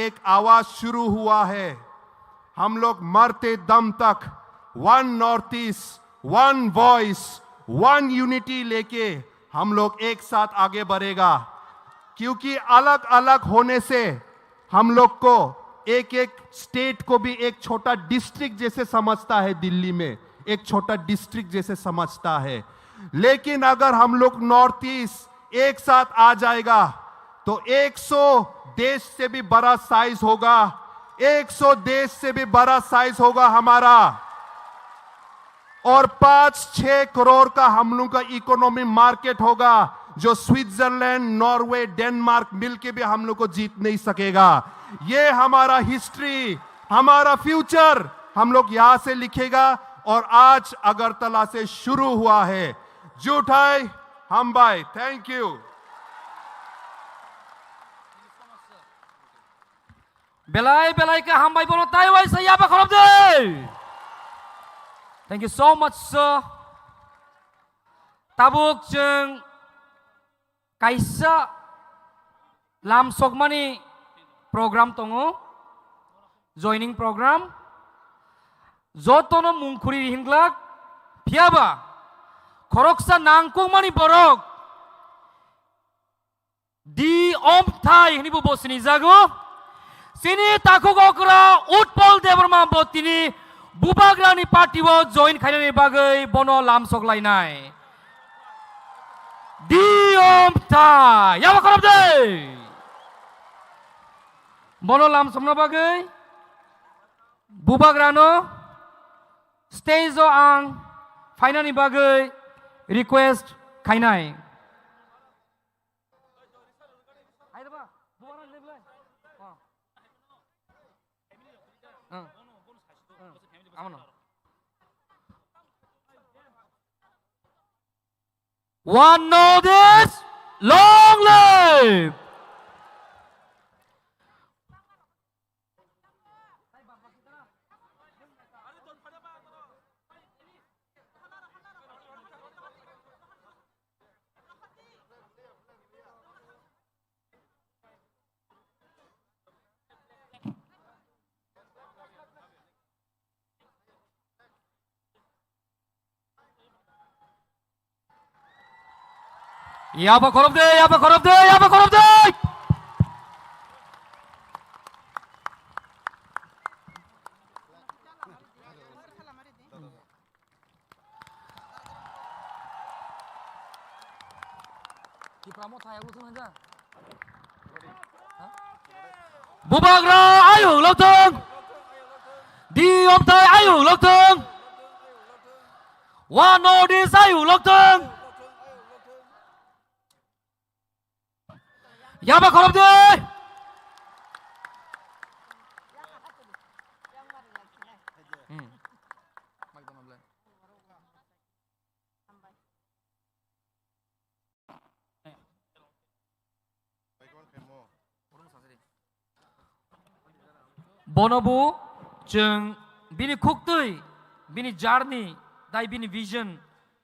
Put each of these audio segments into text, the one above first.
एक आवाज शुरू हुआ है। हम लोग मरते दम तक one North East, one voice, one unity लेके हम लोग एक साथ आगे बढ़ेगा। क्योंकि अलग अलग होने से हम लोग को एक एक स्टेट को भी एक छोटा डिस्ट्रिक्ट जैसे समझता है, दिल्ली में एक छोटा डिस्ट्रिक्ट जैसे समझता है। लेकिन अगर हम लोग नॉर्थ ईस्ट एक साथ आ जाएगा तो 100 देश से भी बड़ा साइज होगा, 100 देश से भी बड़ा साइज होगा हमारा, और 5-6 करोड़ का हम लोग का इकोनॉमी मार्केट होगा, जो स्विट्जरलैंड, नॉर्वे, डेनमार्क मिलके भी हम लोग को जीत नहीं सकेगा। ये हमारा हिस्ट्री, हमारा फ्यूचर हम लोग यहां से लिखेगा। और आज अगरतला से शुरू हुआ है। जुटाई हम भाई, thank you. Belai ke hambai bono Taiwan saya apa korop deh. Thank you so much sir. Tabuk jeng kaisa lam sokmani program tongo joining program jotono mungkuri hinglak piaba koroksa nangkung mani borok di om thai ini bu bosni jago sini takuk okra utpol deborma botini bubagrani party wo join khainani bagai bono lam soklainai di om thai ya korop deh bono lam somna bagai bubagrano stage o ang finani bagai request khainai One notice, long live. Ya apa korop deh, ya apa korop deh, ya apa korop deh. Bubagra ayo loteng. Di om thai ayo loteng. One notice ayo loteng. Ya apa korop deh. Bonobu jeng bini kuktui, bini journey, dai bini vision,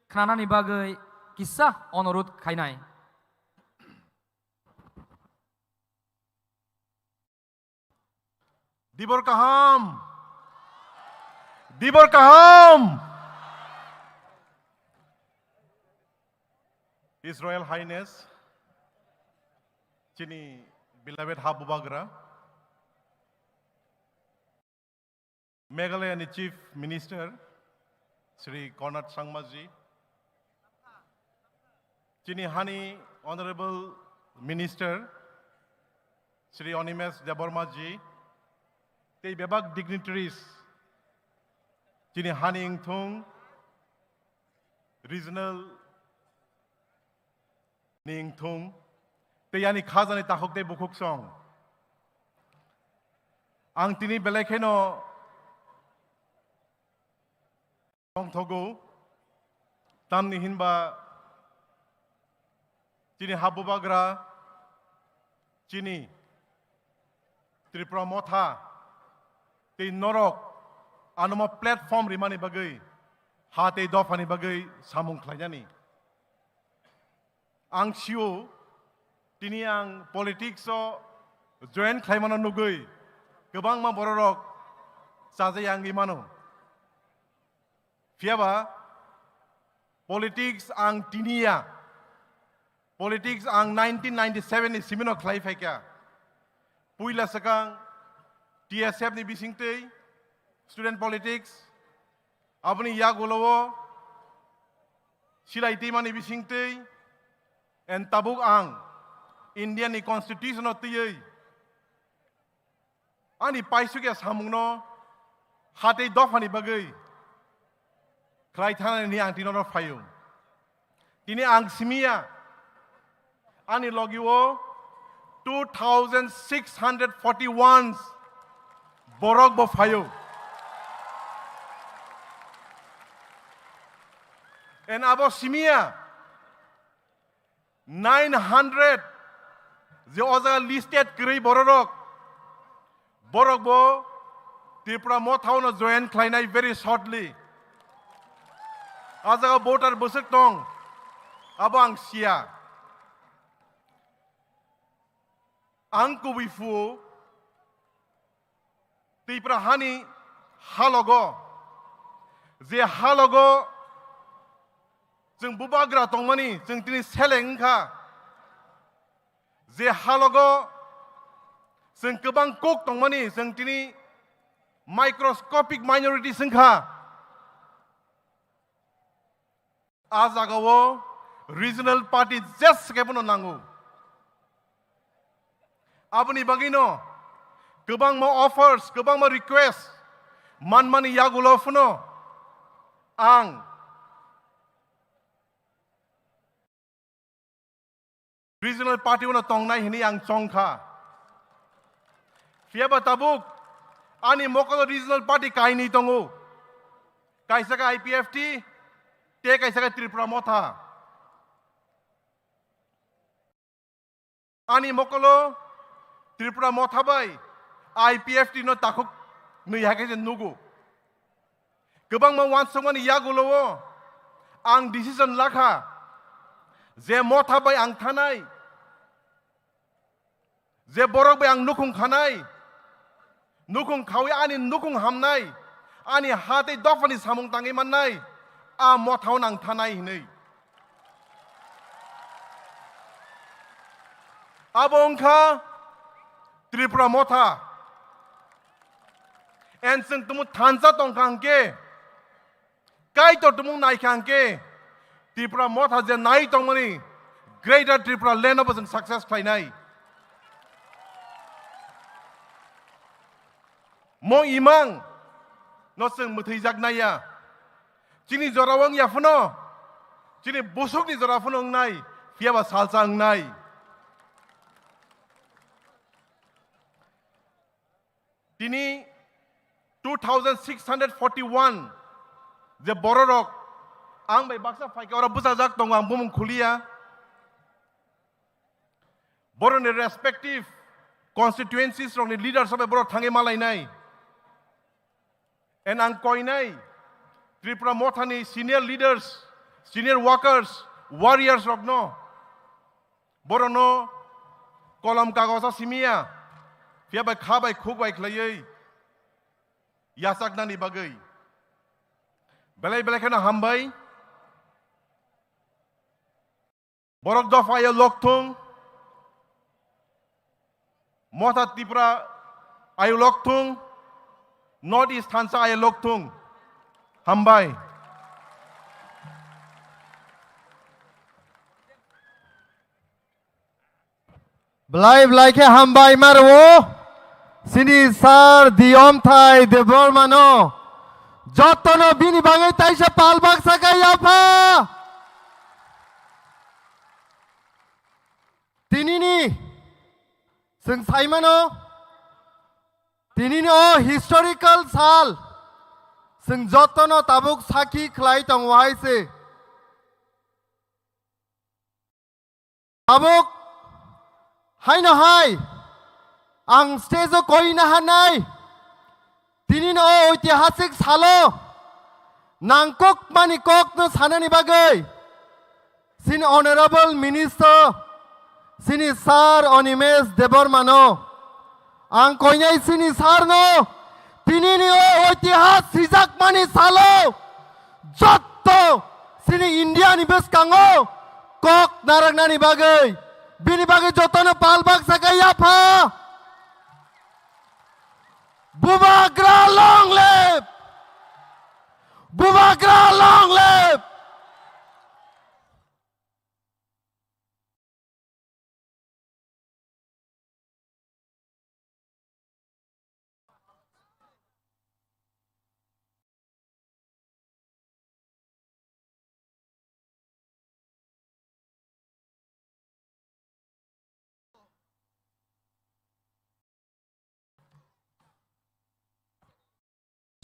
kanani bagai kisah onorut kainai. Dibor kaham, Dibor kaham. His Royal Highness, Chini beloved Habubagra, Meghalaya Chief Minister, Sri Konark Sangmaji, Chini Hani Honorable Minister, Sri Onimes Debormaji, the Bebak dignitaries, Chini Hani Ingthung, Regional Ningthung, the Yani Khazani Tahokte Bukuk Song, Ang Tini Belekeno Song Togo, Tamni Hinba, Chini Habubagra, Chini Tripura Motha, the Norok, Anoma platform Rimani Bagay, Hate Dofani Bagay, Samung Klayani. Ang Shio, Tini ang politics o join Klaimana Nugay, गोबां मा बर' रक साजे आंगि मानो फियाबा politics ang tinia politics ang 1997 ni simino khlai faika puila sakang TSF ni bisingtei student politics abni ya golowo silai tima ni bisingtei en tabuk ang Indian ni constitution otiyei ani paisukya samungno hatei dofani bagai Khlai thana ni ang tinoro fayung. Tini ang simia ani logiwo 2,641 borok bo fayo. And abo simia 900 the other listed kri borok bo Tripura mothauno join khlainai very shortly. Azaga voter busuk tong abang sia angku bifu Tripura hani halogo je halogo जों बुबाग्रा तंमानि जों दिनै सेलेंखा जे हालगो जों गोबां cook तंमानि जों दिनै microscopic minority जोंखा आजागावो रिजनल पार्टी जस्ट केबनो नांगौ आबनि बागिनो गोबां मा अफार्स गोबां मा रिक्वेस्ट मानमानि यागुलो फुनो आं regional party una tongnai hini ang chongkha fiaba tabuk ani mokolo regional party kaini tongu kaisa ka IPFT te kaisa ka Tripura motha ani mokolo Tripura motha bai IPFT no takuk nui hake je nugu gobang ma wan songmani yagulo ang decision lakha je motha bai ang thanai J borok bai ang nukung khanai nukung khawi ani nukung hamnai ani hate dofani samung tangi mannai a mothau nang thanai hinei abongkha Tripura motha en sing tumu thansa tongkangke kai to tumu nai khangke Tripura motha je nai tongmani greater Tripura land of success khlainai mo imang no seng muthijak naya chini jorawang ya funo chini busuk ni jora funo ngai fiaba salsang nai tini 2641 je bororok ang bai baksa faika ora busajak tong ang bumung khulia boron respective constituencies from the leaders of the boro thange malai nai and ang koinai Tripura mothani senior leaders senior workers warriors rogno borono kolam kagosa simia fiabai khabai khukbai khlaiei yasaknani bagai belai belai khana hambai borok dofaya lokthung motha Tripura ayu lokthung North East Thansa ay loktung hambay Blai ke hambay marwo sini sar diom thai debor mano jotono bini bangai taisa palbak sakai apa tinini sing saimano Tinini o historical sal sing jotono tabuk saki khlai tong waise tabuk hai no hai ang stage koi na hanai tinini o ঐতিহাসিক salo nangkok manikok no sanani bagai sin honorable minister sini sar Onimesh Debormano ang koinai sini sarno pinini o oitihas sijak mani salo jotto sini India ni bes kango kok narangnani bagai bini bagai jotono palbak sakai apa Bubagra long live Bubagra long live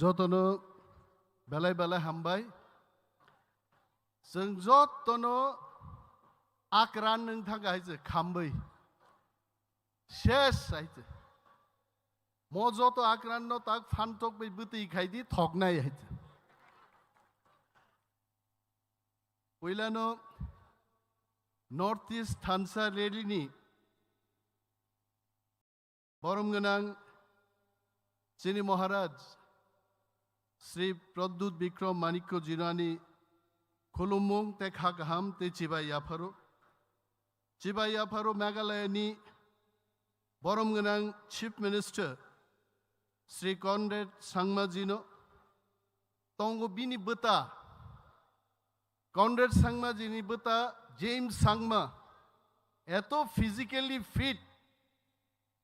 Jotono belai belai hambai जों jotono akran nung thang haise khambai shesh haise mo joto akran no tak phantok bai buti khaidi thoknai haise oilano north east thansa relini borom ganang chini maharaj Sri Pradut Bikram Manikko Jinani Kulumung te khagaham te Chibai Yaparo Meghalaya ni Borom Ganang Chief Minister Sri Conrad Sangma Jino Tongo Bini Buta Conrad Sangma Jini Buta James Sangma Eto physically fit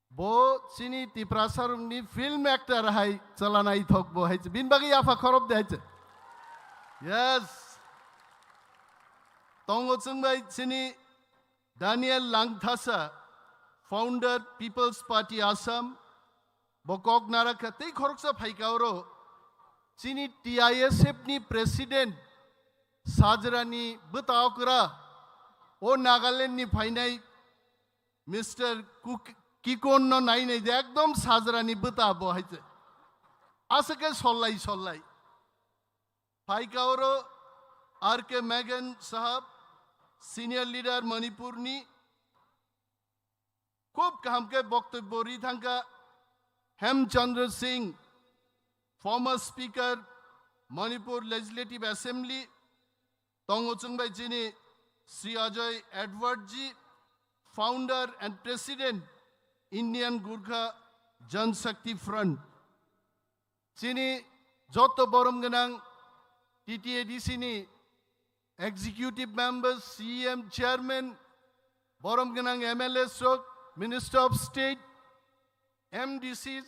Bo sini tiprasarung ni film actor hai chalanai thok bo hai bin bagi afa khorob de hai yes tongo chungbai sini Daniel Langthasa founder People's Party Assam bokok naraka tei khoroksa phaikauro sini TISF ni president sajrani butaokra o Nagaland ni phainai Mr. Kikon no nai nei ekdom sajrani buta bo haise asake sollai phaikauro RK Megan sahab senior leader Manipur ni khub kaham ke boktobyo ri thangka Hemchandra Singh former speaker Manipur Legislative Assembly tongo chungbai chini Sri Ajay Edward ji founder and president Indian Gurkha Jan Shakti Front sini joto borom ganang TTADC ni executive members CM chairman borom ganang MLA stroke Minister of State MDCs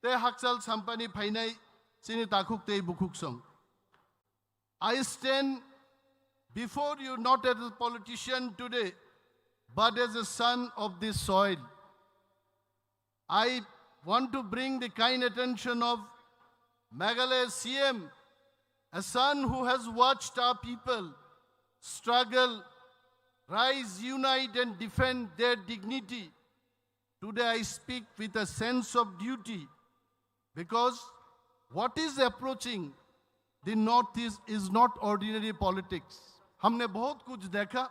te haksal sampani phainai sini takhuk te bukuk song I stand before you not as a politician today but as a son of this soil. I want to bring the kind attention of Meghalaya CM, a son who has watched our people struggle, rise, unite and defend their dignity. Today I speak with a sense of duty because what is approaching the Northeast is not ordinary politics. हमने बहुत कुछ देखा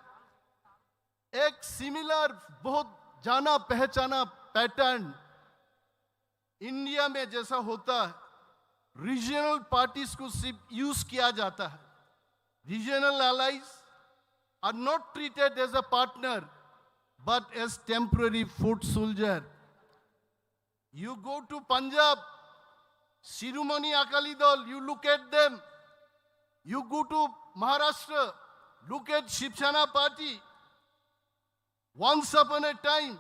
एक similar बहुत जाना पहचाना pattern India में जैसा होता है रीजनल पार्टीज को सिर्फ यूज किया जाता है regional allies are not treated as a partner but as temporary foot soldier. You go to Punjab, Shiromani Akali Dal, you look at them. You go to Maharashtra, look at Shiv Sena party. Once upon a time,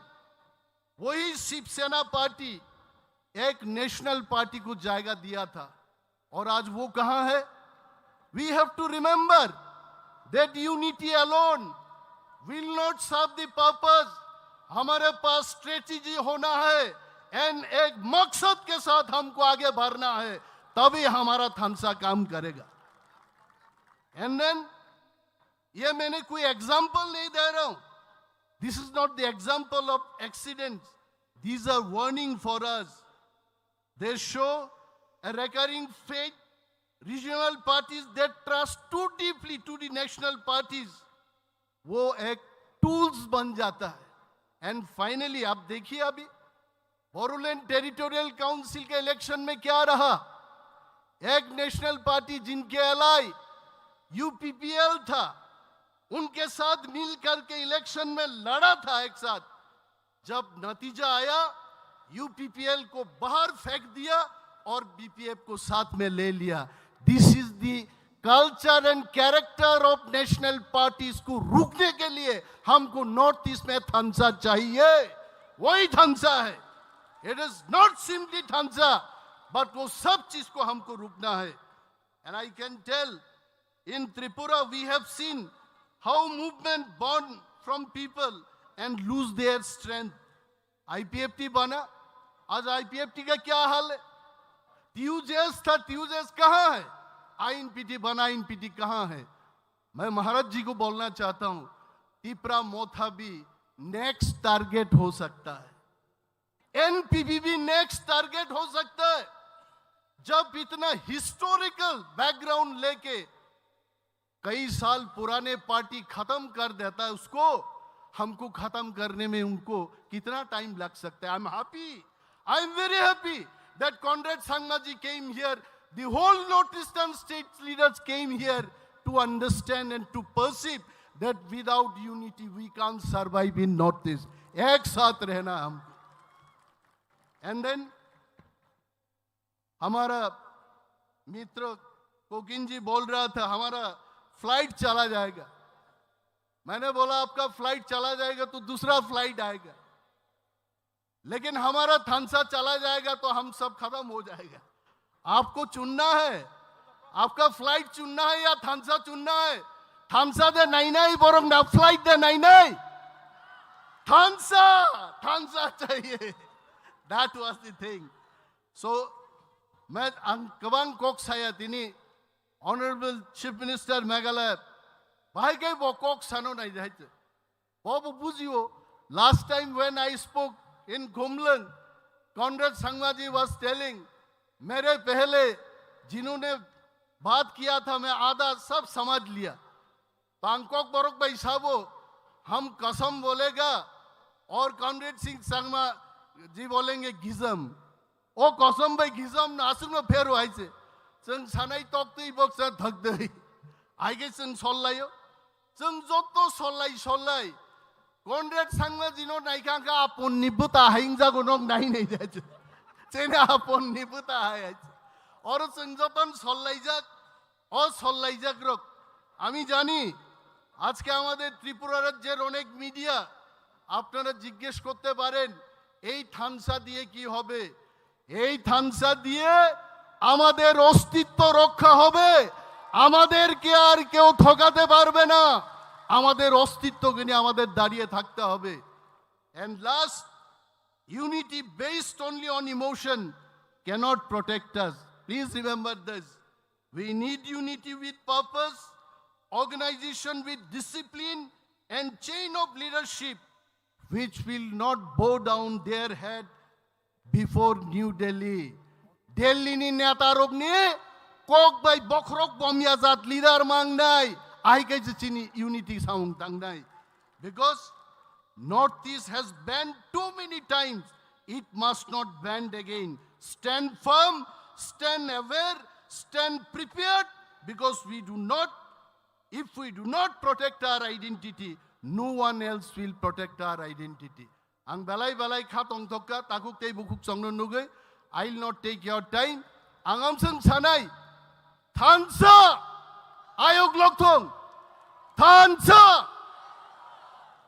वही शिव सेना party एक national party को जायगा दिया था और आज वो कहां है We have to remember that unity alone will not serve the purpose. हमारे पास स्ट्रेटेजी होना है एंड एक मकसद के साथ हमको आगे बढ़ना है तभी हमारा थानसा काम करेगा एंड देन ये मैंने कोई एग्जांपल नहीं दे रहा हूं This is not the example of accidents. These are warning for us. They show a recurring fate. Regional parties that trust too deeply to the national parties, वो एक tools बन जाता है. And finally, आप देखिए अभी बोडोलैंड टेरिटोरियल काउंसिल के election में क्या रहा? एक नेशनल पार्टी जिनके एलाई यूपीपीएल था, उनके साथ मिलकर के इलेक्शन में लड़ा था एक साथ। जब नतीजा आया, यूपीपीएल को बाहर फेंक दिया और बीपीएफ को साथ में ले लिया। This is the culture and character of national parties को रोकने के लिए हमको नॉर्थ ईस्ट में थांसा चाहिए। वही थांसा है। इट इज नॉट सिंपली थांसा, बट वो सब चीज को हमको रोकना है। And I can tell, in Tripura we have seen how movement born from people and lose their strength. IPFT बना, आज आईपीएफटी का क्या हाल है? TUJS था, TUJS कहाँ है? आईएनपीटी बना, आईएनपीटी कहाँ है? मैं महाराज जी को बोलना चाहता हूं, टिपरा मोथा भी नेक्स्ट टारगेट हो सकता है, एनपीपी भी नेक्स्ट टारगेट हो सकता है। जब इतना हिस्टोरिकल बैकग्राउंड लेके कई साल पुराने पार्टी खत्म कर देता है, उसको हमको खत्म करने में उनको कितना टाइम लग सकता है? I am very happy that Conrad Sangma ji came here, the whole North Eastern state leaders came here to understand and to perceive that without unity we can't survive in North East. एक साथ रहना हमको। And then हमारा मित्र cocaine जी बोल रहा था हमारा flight चला जाएगा। मैंने बोला आपका फ्लाइट चला जाएगा तो दूसरा फ्लाइट आएगा, लेकिन हमारा थांसा चला जाएगा तो हम सब खत्म हो जाएगा। आपको चुनना है, आपका फ्लाइट चुनना है या थांसा चुनना है? थांसा दे नहीं नहीं बोरों ना फ्लाइट दे नहीं नहीं, थांसा चाहिए। That was the thing. So, मैं कबांग कोक साया तिनी Honorable Chief Minister Meghalaya भाई के वो कोक सानो नहीं रहते। वो बुझियो, last time when I spoke in Gumlang, Conrad Sangma ji was telling, मेरे पहले जिन्होंने बात किया था मैं आधा सब समझ लिया। बांकॉक बरोक भाई साहबो, हम कसम बोलेगा और कॉनरेड सिंह संगमा जी बोलेंगे गिजम। ओ कसम भाई गिजम नासुक में फेर हुआ है। संग सनाई तक तो इबोक से धक दे। आगे संग सोल्लायो, संग जो तो सोल्लाई। कॉनरेड संगमा जी नो नहीं कहाँ अपन निबुता है इंजा को नोक नहीं जाए। चेने अपन निबुता है। और संग जो तन सोल्लाई जाक रोक। आमी जानी आज के हमारे त्रिपुरा राज्य रोनेक मीडिया आपने जिज्ञेस करते बारें এই থানসা দিয়ে কি হবে? এই থানসা দিয়ে আমাদের অস্তিত্ব রক্ষা হবে। আমাদেরকে আর কেউ ঠকাতে পারবে না। আমাদের অস্তিত্বকে নিয়ে আমাদের দাঁড়িয়ে থাকতে হবে। And last, unity based only on emotion cannot protect us. Please remember this. We need unity with purpose, organization with discipline and chain of leadership which will not bow down their head before New Delhi. Delhi ni neta rok ni kok by bokrok bomyazat leader mang nai. I ke chini unity sound tang nai. Because Northeast has banned too many times. It must not bend again. Stand firm, stand aware, stand prepared, because if we do not protect our identity, no one else will protect our identity. Ang balay khatong tokka takuk tei bukuk songnon nugay. I'll not take your time. Ang amsang sanay Thansa ayog lokthong Thansa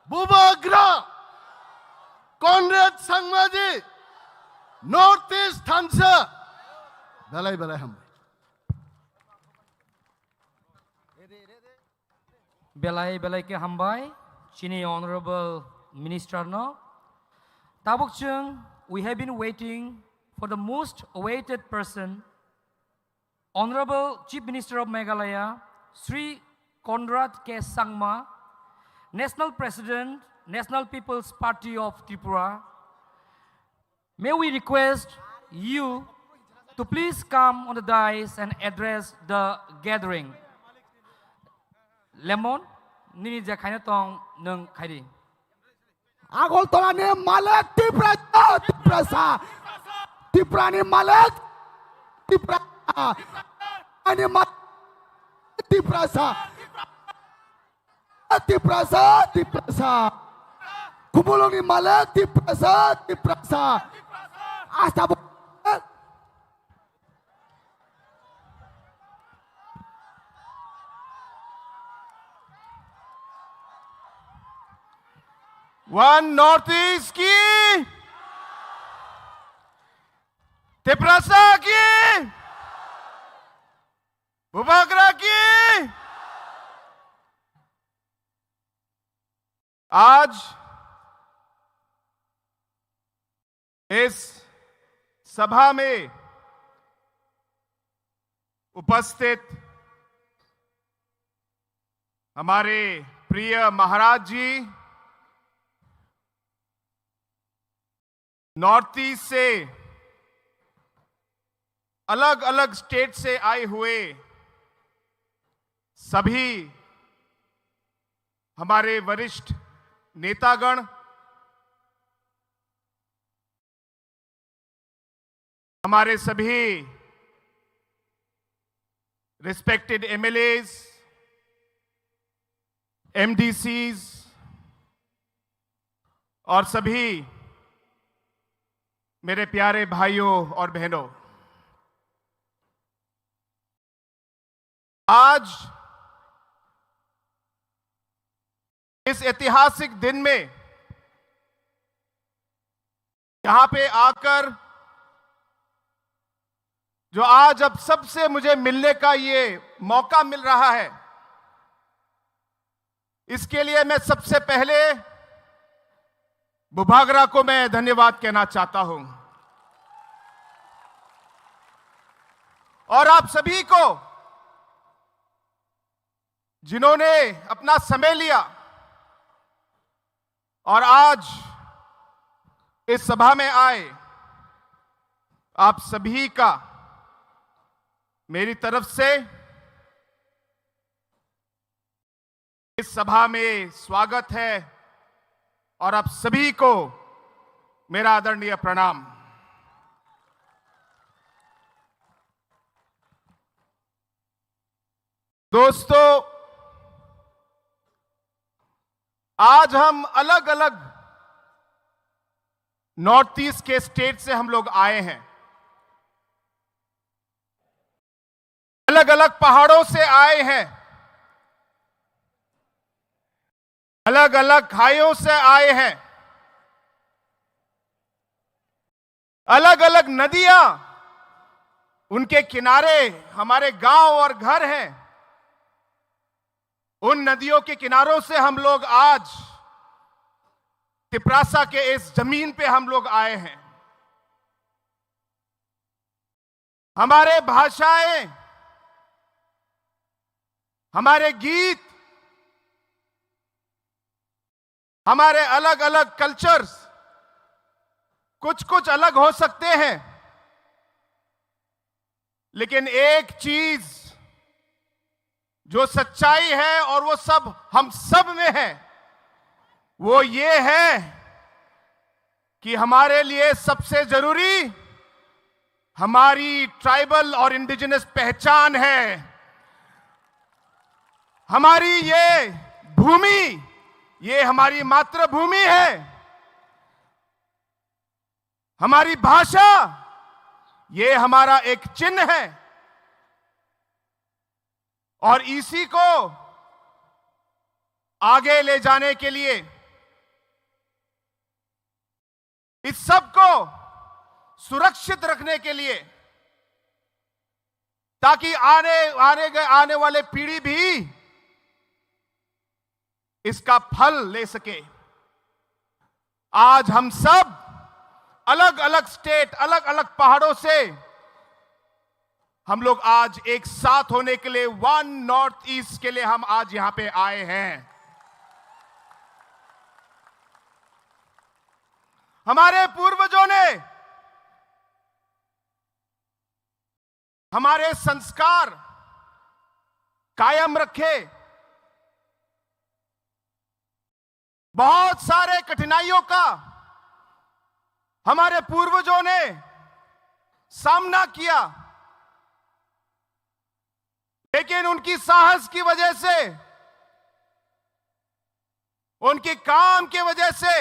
Bubagra Conrad Sangma ji Northeast Thansa balay ham Belai ke hambai, Chini Honorable Minister no. Tabuk chung, we have been waiting for the most awaited person, Honorable Chief Minister of Meghalaya, Sri Conrad K. Sangma, National President, National People's Party of Tripura. May we request you to please come on the dais and address the gathering. Lemon, nini ja khaina tong nung khairi. Agoltolani Malek Tiprasa Tiprani Malek Tiprasa Ani Malek Tiprasa Tiprasa Kumuloni Malek Tiprasa Hasta one North east की, तिपरासा की, बुबागरा की। आज इस सभा में उपस्थित हमारे प्रिय महाराज जी, नॉर्थ ईस्ट से अलग अलग स्टेट से आए हुए सभी हमारे वरिष्ठ नेतागण, हमारे सभी रिस्पेक्टेड एमएलएज, एमडीसीज और सभी मेरे प्यारे भाइयों और बहनों, आज इस ऐतिहासिक दिन में यहां पे आकर जो आज अब सबसे मुझे मिलने का ये मौका मिल रहा है, इसके लिए मैं सबसे पहले बुबागरा को मैं धन्यवाद कहना चाहता हूं और आप सभी को जिन्होंने अपना समय लिया और आज इस सभा में आए। आप सभी का मेरी तरफ से इस सभा में स्वागत है और आप सभी को मेरा आदरणीय प्रणाम। दोस्तों, आज हम अलग अलग नॉर्थ ईस्ट के स्टेट से हम लोग आए हैं, अलग अलग पहाड़ों से आए हैं, अलग अलग खाइयों से आए हैं, अलग अलग नदियां, उनके किनारे हमारे गांव और घर हैं। उन नदियों के किनारों से हम लोग आज तिपरासा के इस जमीन पे हम लोग आए हैं। हमारे भाषाएं, हमारे गीत, हमारे अलग अलग कल्चर्स कुछ कुछ अलग हो सकते हैं, लेकिन एक चीज जो सच्चाई है और वो सब हम सब में है, वो ये है कि हमारे लिए सबसे जरूरी हमारी ट्राइबल और इंडिजिनस पहचान है। हमारी ये भूमि, ये हमारी मातृभूमि है। हमारी भाषा, ये हमारा एक चिन्ह है और इसी को आगे ले जाने के लिए, इस सब को सुरक्षित रखने के लिए, ताकि आने वाले पीढ़ी भी इसका फल ले सके, आज हम सब अलग अलग स्टेट, अलग अलग पहाड़ों से हम लोग आज एक साथ होने के लिए, वन नॉर्थ ईस्ट के लिए हम आज यहां पे आए हैं। हमारे पूर्वजों ने हमारे संस्कार कायम रखे, बहुत सारे कठिनाइयों का हमारे पूर्वजों ने सामना किया, लेकिन उनकी साहस की वजह से, उनके काम की वजह से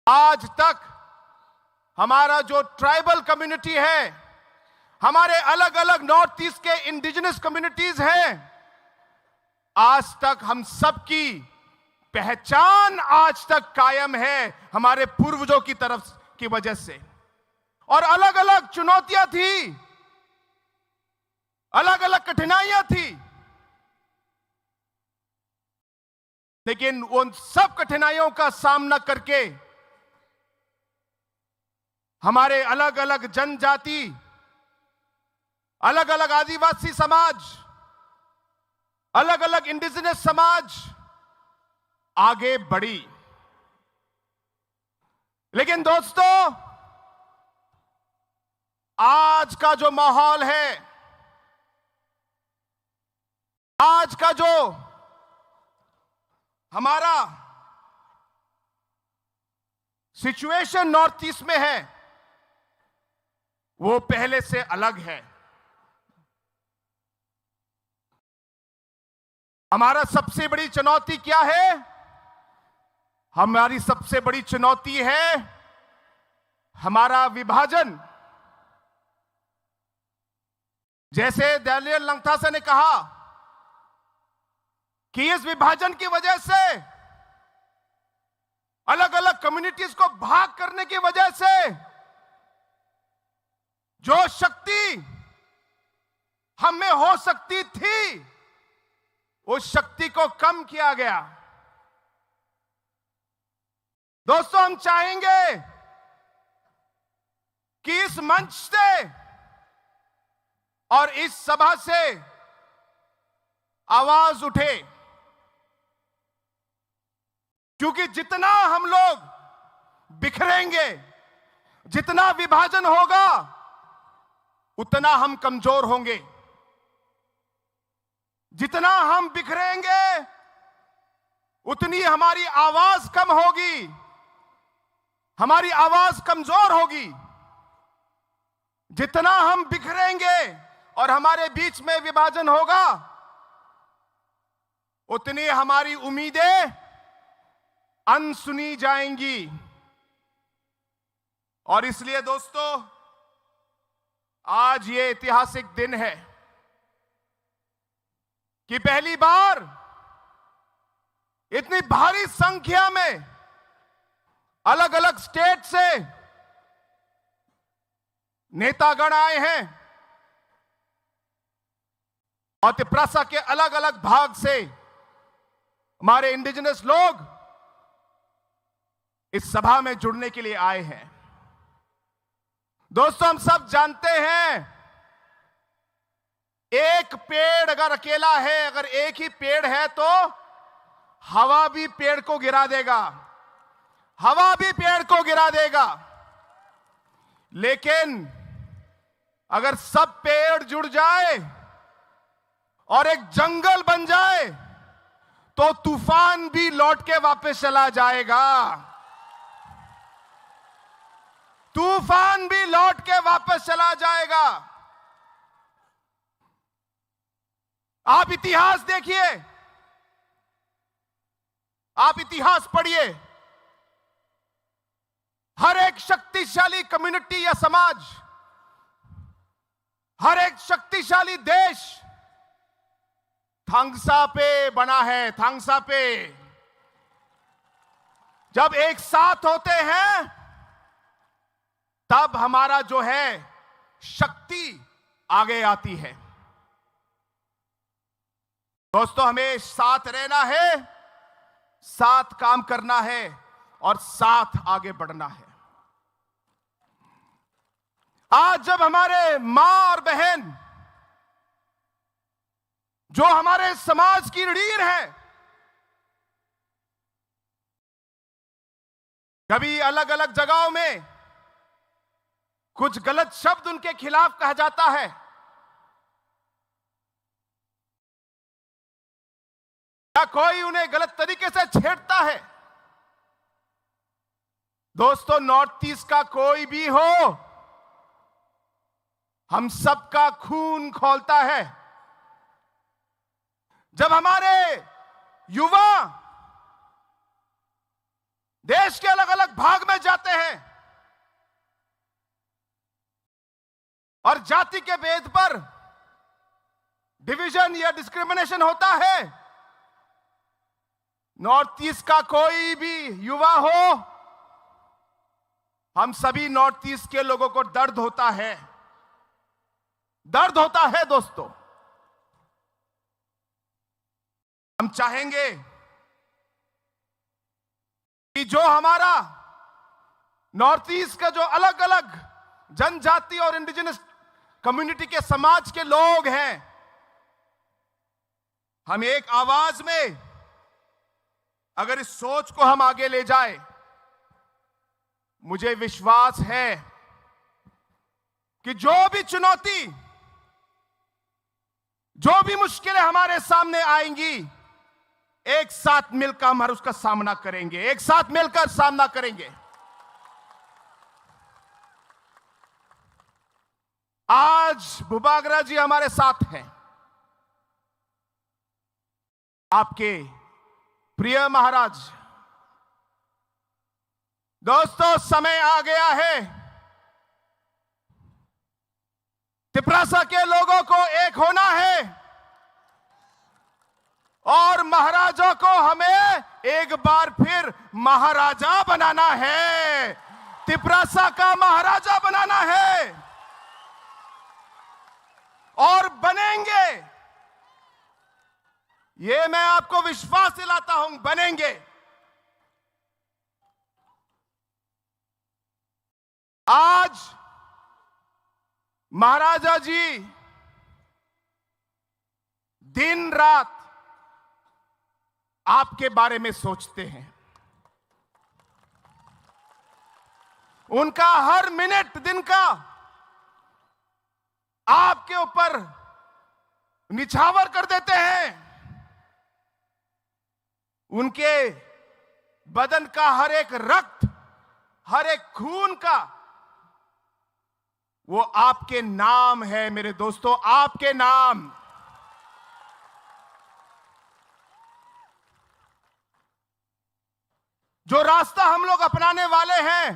आज तक हमारा जो ट्राइबल कम्युनिटी है, हमारे अलग अलग नॉर्थ ईस्ट के इंडिजिनस कम्युनिटीज हैं, आज तक हम सबकी पहचान आज तक कायम है हमारे पूर्वजों की तरफ की वजह से। और अलग अलग चुनौतियां थी, अलग अलग कठिनाइयां थी, लेकिन उन सब कठिनाइयों का सामना करके हमारे अलग अलग जनजाति, अलग अलग आदिवासी समाज, अलग अलग इंडिजिनस समाज आगे बढ़ी। लेकिन दोस्तों, आज का जो माहौल है, आज का जो हमारा सिचुएशन नॉर्थ ईस्ट में है, वो पहले से अलग है। हमारा सबसे बड़ी चुनौती क्या है? हमारी सबसे बड़ी चुनौती है हमारा विभाजन। जैसे डैनियल लंगथासा ने कहा कि इस विभाजन की वजह से, अलग अलग कम्युनिटीज को भाग करने की वजह से जो शक्ति हम में हो सकती थी, उस शक्ति को कम किया गया। दोस्तों, हम चाहेंगे कि इस मंच से और इस सभा से आवाज उठे, क्योंकि जितना हम लोग बिखरेंगे, जितना विभाजन होगा, उतना हम कमजोर होंगे। जितना हम बिखरेंगे, उतनी हमारी आवाज कम होगी, हमारी आवाज कमजोर होगी। जितना हम बिखरेंगे और हमारे बीच में विभाजन होगा, उतनी हमारी उम्मीदें अनसुनी जाएंगी। और इसलिए दोस्तों, आज ये ऐतिहासिक दिन है कि पहली बार इतनी भारी संख्या में अलग अलग स्टेट से नेतागण आए हैं और तिप्रासा के अलग अलग भाग से हमारे इंडिजिनस लोग इस सभा में जुड़ने के लिए आए हैं। दोस्तों, हम सब जानते हैं, एक पेड़ अगर अकेला है, अगर एक ही पेड़ है, तो हवा भी पेड़ को गिरा देगा, हवा भी पेड़ को गिरा देगा। लेकिन अगर सब पेड़ जुड़ जाए और एक जंगल बन जाए, तो तूफान भी लौट के वापस चला जाएगा, तूफान भी लौट के वापस चला जाएगा। आप इतिहास देखिए, आप इतिहास पढ़िए। हर एक शक्तिशाली कम्युनिटी या समाज, हर एक शक्तिशाली देश थांगसा पे बना है। थांगसा पे जब एक साथ होते हैं, तब हमारा जो है शक्ति आगे आती है। दोस्तों, हमें साथ रहना है, साथ काम करना है और साथ आगे बढ़ना है। आज जब हमारे मां और बहन, जो हमारे समाज की रीढ़ है, कभी अलग अलग जगहों में कुछ गलत शब्द उनके खिलाफ कहा जाता है, या कोई उन्हें गलत तरीके से छेड़ता है। दोस्तों, नॉर्थ ईस्ट का कोई भी हो, हम सबका खून खौलता है जब हमारे युवा देश के अलग अलग भाग में जाते हैं और जाति के भेद पर डिवीजन या डिस्क्रिमिनेशन होता है। नॉर्थ ईस्ट का कोई भी युवा हो, हम सभी नॉर्थ ईस्ट के लोगों को दर्द होता है, दर्द होता है। दोस्तों, हम चाहेंगे कि जो हमारा नॉर्थ ईस्ट का जो अलग अलग जनजाति और इंडिजिनस कम्युनिटी के समाज के लोग हैं, हम एक आवाज में अगर इस सोच को हम आगे ले जाए, मुझे विश्वास है कि जो भी चुनौती, जो भी मुश्किलें हमारे सामने आएंगी, एक साथ मिलकर हम उसका सामना करेंगे, एक साथ मिलकर सामना करेंगे। आज बुबागरा जी हमारे साथ हैं, आपके प्रिय महाराज। दोस्तों, समय आ गया है तिपरासा के लोगों को एक होना है और महाराजा को हमें एक बार फिर महाराजा बनाना है, तिपरासा का महाराजा बनाना है और बनेंगे। ये मैं आपको विश्वास दिलाता हूं, बनेंगे। आज महाराजा जी दिन रात आपके बारे में सोचते हैं, उनका हर मिनट दिन का आपके ऊपर निछावर कर देते हैं। उनके बदन का हर एक रक्त, हर एक खून का वो आपके नाम है मेरे दोस्तों, आपके नाम। जो रास्ता हम लोग अपनाने वाले हैं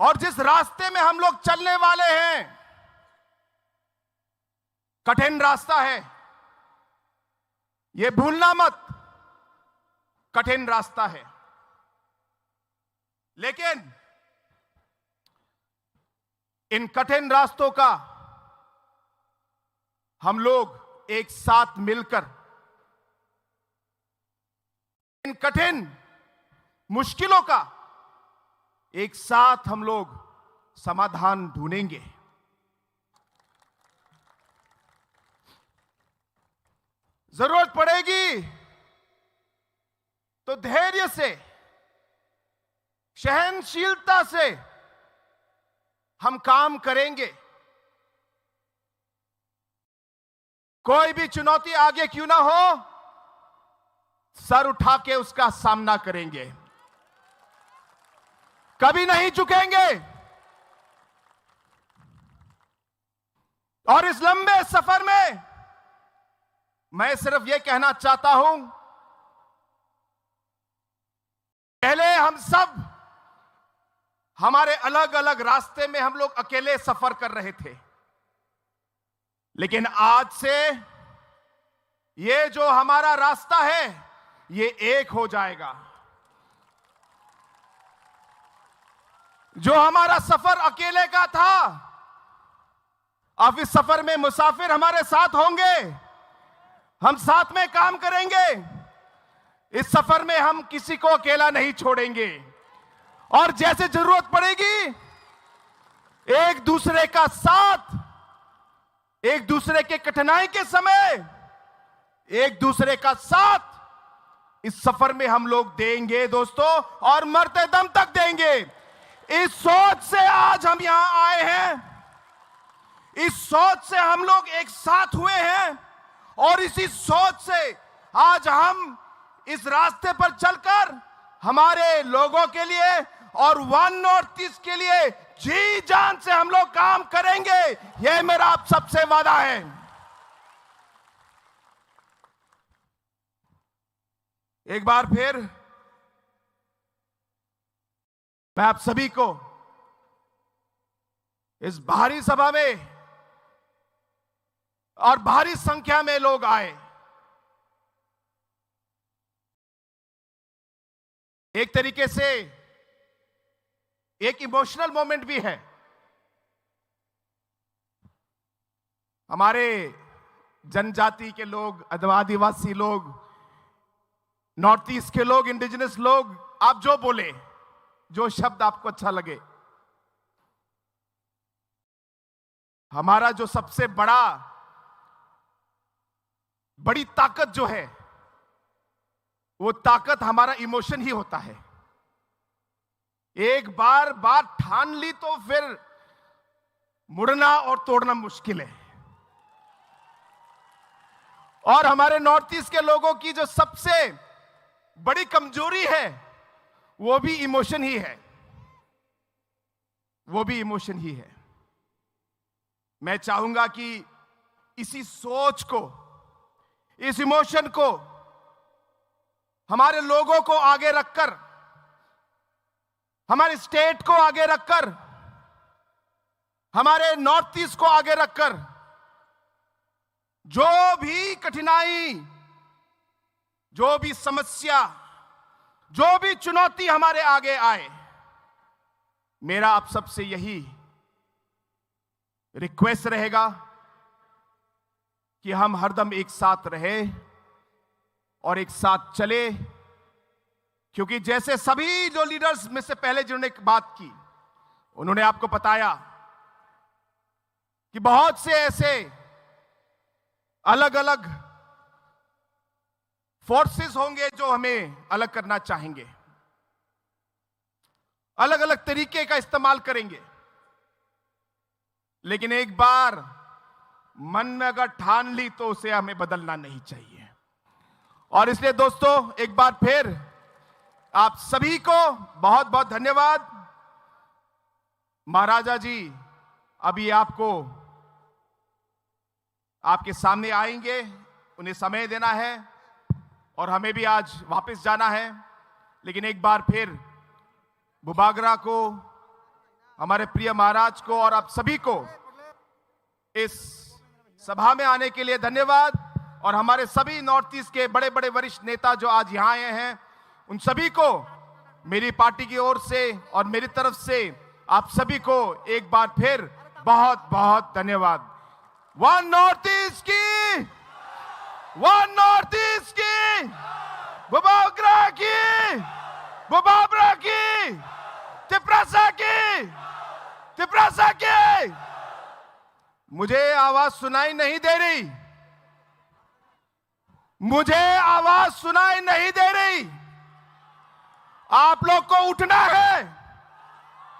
और जिस रास्ते में हम लोग चलने वाले हैं, कठिन रास्ता है, यह भूलना मत, कठिन रास्ता है। लेकिन इन कठिन रास्तों का हम लोग एक साथ मिलकर, इन कठिन मुश्किलों का एक साथ हम लोग समाधान ढूंढेंगे। जरूरत पड़ेगी तो धैर्य से, सहनशीलता से हम काम करेंगे। कोई भी चुनौती आगे क्यों ना हो, सर उठा के उसका सामना करेंगे, कभी नहीं झुकेंगे। और इस लंबे सफर में मैं सिर्फ यह कहना चाहता हूं, पहले हम सब हमारे अलग अलग रास्ते में हम लोग अकेले सफर कर रहे थे, लेकिन आज से ये जो हमारा रास्ता है ये एक हो जाएगा। जो हमारा सफर अकेले का था, अब इस सफर में मुसाफिर हमारे साथ होंगे, हम साथ में काम करेंगे। इस सफर में हम किसी को अकेला नहीं छोड़ेंगे और जैसे जरूरत पड़ेगी एक दूसरे का साथ, एक दूसरे के कठिनाई के समय एक दूसरे का साथ इस सफर में हम लोग देंगे दोस्तों, और मरते दम तक देंगे। इस सोच से आज हम यहां आए हैं, इस सोच से हम लोग एक साथ हुए हैं और इसी सोच से आज हम इस रास्ते पर चलकर हमारे लोगों के लिए और वन नॉर्थ ईस्ट के लिए जी जान से हम लोग काम करेंगे। यह मेरा आप सबसे वादा है। एक बार फिर मैं आप सभी को इस भारी सभा में और भारी संख्या में लोग आए, एक तरीके से एक इमोशनल मोमेंट भी है। हमारे जनजाति के लोग, आदिवासी लोग, नॉर्थ ईस्ट के लोग, इंडिजिनस लोग, आप जो बोले, जो शब्द आपको अच्छा लगे, हमारा जो सबसे बड़ी ताकत जो है, वो ताकत हमारा इमोशन ही होता है। एक बार बात ठान ली तो फिर मुड़ना और तोड़ना मुश्किल है। और हमारे नॉर्थ ईस्ट के लोगों की जो सबसे बड़ी कमजोरी है वो भी इमोशन ही है, वो भी इमोशन ही है। मैं चाहूंगा कि इसी सोच को, इस इमोशन को हमारे लोगों को आगे रखकर, हमारे स्टेट को आगे रखकर, हमारे नॉर्थ ईस्ट को आगे रखकर, जो भी कठिनाई, जो भी समस्या, जो भी चुनौती हमारे आगे आए, मेरा आप सबसे यही रिक्वेस्ट रहेगा कि हम हरदम एक साथ रहे और एक साथ चले। क्योंकि जैसे सभी जो लीडर्स में से पहले जिन्होंने बात की, उन्होंने आपको बताया कि बहुत से ऐसे अलग अलग फोर्सेस होंगे जो हमें अलग करना चाहेंगे, अलग अलग तरीके का इस्तेमाल करेंगे। लेकिन एक बार मन में अगर ठान ली तो उसे हमें बदलना नहीं चाहिए। और इसलिए दोस्तों, एक बार फिर आप सभी को बहुत बहुत धन्यवाद। महाराजा जी अभी आपके सामने आएंगे, उन्हें समय देना है और हमें भी आज वापस जाना है। लेकिन एक बार फिर बुबागरा को, हमारे प्रिय महाराज को और आप सभी को इस सभा में आने के लिए धन्यवाद। और हमारे सभी नॉर्थ ईस्ट के बड़े बड़े वरिष्ठ नेता जो आज यहां आए हैं, उन सभी को मेरी पार्टी की ओर से और मेरी तरफ से आप सभी को एक बार फिर बहुत बहुत धन्यवाद। वन नॉर्थ ईस्ट की, वन नॉर्थ ईस्ट की, बुबागरा की, बुबागरा की, तिपरासा की, तिपरासा की। मुझे आवाज सुनाई नहीं दे रही, मुझे आवाज सुनाई नहीं दे रही। आप लोग को उठना है,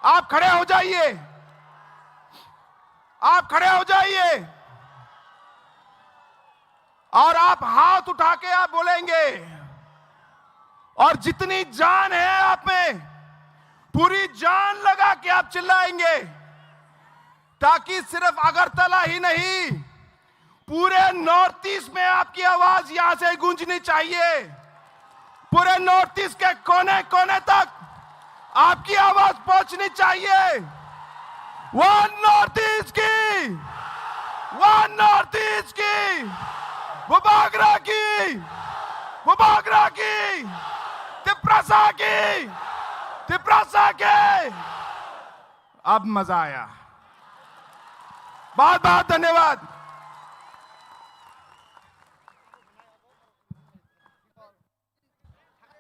आप खड़े हो जाइए, आप खड़े हो जाइए और आप हाथ उठा के आप बोलेंगे। और जितनी जान है आप में, पूरी जान लगा के आप चिल्लाएंगे, ताकि सिर्फ अगरतला ही नहीं, पूरे नॉर्थ ईस्ट में आपकी आवाज यहां से गूंजनी चाहिए। पूरे नॉर्थ ईस्ट के कोने कोने तक आपकी आवाज पहुंचनी चाहिए। वन नॉर्थ ईस्ट की, वन नॉर्थ ईस्ट की, बुबागरा की, बुबागरा की, तिपरासा की, तिपरासा के। अब मजा आया। बहुत बहुत धन्यवाद।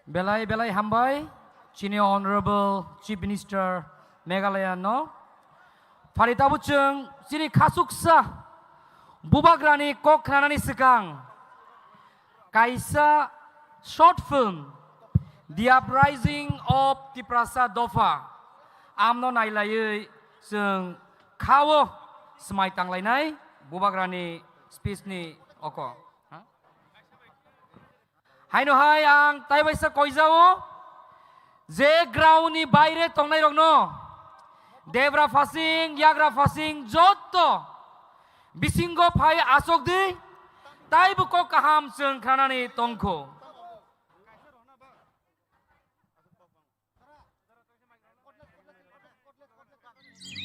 Belai belai hambai, Chini Honorable Chief Minister Meghalaya no. Farita buceng sini kasuksa bubagrani kokranani sekang. Kaisa short film The Uprising of Tiprasa Dofa. Amno nailai seng kawo semai tanglainai bubagrani speech ni oko. Haino hai ang taibaisa koijao je groundni baire tongnai rokno Debra fasing yagra fasing jotto bisingo phai asok di taibu ko kaham chung khanani tongko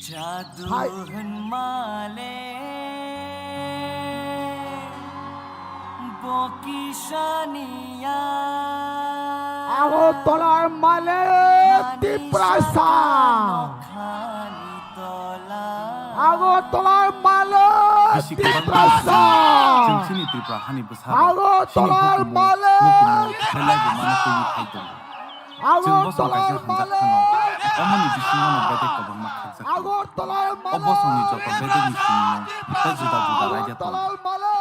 Jaduhan male Bokishaniya আগরতলার মালিক ত্রিপ্রাসা আগরতলার মালিক ত্রিপ্রাসা जोंनि त्रिपुरा हानि बोसा আগরতলার মালিক खेलायबो माने फैनि फायदों আগরতলার মালিক अमनि बिसिङाव बेदे कबं मा खाजा আগরতলার अबसंनि जब बेदे निसिनो ता जुदा जुदा रायजा तो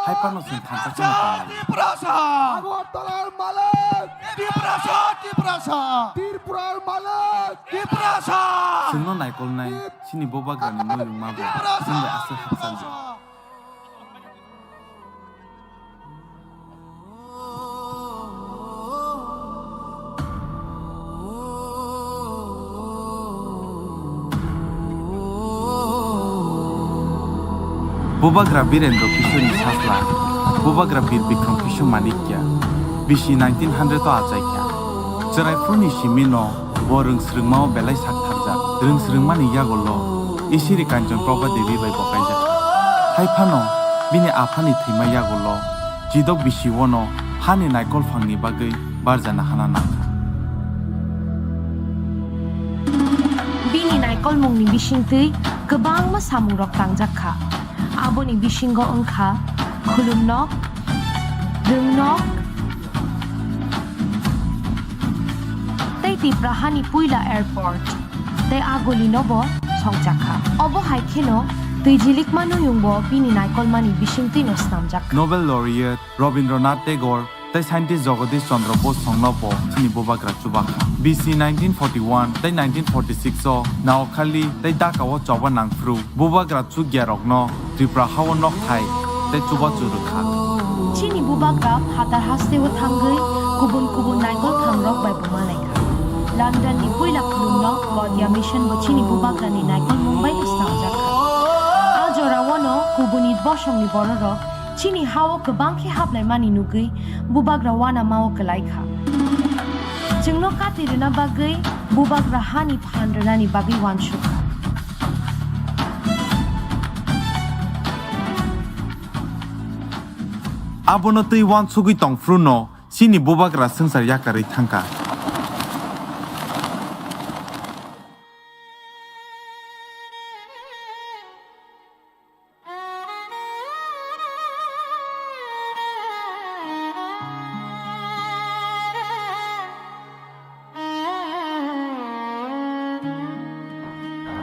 हाइपानो सिं थांसा जों ত্রিপ্রাসা আগরতলার মালিক ত্রিপ্রাসা ত্রিপ্রাসা ত্রিপুরার মালিক ত্রিপ্রাসা जोंनो नायकलनाय सिनि बोबाग्रानि नयु माबो जोंबो आसो हाबसानजो बोबाग्रा वीरेंद्र किशोरनि सासला बोबाग्रा वीर विक्रम किशोर मानिक्या बिसि 1900 तो आजायख्या जरायफुरनि सिमिनो बरं स्रोंमाव बेलाय साकथारजा रों स्रोंमानि यागल' इसिरि कान्चन प्रभा देवी बाय बकायजा हायफानो बिनि आफानि थैमा यागल' जिदक बिसिवनो हानि नायकल फांनि बागै बारजाना हाना नाखा Bini naikol mungni bisingtui kebang ma samurok tangjakha aboni bisingo engkha khulumnok röngnok tei tiprahani puila airport tei agoli nobo songjakha obo haikheno tui jilik manu yungbo bini naikol mani bisingtui no snamjakha Nobel laureate Rabindranath Tagore tei scientist Jagadish Chandra Bose songnobo chini bobagra chubakha BC 1941 tei 1946 o naokhali tei dakawo choba nangfru bobagra chugyarokno Tripura hawo nok thai tei chuba churukha chini bubagra hatar hasteo thangai kubun kubun naikol thangrok bai bumalaikha London ni puila khulumnok Gaudiya mission bo chini bubagra ni naikol Mumbai ni snamjakha ajora wono kubunit bosong ni bororok chini hawo kebangkhe hablai mani nugui bubagra wana mawo kalaikha jengno katirina bagai bubagra hani phandrana ni bagai wansukha abono tei wan sugui tongfru no chini bobagra sengsar yakarei thangka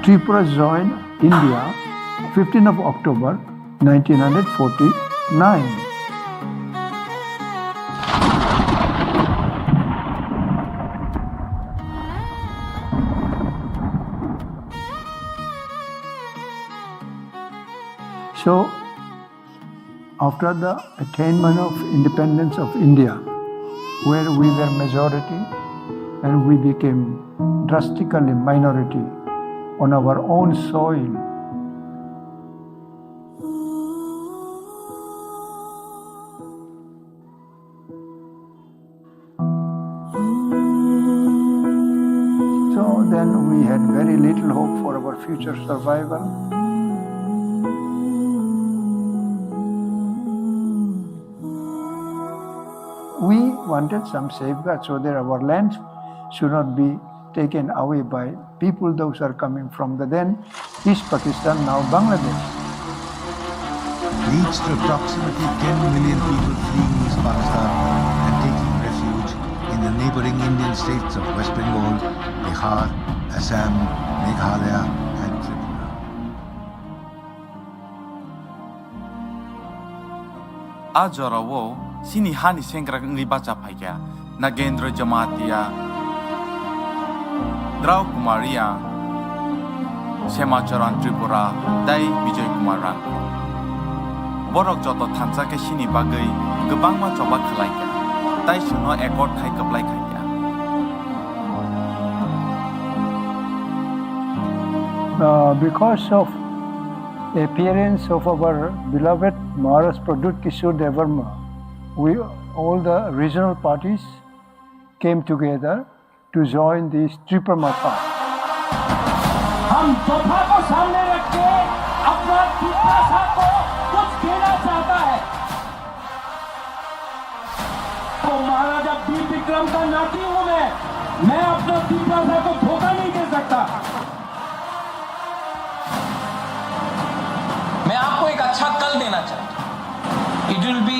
Tripura joined India 15th of October 1949. So, after the attainment of independence of India, where we were majority and we became drastically minority on our own soil, so then we had very little hope for our future survival. We wanted some safeguards so that our lands should not be taken away by people those are coming from the then East Pakistan, now Bangladesh. Leads to approximately 10 million people fleeing East Pakistan and taking refuge in the neighboring Indian states of West Bengal, Bihar, Assam, Meghalaya and Tripura. Ajorawo sini hani sengkrak ngi baca paikya Nagendra Jamatia Drau Kumaria Semacharan Tripura Dai Vijay Kumaran Borok joto thansa ke sini bagai gebang ma coba khalaikya ताई सुनो accord खाई कपलाई खाया because of the appearance of our beloved Maharaj Pradut Kishore Devarma, we all the regional parties came together to join this Triparama. हम जोधा को सामने रख के अपना पितासा को कुछ देना चाहता है तो महाराजा वीर विक्रम का नाती हूं मैं अपना पितासा को धोखा नहीं दे सकता मैं आपको एक अच्छा कल देना चाहता हूं it will be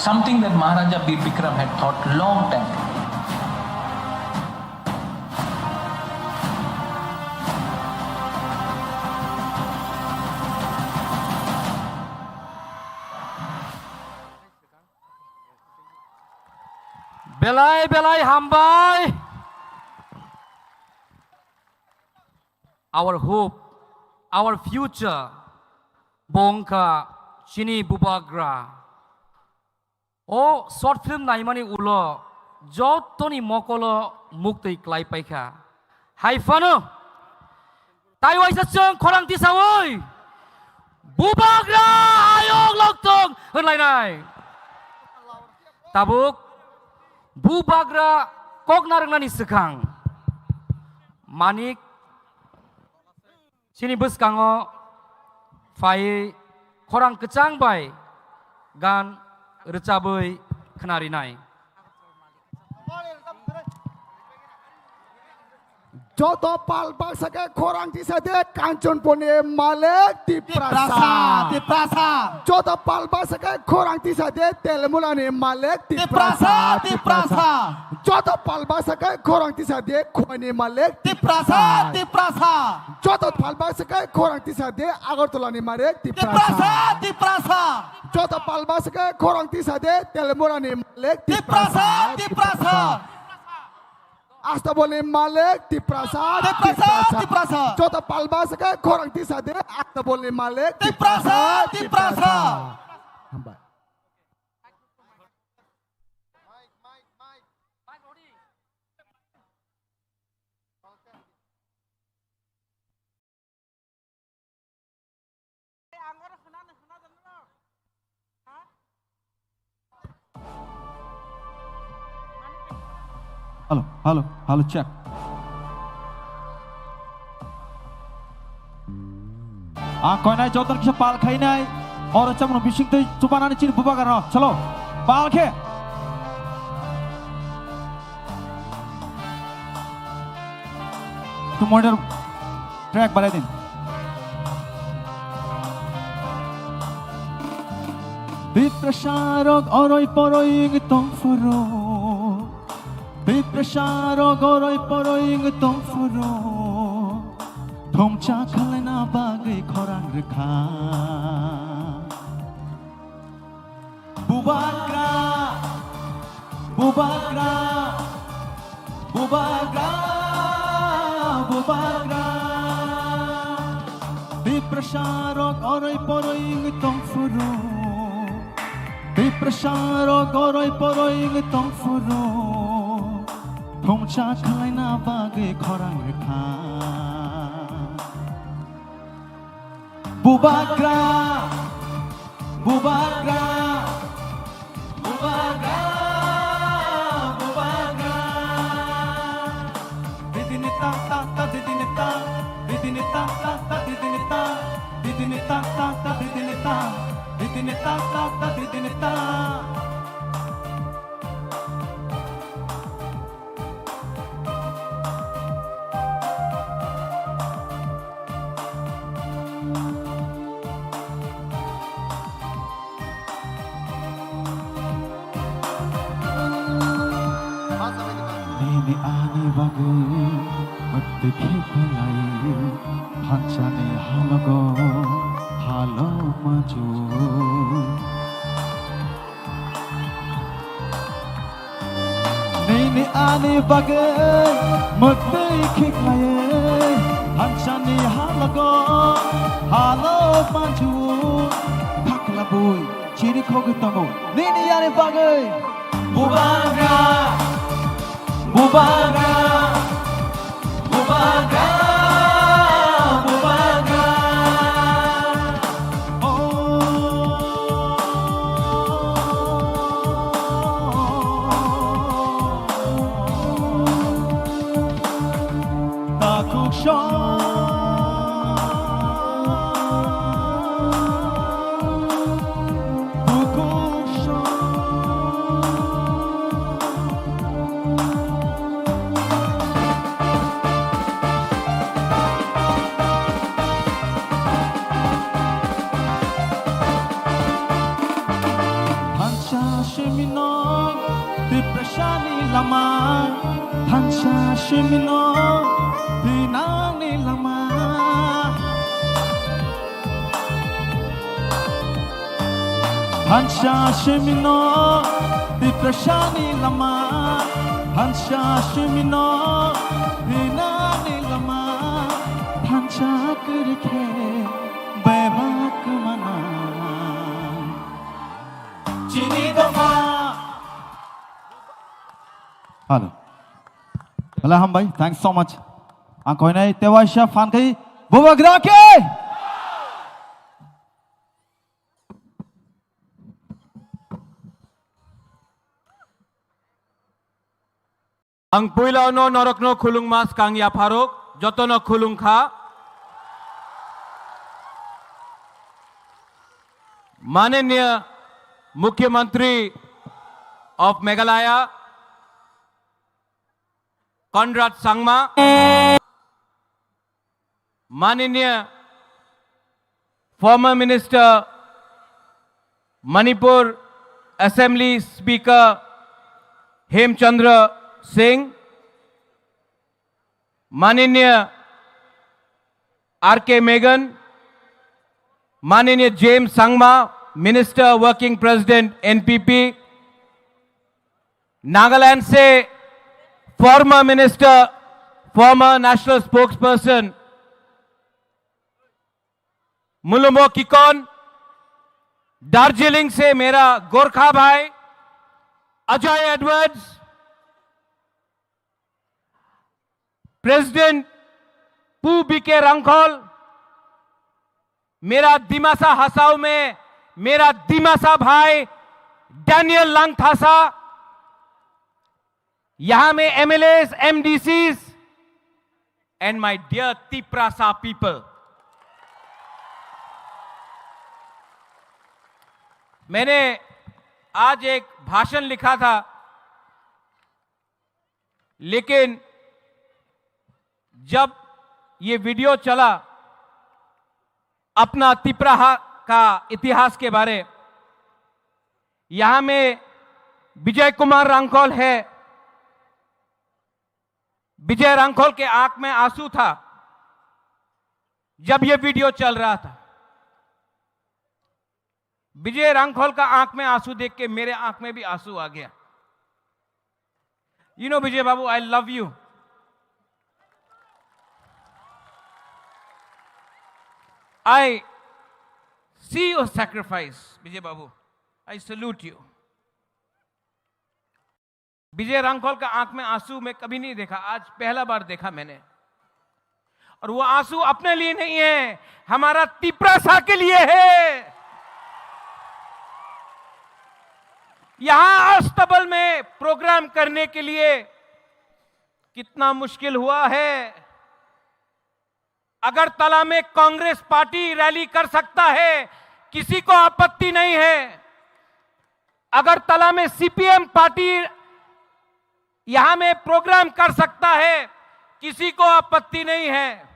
something that Maharaja Bir Vikram had thought long time Belai hambai. Our hope, our future. Bongka, Chini Bubagra. Oh, short film naimani ulo. Jot Tony Mokolo Mukti Klai Paika. Hai Fano. Taiwai Sachong Korang Tisawoi. Bubagra Ayong Loktong. Henlai nai. Tabuk. Bubagra kok narengnani sekang manik sini bus kango fai korang kecang bai gan recabai kenari nai Joto palbak sake korang tisade kancon pone malek tiprasa Joto palbak sake korang tisade telmulane malek tiprasa Joto palbak sake korang tisade khone malek tiprasa Joto palbak sake korang tisade agartolane malek tiprasa Joto palbak sake korang tisade telmulane malek tiprasa Asta boleh malek tiprasa Jota palba saka korang tisade asta boleh malek tiprasa Hambat Halo, check. कोई नहीं चौथन किसी पाल खाई नहीं और अच्छा मनो बिशिंग तो चुपाना नहीं चीन बुबा कर रहा चलो पाल खे तुम मॉडल ट्रैक बना दिन Biprasarog oroy poroy itong furo Biprasarog oroy poroy itong furo Thomcha khalai na bagay khorang rekha Bubagra Bubagra Bubagra Bubagra Biprasarog oroy poroy itong furo Biprasarog oroy poroy itong furo Thomcha khalai na bagay khorang rekha Bubagra Bubagra Bubagra Bubagra Didinita ta ta didinita Didinita ta ta didinita Didinita ta ta didinita Didinita ta ta didinita Nini ani bagai Maddhi khalai Hanchane halago Halo maju Nini ani bagai Maddhi khalai Hanchane halago Halo maju Thakla boy Chiri hogutango nini yani bagai bubagra bubagra bubagra bubagra takuk lama hansa shimino dinani lama hansa shimino diprashani lama hansa shimino dinani lama hansa kurke bebak mana chini doma Hello. Hello, Ham bhai. Thanks so much. Ang koi nai Tewaisha fan kai Bubagra ke. Ang puila no norok no khulung mas kang ya pharok joto no khulung kha माननीय मुख्यमंत्री of Meghalaya Conrad Sangma, माननीय former minister Manipur Assembly Speaker Hemchandra Singh, माननीय R.K. Megan, माननीय James Sangma, Minister Working President NPP, Nagaland से former minister former national spokesperson Mhonlumo Kikon, Darjeeling से मेरा गोरखा भाई Ajay Edwards, president Pu BK Rangkhol, मेरा दिमासा हसाऊ में मेरा दिमासा भाई डैनियल लंगथासा, यहां में MLAs MDCs and my dear Tiprasa people. मैंने आज एक भाषण लिखा था, लेकिन जब ये वीडियो चला अपना तिप्रा का इतिहास के बारे, यहां में विजय कुमार रंगखोल है, विजय रंगखोल के आंख में आंसू था जब यह वीडियो चल रहा था। विजय रंगखोल का आंख में आंसू देख के मेरे आंख में भी आंसू आ गया। You know Vijay Babu, I love you. I see your sacrifice Vijay Babu, I salute you. Vijay Rangkhol का आंख में आंसू मैं कभी नहीं देखा, आज पहला बार देखा मैंने। और वो आंसू अपने लिए नहीं है, हमारा तिप्रासा के लिए है। यहां अस्तबल में प्रोग्राम करने के लिए कितना मुश्किल हुआ है। अगरतला में कांग्रेस पार्टी रैली कर सकता है, किसी को आपत्ति नहीं है। अगरतला में सीपीएम पार्टी यहां में प्रोग्राम कर सकता है, किसी को आपत्ति नहीं है।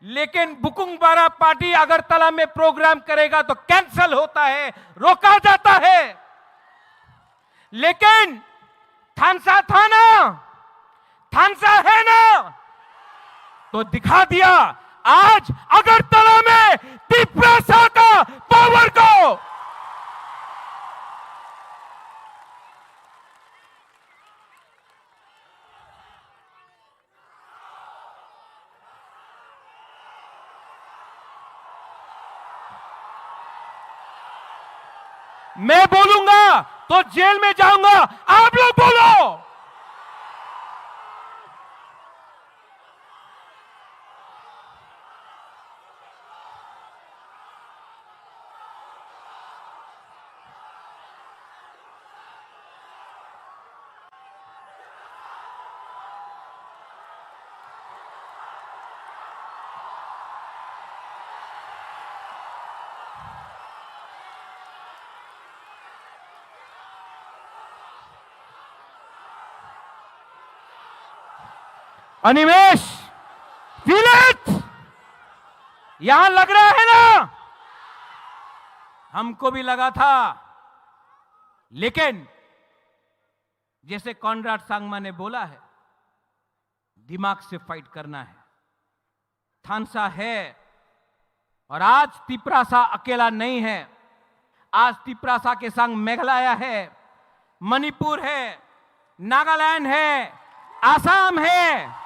लेकिन बुकुंगबारा पार्टी अगरतला में प्रोग्राम करेगा तो कैंसिल होता है, रोका जाता है। लेकिन थानसा था ना, थानसा है ना, तो दिखा दिया आज अगरतला में तिप्रासा का पावर को। मैं बोलूंगा तो जेल में जाऊंगा। आप लोग बोलो। अनिमेश, फील इट, यहां लग रहा है ना? हमको भी लगा था, लेकिन जैसे कॉनराड सांगमा ने बोला है, दिमाग से फाइट करना है। थानसा है, और आज तिपरासा अकेला नहीं है। आज तिपरासा के संग मेघालय है, मणिपुर है, नागालैंड है, आसाम है,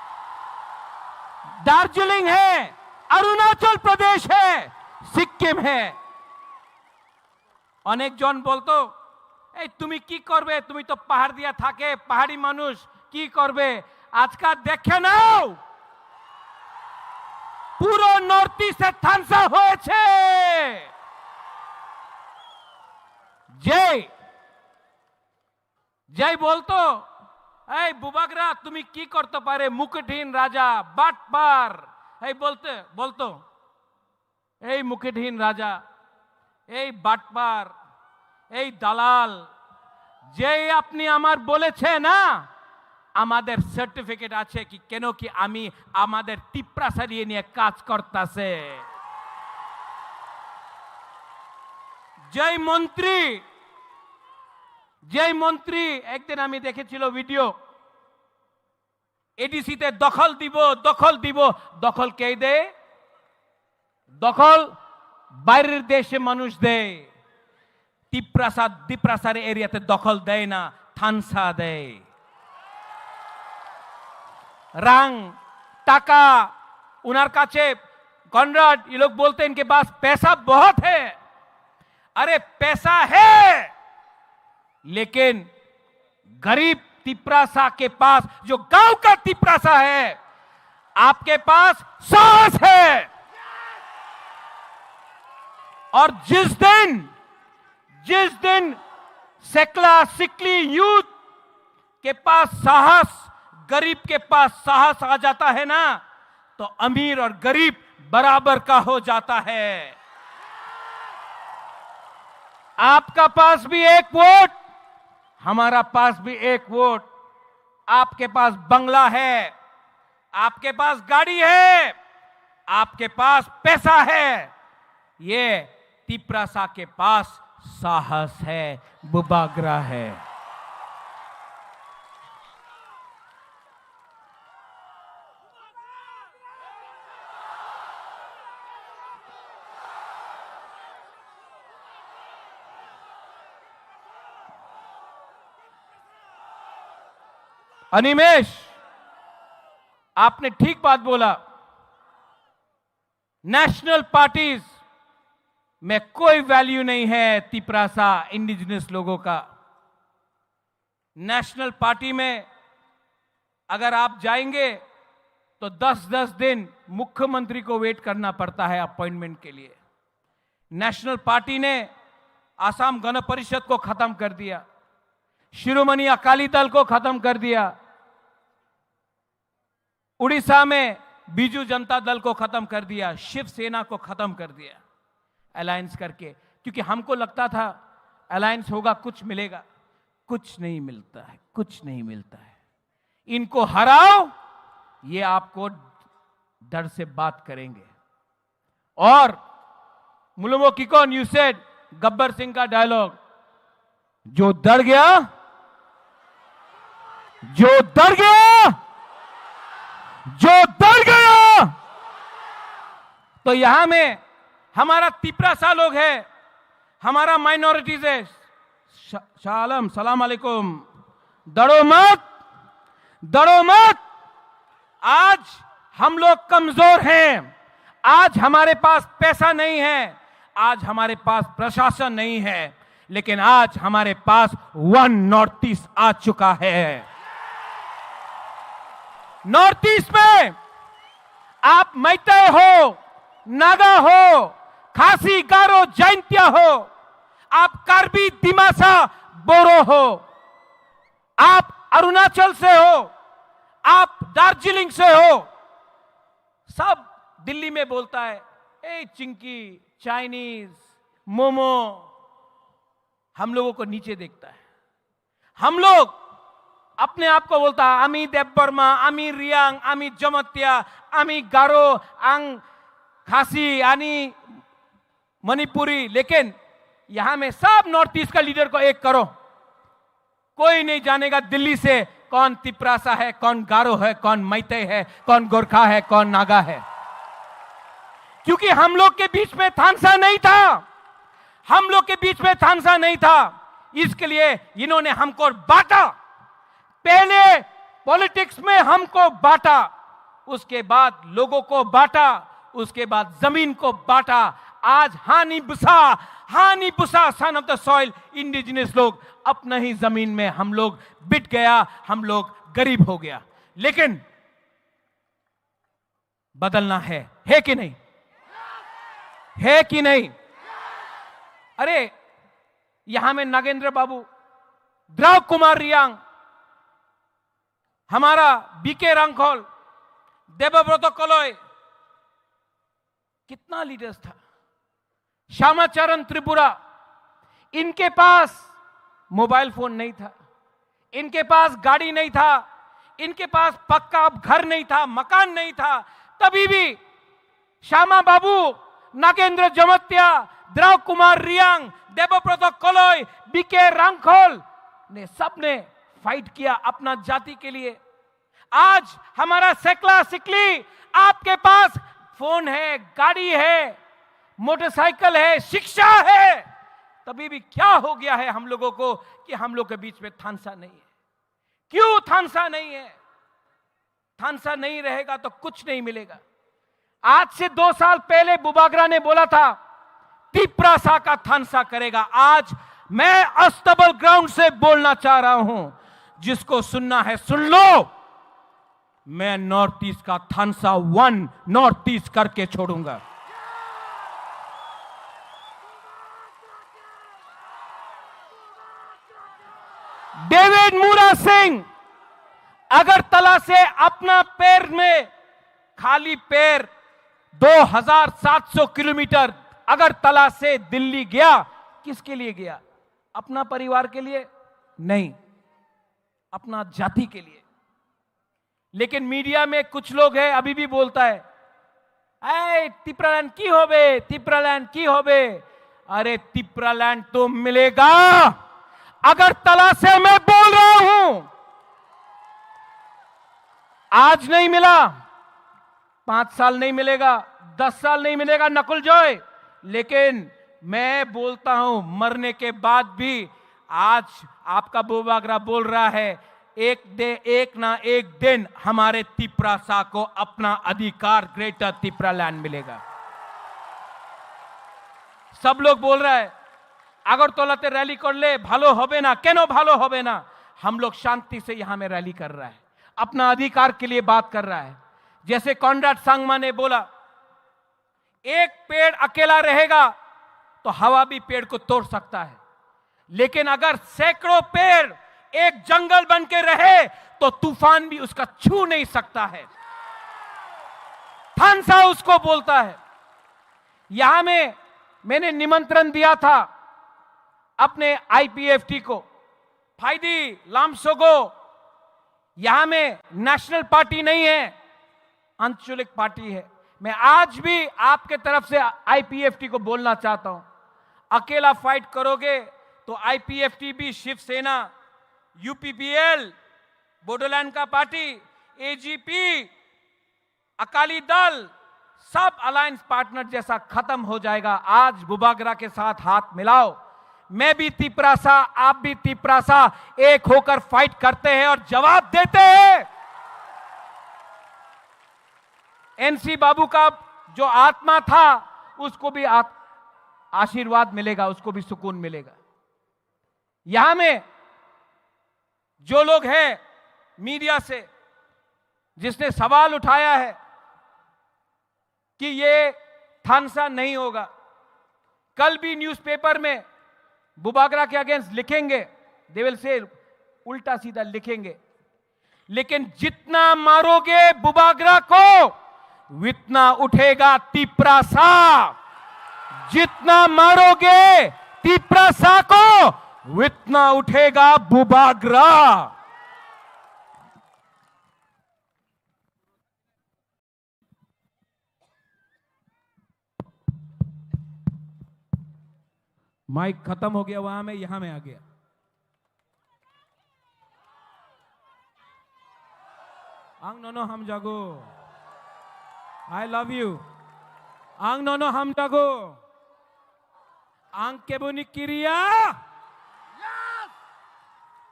दार्जिलिंग है, अरुणाचल प्रदेश है, सिक्किम है। अनेक जन बोलतो ए तुमी की करबे, तुमी तो पहाड़ दिया थाके, पहाड़ी मानुष की करबे। आज का देखे नाओ पुरो नॉर्थ इस्टे थानसा হয়েছে। जय जय बोलतो এই বুবাগরা তুমি কি করতে পারে, মুকুটহীন রাজা, বাটপার, এই বলতো এই মুকুটহীন রাজা, এই বাটপার, এই দালাল, যেই আপনি আমার বলেছে না আমাদের সার্টিফিকেট আছে কি কেন কি আমি আমাদের তিপ্রাসা নিয়ে কাজ করতেছে। যেই মন্ত্রী একদিন আমি দেখেছিল ভিডিও, এডিসিতে দখল দিব, দখল কে দেয়? দখল বাইরের দেশে মানুষ দেয়। তিপ্রাসার এরিয়াতে দখল দেয় না, থানসা দেয়। রাং টাকা उनार काचे कॉनराड, ये लोग बोलते हैं इनके पास पैसा बहुत है। अरे पैसा है, लेकिन गरीब तिपरासा के पास, जो गांव का तिपरासा है, आपके पास साहस है। और जिस दिन सिकली यूथ के पास साहस, गरीब के पास साहस आ जाता है ना, तो अमीर और गरीब बराबर का हो जाता है। आपका पास भी एक वोट, हमारा पास भी एक वोट। आपके पास बंगला है, आपके पास गाड़ी है, आपके पास पैसा है, ये तिपरासा के पास साहस है, बुबागरा है। अनिमेश, आपने ठीक बात बोला। नेशनल पार्टीज में कोई वैल्यू नहीं है तिपरासा इंडिजिनस लोगों का। नेशनल पार्टी में अगर आप जाएंगे तो 10-10 दिन मुख्यमंत्री को वेट करना पड़ता है अपॉइंटमेंट के लिए। नेशनल पार्टी ने आसाम गण परिषद को खत्म कर दिया, शिरोमणि अकाली दल को खत्म कर दिया, उड़ीसा में बीजू जनता दल को खत्म कर दिया, शिवसेना को खत्म कर दिया अलायंस करके, क्योंकि हमको लगता था अलायंस होगा कुछ मिलेगा। कुछ नहीं मिलता है, कुछ नहीं मिलता है। इनको हराओ, ये आपको डर से बात करेंगे। और मुलुमो किकोन यू सेड, गब्बर सिंह का डायलॉग, जो डर गया, जो डर गया, जो डर गया, तो यहां में हमारा तिपरासा लोग है, हमारा माइनॉरिटीज है। शालम सलाम अलैकुम, डरो मत, डरो मत। आज हम लोग कमजोर हैं, आज हमारे पास पैसा नहीं है, आज हमारे पास प्रशासन नहीं है, लेकिन आज हमारे पास वन नॉर्थ ईस्ट आ चुका है। नॉर्थ ईस्ट में आप मैतेई हो, नागा हो, खासी, गारो, जैंतिया हो, आप कार्बी, दिमासा, बोरो हो, आप अरुणाचल से हो, आप दार्जिलिंग से हो, सब दिल्ली में बोलता है ए चिंकी, चाइनीज, मोमो। हम लोगों को नीचे देखता है। हम लोग अपने आप को बोलता है आमी देवबर्मा, आमी रियांग, आमी जमत्या, आमी गारो, आंग खासी, आनी मणिपुरी। लेकिन यहां में सब नॉर्थ ईस्ट का लीडर को एक करो, कोई नहीं जानेगा दिल्ली से कौन तिपरासा है, कौन गारो है, कौन मैतेई है, कौन गोरखा है, कौन नागा है। क्योंकि हम लोग के बीच में थानसा नहीं था, हम लोग के बीच में थानसा नहीं था। इसके लिए इन्होंने हमको बांटा। पहले पॉलिटिक्स में हमको बांटा, उसके बाद लोगों को बांटा, उसके बाद जमीन को बांटा। आज हानि बुसा son of the soil indigenous लोग अपना ही जमीन में हम लोग बिट गया, हम लोग गरीब हो गया। लेकिन बदलना है कि नहीं? है कि नहीं? अरे यहां में नागेंद्र बाबू, द्रव कुमार रियांग, हमारा बीके रांखोल, देवव्रत कलोय, कितना लीडर्स था, श्यामाचरण त्रिपुरा। इनके पास मोबाइल फोन नहीं था, इनके पास गाड़ी नहीं था, इनके पास पक्का घर नहीं था, मकान नहीं था। तभी भी श्यामा बाबू, नागेंद्र जमत्या, द्रव कुमार रियांग, देवव्रत कलोय, बीके रांखोल ने सबने फाइट किया अपना जाति के लिए। आज हमारा सेकला सिकली, आपके पास फोन है, गाड़ी है, मोटरसाइकिल है, शिक्षा है, तभी भी क्या हो गया है हम लोगों को कि हम लोग के बीच में थानसा नहीं है। क्यों थानसा नहीं है? थानसा नहीं रहेगा तो कुछ नहीं मिलेगा। आज से 2 साल पहले बुबागरा ने बोला था तिपरासा का थानसा करेगा। आज मैं अस्तबल ग्राउंड से बोलना चाह रहा हूं, जिसको सुनना है सुन लो। मैं नॉर्थ ईस्ट का थानसा वन नॉर्थ ईस्ट करके छोड़ूंगा। डेविड मूरा सिंह अगरतला से अपना पैर में खाली पैर 2700 किलोमीटर अगरतला से दिल्ली गया। किसके लिए गया? अपना परिवार के लिए नहीं, अपना जाति के लिए। लेकिन मीडिया में कुछ लोग हैं अभी भी बोलता है ऐ तिपरालैंड की होबे, तिपरालैंड की होबे। अरे तिपरालैंड तो मिलेगा। अगरतला से मैं बोल रहा हूं, आज नहीं मिला, 5 साल नहीं मिलेगा, 10 साल नहीं मिलेगा नकुल जॉय, लेकिन मैं बोलता हूं मरने के बाद भी। आज आपका बुबागरा बोल रहा है एक ना एक दिन हमारे तिपरासा को अपना अधिकार ग्रेटर तिपरालैंड मिलेगा। सब लोग बोल रहा है আগরতলাতে रैली कर ले, भालो होबे ना। केनो भालो होबे ना? हम लोग शांति से यहां में रैली कर रहा है, अपना अधिकार के लिए बात कर रहा है। जैसे कॉनराड सांगमा ने बोला, एक पेड़ अकेला रहेगा तो हवा भी पेड़ को तोड़ सकता है, लेकिन अगर सैकड़ों पेड़ एक जंगल बन के रहे तो तूफान भी उसका छू नहीं सकता है। थानसा उसको बोलता है। यहां में मैंने निमंत्रण दिया था अपने आईपीएफटी को, फाइदी लामसोगो। यहां में नेशनल पार्टी नहीं है, आंचलिक पार्टी है। मैं आज भी आपके तरफ से आईपीएफटी को बोलना चाहता हूं, अकेला फाइट करोगे तो आईपीएफटी भी, शिवसेना, यूपीपीएल, बोडोलैंड का पार्टी, एजीपी, अकाली दल, सब अलायंस पार्टनर जैसा खत्म हो जाएगा। आज बुबागरा के साथ हाथ मिलाओ। मैं भी तिपरासा, आप भी तिपरासा, एक होकर फाइट करते हैं और जवाब देते हैं। एनसी बाबू का जो आत्मा था उसको भी आशीर्वाद मिलेगा, उसको भी सुकून मिलेगा। यहां में जो लोग हैं मीडिया से, जिसने सवाल उठाया है कि ये थानसा नहीं होगा, कल भी न्यूज़पेपर में बुबागरा के अगेंस्ट लिखेंगे, दे विल से उल्टा सीधा लिखेंगे, लेकिन जितना मारोगे बुबागरा को उतना उठेगा तिपरासा। जितना मारोगे तिपरासा को उतना उठेगा बुबागरा। माइक खत्म हो गया वहां में, यहां में आ गया। आंग नोनो हम जागो, आई लव यू। आंग नोनो हम जागो, आंग केबुनी किरिया।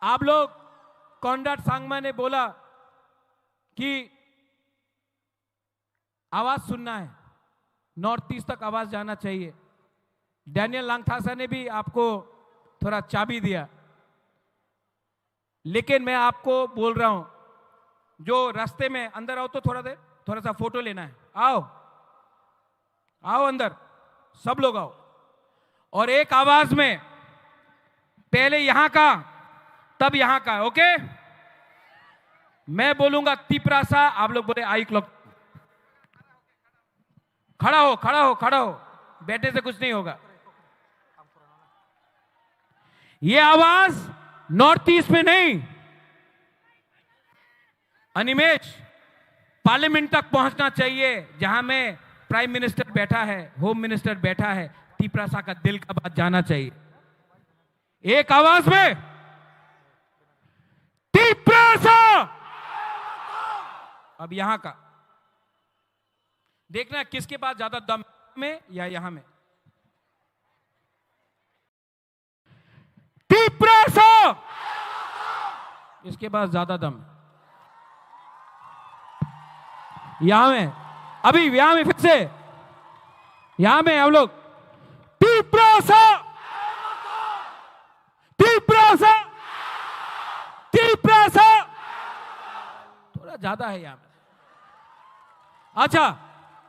आप लोग, कॉन्राड सांगमा ने बोला कि आवाज सुनना है, नॉर्थ ईस्ट तक आवाज जाना चाहिए। डैनियल लांगथासा ने भी आपको थोड़ा चाबी दिया, लेकिन मैं आपको बोल रहा हूं, जो रास्ते में अंदर आओ तो थोड़ा सा फोटो लेना है। आओ आओ अंदर, सब लोग आओ, और एक आवाज में पहले यहां का तब यहां का, ओके? मैं बोलूंगा तिपरासा, आप लोग बोले आई क्लॉक। खड़ा हो खड़ा हो खड़ा हो, बैठे से कुछ नहीं होगा। ये आवाज नॉर्थ ईस्ट में नहीं, अनिमेश, पार्लियामेंट तक पहुंचना चाहिए, जहां में प्राइम मिनिस्टर बैठा है, होम मिनिस्टर बैठा है। तिपरासा का दिल का बात जाना चाहिए एक आवाज में, तिपरासा। अब यहां का देखना किसके पास ज्यादा दम में या यहां में। तिपरासा, इसके पास ज्यादा दम। यहां में, अभी यहां में, फिर से यहां में हम लोग, तिपरासा तिपरासा तिपरासा, थोड़ा ज्यादा है यहां में। अच्छा,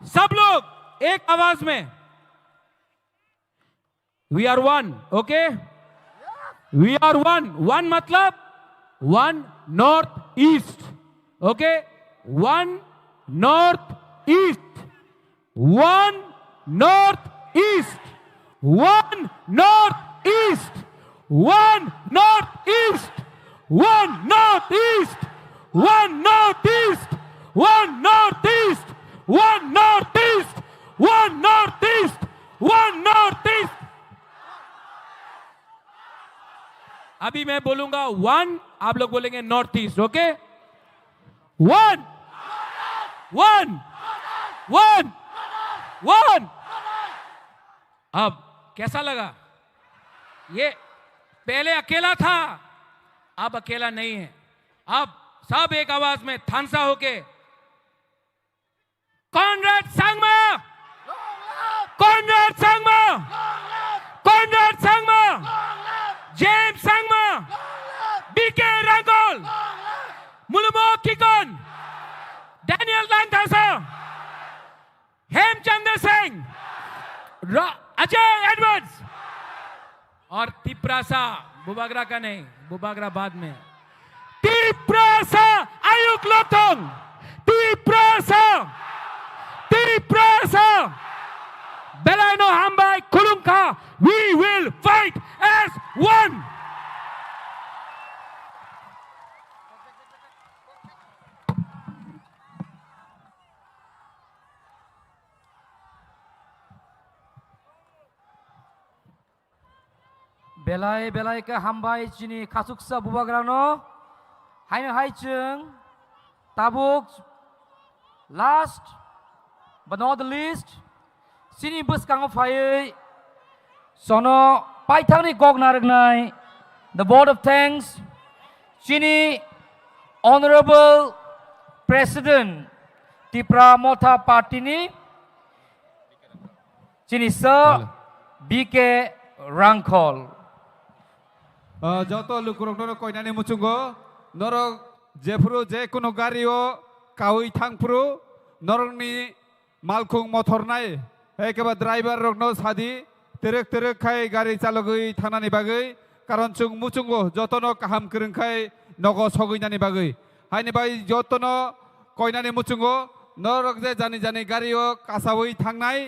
सब लोग एक आवाज में, we are one, okay? We are one. One मतलब one North East, okay? One North East, one North East, one North East, one North East, one North East, one North East, one North East, one North East, one North East, one North East. अभी मैं बोलूंगा one, आप लोग बोलेंगे North East, okay? One one one one. अब कैसा लगा? ये पहले अकेला था, अब अकेला नहीं है। अब सब एक आवाज में थानसा होके, Conrad Sangma, Conrad Sangma, Conrad Sangma, James Sangma, BK Rangkhol, Mhonlumo Kikon, Daniel Langthasa, Hemchandra Singh, Ajay Edwards और तिपरासा। बुबागरा का नहीं, बुबागरा बाद में। तिपरासा आयुक लोथोंग, Tiprasa, Tiprasa, बेलानो हमबाई खुलुंखा, we will fight as one। बेलाय बेलाय के हामबाय चिनी खासुकसा बुबाग्रानो हायनो हायचों ताबुक last but not the least sini buskango phai sono paithangni gognarangnai the vote of thanks sini honorable president Tipra Motha party ni sini sir BK Rangkol যত লুকুরক কইনানি মুচুঙ্গো নরক जेफुरु जे कुनु गारियो काउई थांगफुरु नरंनि मालखुं मथरनाय एकेबा ड्राइवर रकनो सादि तेरेक तेरेक खाय गारि चालगै थांनानि बागै कारण जों मुचुंगो जतनो काहाम करंखाय नगो सगैनानि बागै हायनि बाय जतनो कयनानि मुचुंगो नरक जे जानि जानि गारियो कासावै थांनाय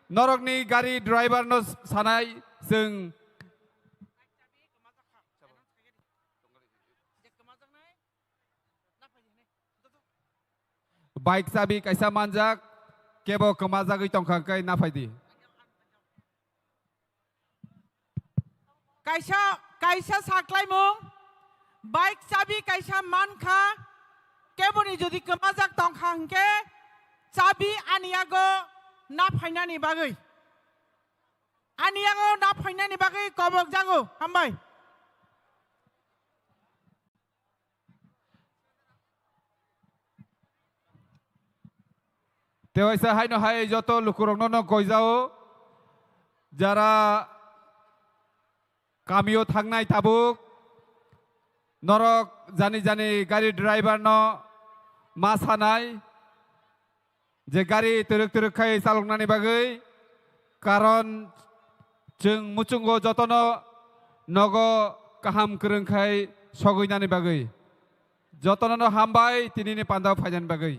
नरकनि गारि ड्राइवर न सानाय जों बाइक चाबी कैसा मानजाक केबो कमाजागै तंखांकै नाफायदि कैसा कैसा साकलाय मुं बाइक चाबी कैसा मानखा केबोनि जदि कमाजाक तंखांके चाबी आनियागो नाफायनानि बागै आनियागो नाफायनानि बागै कबक जागो हामबाय तेवाइसा हायनो हाय जत लुकुरंनो गयजाओ जारा कामियो थांनाय ताबुक नरक जानि जानि गारि ड्राइवर न मा सानाय जे गारि तेरक तेरक खाय चालंनानि बागै कारण जों मुचुंगो जतनो नगो काहाम करंखाय सगैनानि बागै जतनो हामबाय तिनिनि पान्दाव फायनानि बागै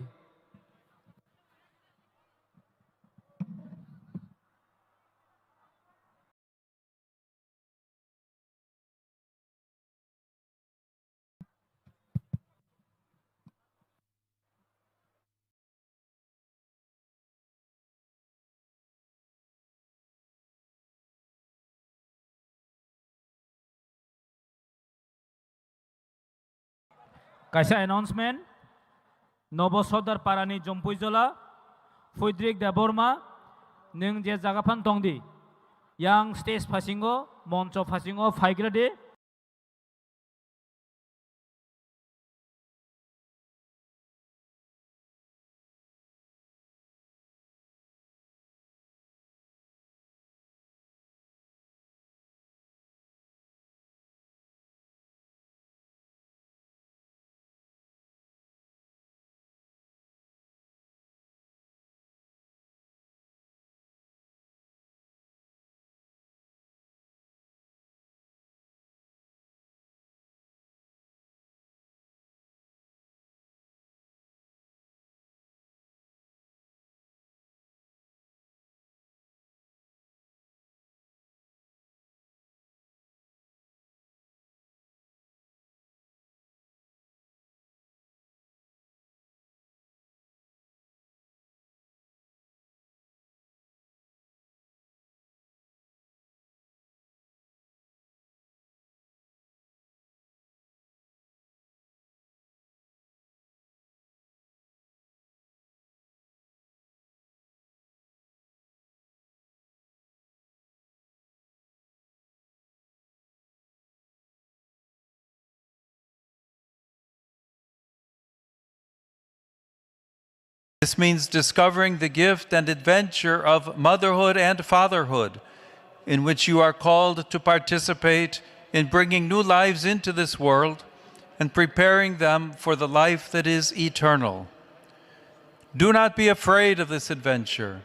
कैसा अनाउंसमेंट नब सदर पारानी जम्पुइजला फुद्रिक देबरमा नों जे जागाफान दंदि yang stage फासिंगो मंच फासिंगो फाइग्रादे This means discovering the gift and adventure of motherhood and fatherhood, in which you are called to participate in bringing new lives into this world and preparing them for the life that is eternal. Do not be afraid of this adventure,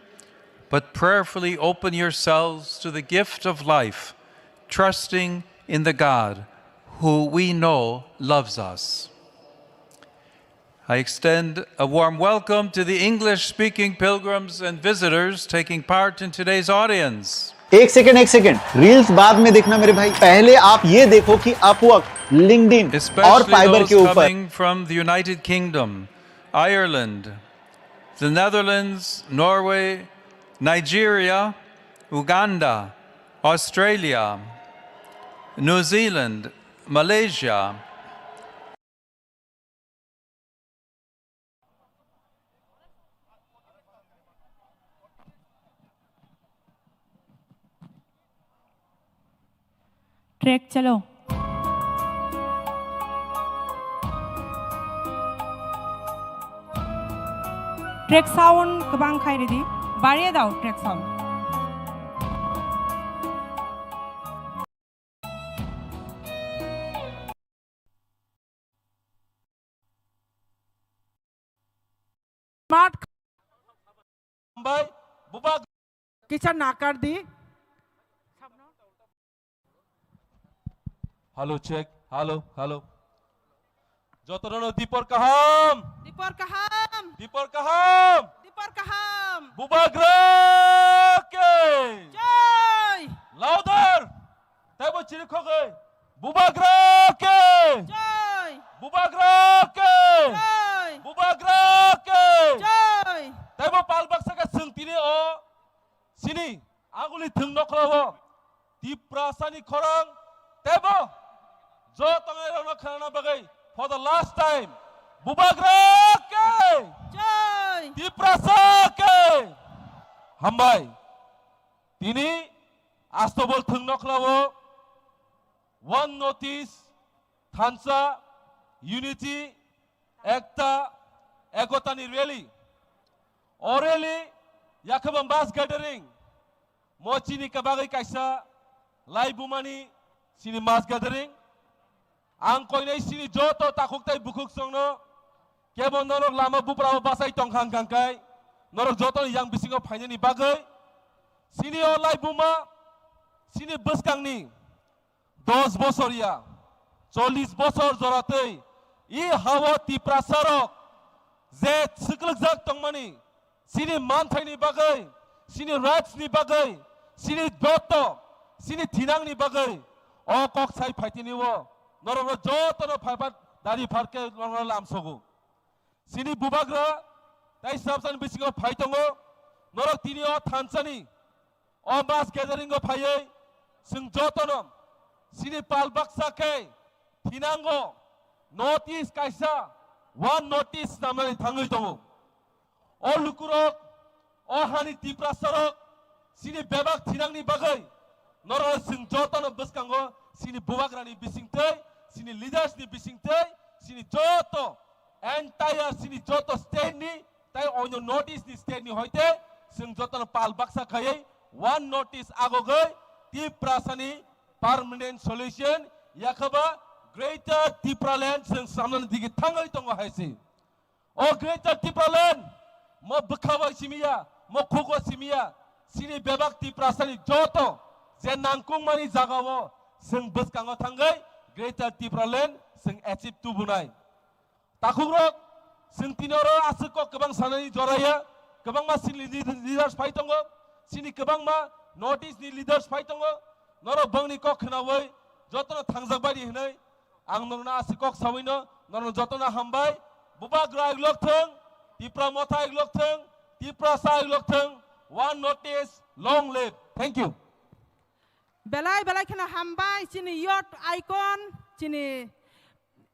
but prayerfully open yourselves to the gift of life, trusting in the God who we know loves us. I extend a warm welcome to the English-speaking pilgrims and visitors taking part in today's audience. एक second reels बाद में देखना मेरे भाई पहले आप ये देखो कि अपवर्क लिंक्डइन और फाइबर के ऊपर coming from the United Kingdom, Ireland, the Netherlands, Norway, Nigeria, Uganda, Australia, New Zealand, Malaysia, track चलो ट्रैक साउंड गोबां खायरेदि बारिया दाव ट्रैक साउंड মাঠ হামবাই বুবা কিছা নাকার দি হ্যালো চেক হ্যালো হ্যালো যতরণ দীপর কাহাম দীপর কাহাম দীপর কাহাম দীপর কাহাম বুবাগ্রাকে জয় লাউদার তাইবো চিরখগে বুবাগ্রাকে জয় বুবাগ্রাকে জয় বুবাগ্রাকে জয় তাইবো পালবাক্সাকে সোংতিনি ও সিনি আগুলি থং নখলাবো তীব্রাসানি খরং তাইবো जो तंगाई रौना खाना बगै for the last time बुबाग्राके জয় তীব্রাসাকে হামবাই তিনি আস্তবল থং নখলাবো one notice থানসা ইউনিটি একটা একতানি রেলি অরেলি याखबम बास गैदरिंग मोचिनी कबागै काइसा लाइबुमानी सिनी मास गैदरिंग आं कोइनाय सिनी जोतो ताखुकताय बुखुक संनो केबो नरक लामा बुप्राव बासाय तंखां खांखाय नरक जोतो yang बिसिङाव फाइनायनि बागै सिनी अ लाइबुमा सिनी बसकांनि 10 বছরিয়া 40 বছর জরাতै ই हावा तिप्रासारक जे सिकलक जाक तंगमानि सिनी मानथायनि बागै सिनी राइट्सनि बागै सिनी जत सिनी थिनांनि बागै अ कक्साय फाइतिनिवो नरनो जतनो फाइबात दारि फारके नरनो लामसगु सिनी बुबाग्रा ताइ सबसान बिसिङाव फाइतंगो नरक तिनि अ थानसानि अ मास गेदारिंगो फायै जों जतनो सिनी पालबाक्साके थिनांगो नोटिस काइसा वन नोटिस नामनि थाङै दङ अ लुकुरक अ हानि तिप्रासारक सिनी बेबाक थिनांनि बागै नरनो जों जतनो बसकांगो सिनी बुबाग्रानि बिसिंथै सिनी लिडार्सनि बिसिंथै सिनी जतो एन्टायर सिनी जतो स्टेटनि ताइ अनो नोटिसनि स्टेटनि हयते जों जतनो पालबाक्सा खायै वन नोटिस आगोगै तिप्रासानि permanent solution yakaba greater Tipraland जों सामनानै दिगि थाङै दङ हायसि अ greater Tipraland म बखावा सिमिया म खुगो सिमिया सिनि बेबाक तिप्रासानि जतो जे नांकुंमानि जागावो जों बसकाङाव थाङै greater Tipraland जों achieve तुबुनाय ताखुग्रक जों तिनरो आसुको गोबां सानानि जराया गोबां मा सिनि लिडार्स फाइ दङ सिनि गोबां मा नोटिसनि लिडार्स फाइ दङ नरो बंनि कक खनावै जतनो थांजाक बायदि हनै आं नरना आसि कक सावैनो नरनो जतनो हामबाय बुबाग्रा इग्लकथों तिप्रा मथा इग्लकथों तिप्रा सा इग्लकथों one notice long live thank you बेलाय बेलाय खना हामबाय चिनि यट आइकन चिनि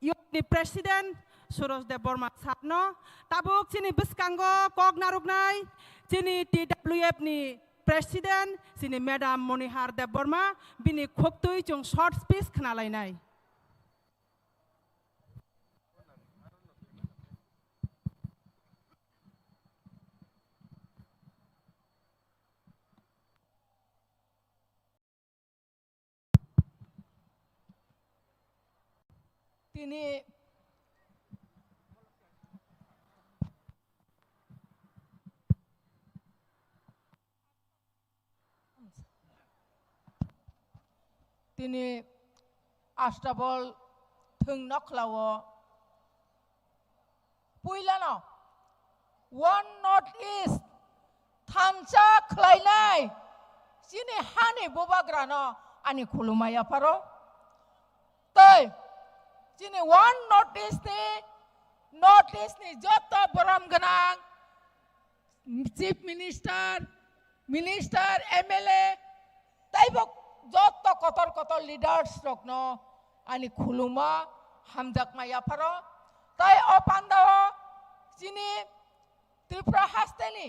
यटनि प्रेसिडेन्ट सुरज देव बर्मा साबनो ताबुक चिनि बिस्कांगो कक नारुकनाय चिनि TWF नि President sini Madam Monihar Dev Burma bini khoktui chung short speech khnalainai তিনি আষ্টাবল থং নখলাও পুইলানো वन नॉर्थ ईस्ट थानसा खलायनाय सिनि हानि बुबाग्रानो आनि खुलुमाया पारो तै सिनि वन नॉर्थ ईस्ट नि जत बरम गनां चीफ मिनिस्टर MLA ताइबो जत कतर लिडार्स रखनो आनि खुलुमा हामजाक माया पारो तै अपान्दाव सिनि त्रिपुरा हास्तेनि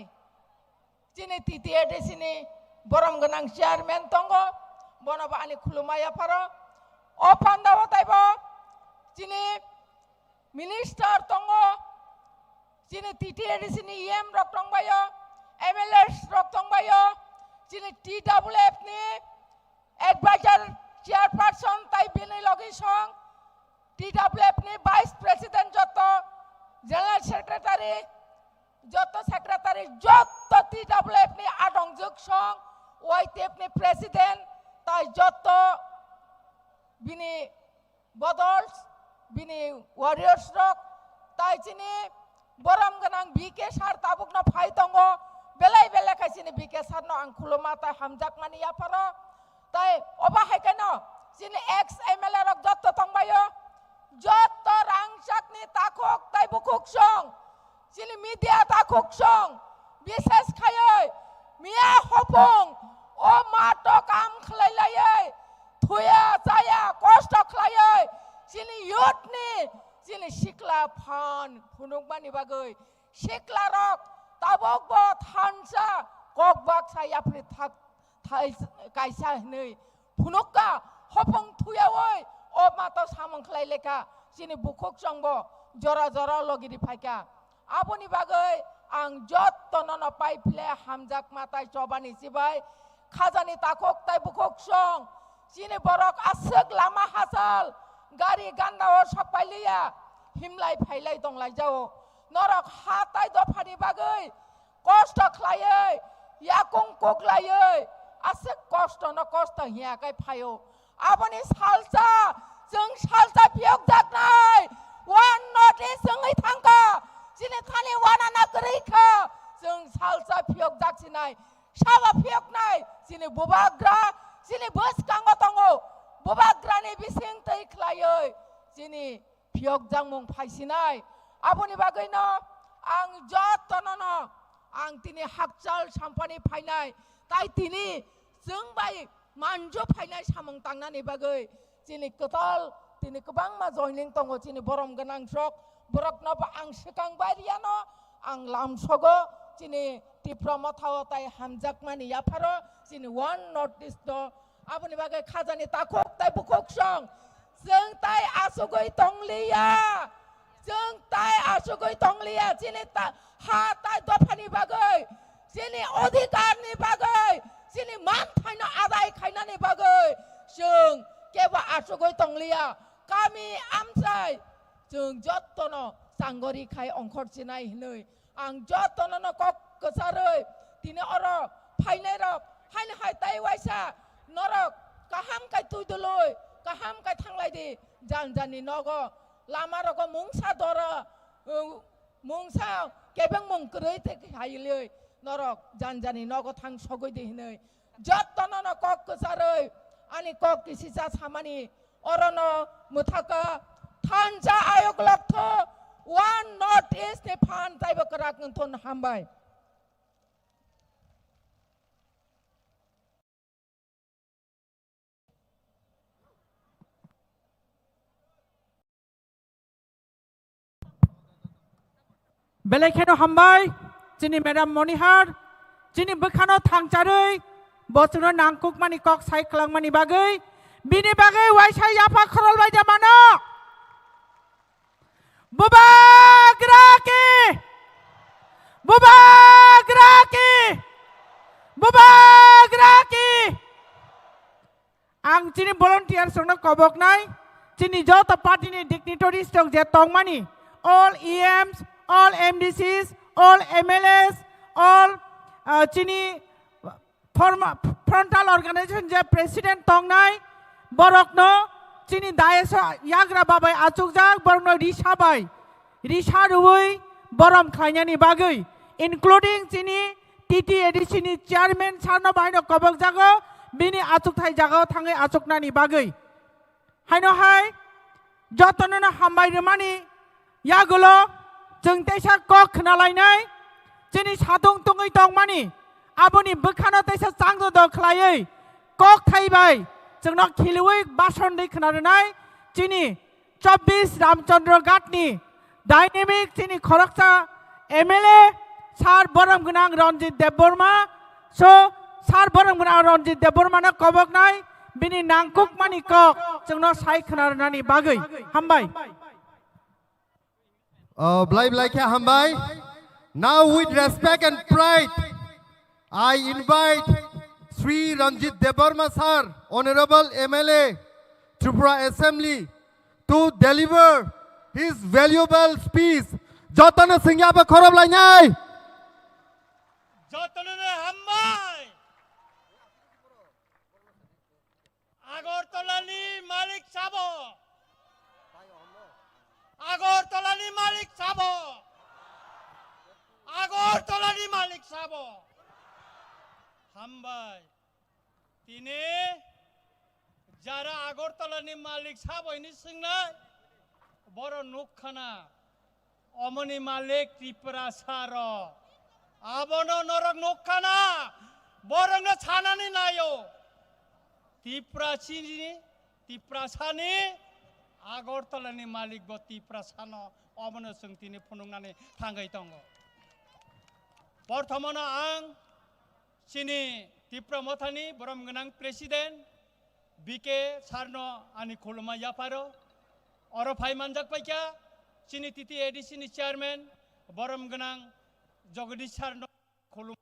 सिनि TTAD सिनि बरम गनां चेयारमैन तंगो बनबा आनि खुलुमाया पारो अपान्दाव ताइबो सिनि मिनिस्टर तंगो सिनि TTAD सिनि EM रक तंबायो MLAs रक तंबायो सिनि TWF नि एडवाइजर चेयरपर्सन ताइ बिनि लगि सं TWF नि वाइस प्रेसिडेंट जतो general secretary joto secretary joto TWF ni adong juksong YTF ni president tai joto bini bodols bini warriors rok tai chini boram ganang BK sar tabuk no phai tongo belai belai kai chini BK sar no ang khuluma tai hamjak mani ya paro tai oba hai kano chini ex MLA rok joto tongbayo joto rangsak ni takok tai bukuk song chini media takok song bises khayoi mia hopong o mato kam khlai layai thuya saya kosto khlai chini youth ni chini sikla phan phunuk bani bagai sikla rok tabok bo thansa kok bak saya pri thak thai kaisa nei phunukka hopong thuya oi o mato samong khlai leka chini bukok jongbo jora jora logiri phaika aboni bagai ang jotto nono pai phle hamjak matai chobani sibai khajani takok tai bukok song chini borok asuk lama hasal gari ganda o sakpailia himlai phailai donglai jao norok hatai dofani bagai kosto khlaiei yakung koklaiei asuk kosto no kosto hiya kai phayo aboni salsa jeng salsa piok jaknai one notice jengei thangka chini thani wana na greikha jeng salsa piok jaksinai saba piok nai chini bubagra chini bus kango tongo bubagra ni bising tei khlaiei chini piok jangmung phaisinai aboni bagai no ang jotono no ang tini hakchal sampani phainai tai tini jengbai manjo phainai samung tangnani bagai chini kotal tini kobang ma joining tongo chini borom ganang sok borok no ba ang sekang bariano ang lamsogo chini tiprama thao tai hamjak mani yaparo chini one notice do aboni bagai khajani takok tai bukok song jeng tai asugoi tonglia jeng tai asugoi tonglia chini ta ha tai dofani bagai chini odhikar ni bagai chini man thaina adai khaina ni bagai jeng keba asugoi tonglia kami amsai jeng jottono sanggori khai ongkhor chinai hinoi ang jottono no kok kesaroi tini oro phainai rok hain hai tai waisa norok kaham kai tuidoloi kaham kai thanglai di janjani nogo lama roko mungsa dora mungsa kebeng mungkrei te hailoi norok janjani nogo thang sogoi di hinoi jottono no kok kesaroi ani kok kisisa samani orono muthaka thansa ayok laktho one notice ni phan taiba karak nthon hambai belai kheno hambai chini madam monihar chini bukhano thangcharoi bosuno nangkuk mani kok sai khlang mani bagai bini bagai waisai yafa khorol bai jamano bubagraki bubagraki bubagraki ang chini volunteer songno kobok nai chini joto party ni dignitaries tok je tongmani all EMs all MDCs all MLAs all chini frontal organization je president tongnai borokno chini daeso yagra babai achukjak borokno rishabai risharui borom khainani bagai including chini TTADC ni chairman sarno baino kobok jago bini achukthai jagao thangai achuknani bagai haino hai jotono no hambai remani yagulo jeng teisa kok khnalainai chini satung tungui tongmani aboni bukhano teisa changdo do khlaiei kok thaibai jengno khilui bason dei khnaranai chini 24 ramchandra gatni dynamic chini khorakcha MLA sar boram gunang Ranjit Deborma so sar boram gunang Ranjit Deborma no kobok nai bini nangkuk mani kok jengno sai khnarani bagai hambai Blai blai kya hambai. Now with respect and pride, I invite Sri Ranjit Deborma sir, Honorable MLA, Tripura Assembly, to deliver his valuable speech. Jotana Singya ba khorob lai nai. যতনে হাম্বাই আগরতলানি মালিক sub আগরতলানি মালিক sub আগরতলানি মালিক sub হাম্বাই তিনি যারা আগরতলানি মালিক sub হইনি সিংনাই বড় নুকখানা অমনি মালিক ত্রিপুরা সার আবনো নরক নুকখানা বরং ছানানি নাयो ত্রিপুরাসানি আগরতলাनि मालिक बो ত্রিপুরাসাनो अमनो जों दिनै फुनुंनानै थांगाय दङ बर्थमानो आं सिनि त्रिपुरा मथानि बरम गोनां प्रेसिडेन्ट बिके सारनो आंनि खुलुमा याफारो अर फाइमानजाक पाइका सिनि तिति एडिसिनि चेयारमेन बरम गोनां जगदीश सारनो खुलुम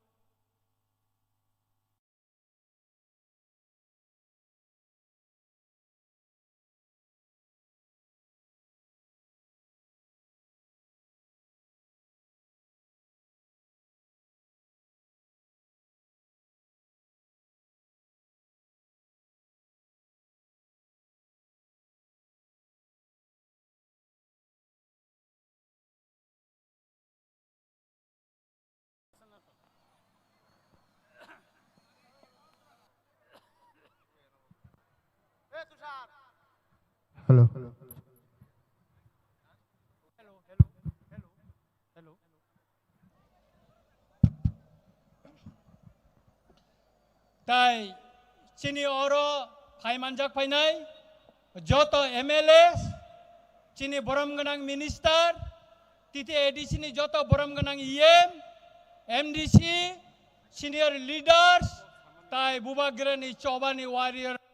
हेलो ताई चिनी औरो फाइमानजाक फाइनाय जोतो एमएलए चिनी बरम गनां मिनिस्टर तिते एडिसिनि जोतो बरम गनां ईएम एमडीसी सीनियर लीडर्स ताई बुबाग्रानि चौबानि warrior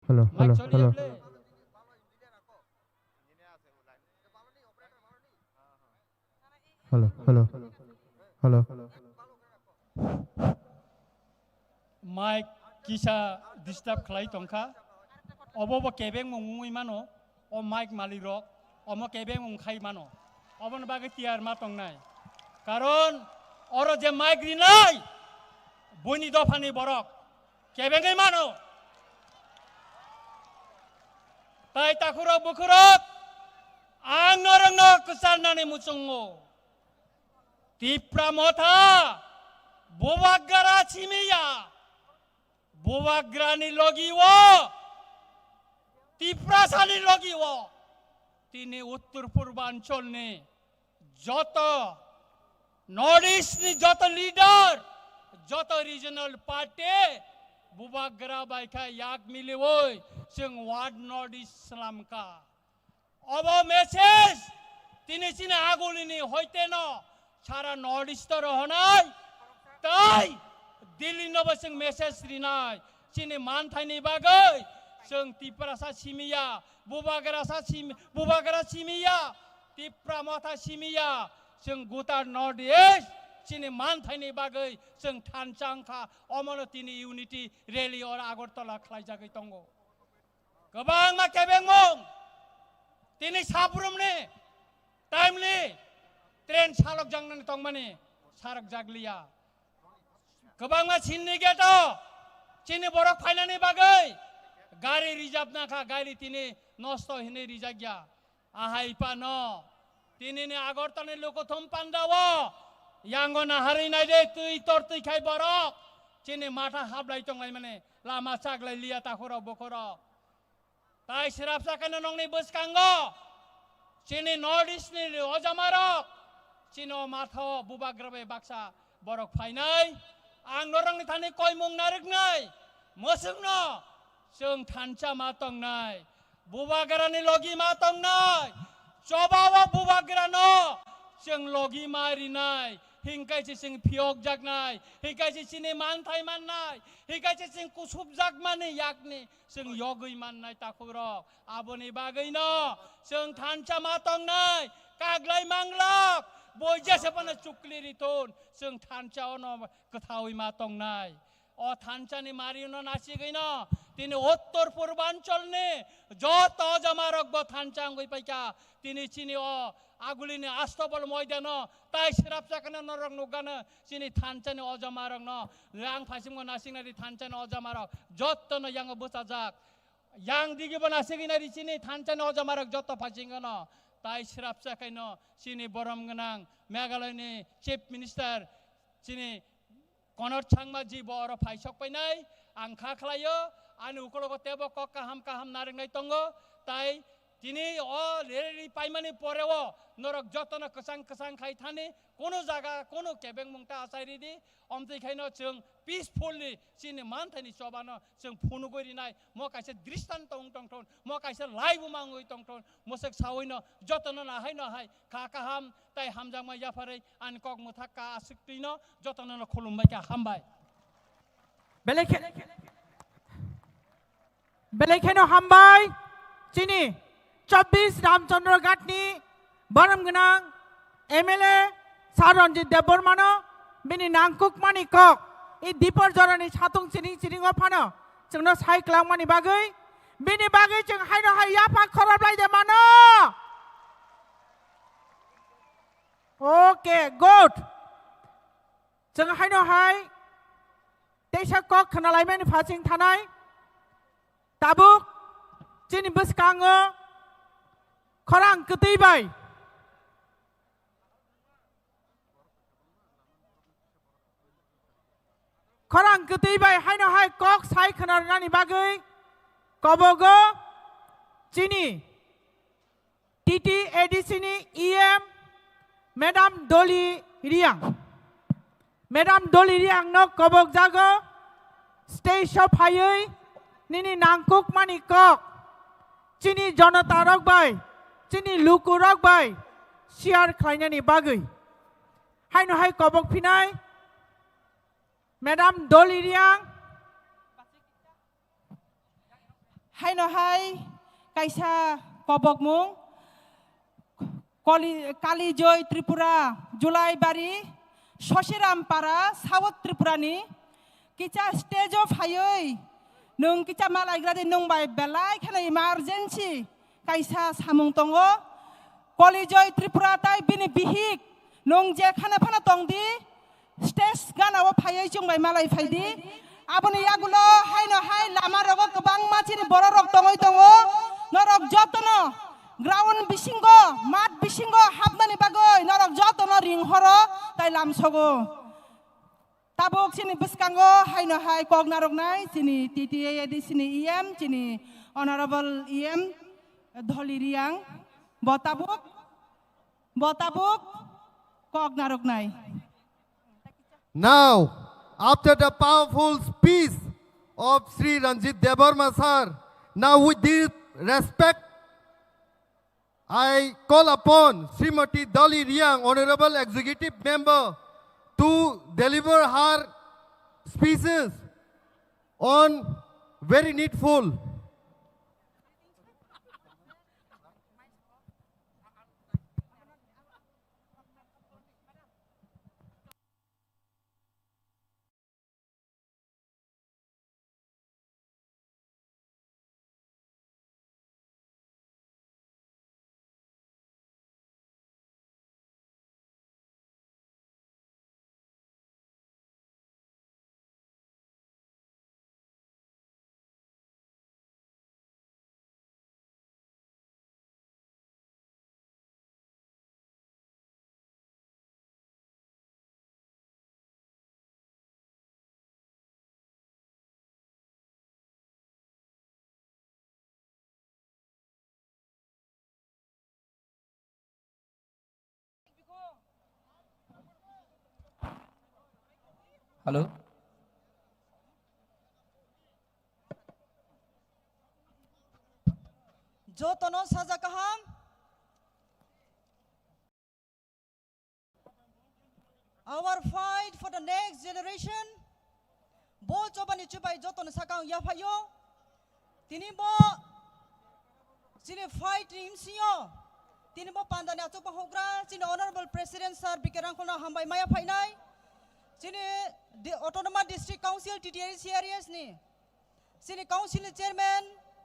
hello hello hello hello hello hello mic किसा डिस्टार्ब खालाय तंखा अबो केबें मुंगुइ मानो ओ माइक मालिक रक अम केबें मुंखाइ मानो अबन बागे तियार मा तंनाय कारण और जे माइक रिनाय बुनि दफानि बरक केबेंगै मानो ताई ताखुरक बुखुरक आं नरंनो कुसारनानै मुचुंगो त्रिपुरा मथा बुबाग्रा चिमिया बुबाग्रानि लगिवो त्रिपुरासानि लगिवो तिनी उत्तर पूर्वांचलनि जत नॉर्थ ईस्टनि जत लीडर जत रिजनल पार्टी बुबाग्रा बाइका याक मिलिवै जों वार्ड नॉर्थ ईस्ट सलामका अब मेसेज तिनी चिनी आगुलिनि हयते न सारा नॉर्थ ईस्ट रहनाय ताई दिल्ली नबो जों मेसेज रिनाय चिनी मानथायनि बागै जों त्रिपुरासा सिमिया बुबाग्रा सिमिया त्रिपुरा मथा सिमिया जों गुटा नॉर्थ ईस्ट चिनी मानथायनि बागै जों थानचांखा अमनो तिनी यूनिटी रैली और आगरतला खालायजागै दङ गोबां मा केबेंमों तिनी साब्रुमनि टाइमलि ट्रेन चालक जांनानै दंमाने सारक जागलिया गोबां मा चिननि गेटो चिनी बरक फायनानै बागै गाड़ी रिजार्व नाखा गाड़ी तिनी नष्ट हिने रिजाग्या आहाइपा न तिनी ने आगरतलानि लोको थम पान्दावो यांगना हारिनाय दे तुई तोर तुई खाय बरक चिनी माथा हाबलाय तंगाय माने लामा चागलाय लिया ताखुराव बखराव ताई सिरापसा कानो नंनि बसकांगो चिनी नॉर्थ ईस्टनि अजामारक चिनो माथो बुबाग्राबे बाक्सा बरक फायनाय आं नरंनि थानि कय मुं नारकनाय मोसुंनो जों थानचा मा तंनाय बुबाग्रानि लगी मा तंनाय चबावा बुबाग्रानो जों लगी मारिनाय हिंगायसे जों फियक जागनाय हिंगायसे सिने मानथाय माननाय हिंगायसे जों कुसुब जागमाने याकने जों यगै माननाय ताखुरो आबोनि बागैनो जों थानचा मा तंनाय काग्लाय मांलाक बयजासे पाने चुकली रिथोन जों थानचा अन कथावै मा तंनाय अ थानचानि मारिनो नासिगैनो तिनी उत्तर पूर्वांचलनि जत अजमारक ब थानचां गई पाइका तिनी चिनी अ आगुलिनि आस्तबल मैदान ताइ सिरापसाकन नरक नुगानो चिनी थानचानि अजमारक न रां फासिमो नासिगनारि थानचानि अजमारक जत्तनो यांग बसाजाक yang digi bana seginari sini थानचानि अजमारक जत्त फासिगन ताइ सिरापसाकैन चिनी बरम गनां मेघालयनि चीफ मिनिस्टार चिनी कनर छांमा जी बर फाइसक पैनाय आं खाख्लायो आनि उकलको तेबो क काहाम नारेंनाय तंगो ताइ तिनी अ रेली पाइमानि परेव नरक जतन कसां खाइ थाने कोनो जागा कोनो केबें मुंगता आसाइरि दि अमतैखायनो जों पिसफुलि सिनि मानथाइनि सबानो जों फुनु गरिनाय म काइसे दृष्टान्त उंटंथन म काइसे लाइव मांगै तंथन मसेक सावैनो जतन नाहाय नाहाय काहाम ताइ हामजामा याफारै आनि कक मुथा का आसिक्तिनो जतन न खुलुमबाय का हामबाय बेलेखेनो हामबाय चिनी 24 रामचंद्र घाटनि बरम गनां एमएलए सार रंजित देबबर्मानो बिनि नांकुक मानि कक इ दीपर जरानि सातुं चिरिं फानो जोंनो साइक्लां मानि बागै बिनि बागै जों हायनो हाय याफा खरबलायदे मानो ओके गुड जों हायनो हाय देशा कक खोनालायमानि फासिं थानाय ताबुक चिनि बसकाङो खरां कतैबाय खरां कतैबाय हायनो हाय कक साइ खोनारनानि बागै कबगो चिनि टीटी एडीसीनि ईएम मैडम डली रियांग नो कबक जागो स्टेज फायै निनि नांकुक मानि कक चिनि जनता रकबाय चिनि लुकु रकबाय शेयर खालायनायनि बागै हायनो हाय कबक फिनाय मैडम डली रियांग हायनो हाय काइसा कबक मुं काली जय त्रिपुरा जुलाई बारी शशिराम पारा साउथ त्रिपुरानि किचा स्टेज फायै नों किचा मालायग्रादि नों बाय बेलाय खाना इमारजेंसी काइसा सामुं तंगो कलिजय त्रिपुरा ताइ बिनि बिहिक नों जे खाना फाना तंदि स्टेज गानाव फायै जों बाय मालाय फायदि आबनि यागुलो हायनो हाय लामा रग गोबां मानसिनि बर' रग दङै दङ नरक जतनो ग्राउन्ड बिसिंगो मात बिसिंगो हाबनानि बागै नरक जतनो रिंहरो ताइ लामसगो ताबुक चिनि बसकांगो हायनो हाय कक नारकनाय चिनि टीटीए एडीसीनि ईएम चिनि अनारेबल ईएम धली रियांग बताबुक कक नारकनाय Now, after the powerful speech of Sri Ranjit Debarma sir, now with this respect, I call upon Srimati Dali Riang, Honorable Executive Member, to deliver her speeches on very needful. Hello Jotono sajakaham. Our fight for the next generation. Bo chobani chubai jotono sakang yapayo. Tini bo sini fight imsiyo. Tini bo pandani atupa hogra. Sini Honorable President Sir Bikerang Kona Hambai Maya Painai. Sini Autonomous District Council TTRC areas ni. Sini Council Chairman.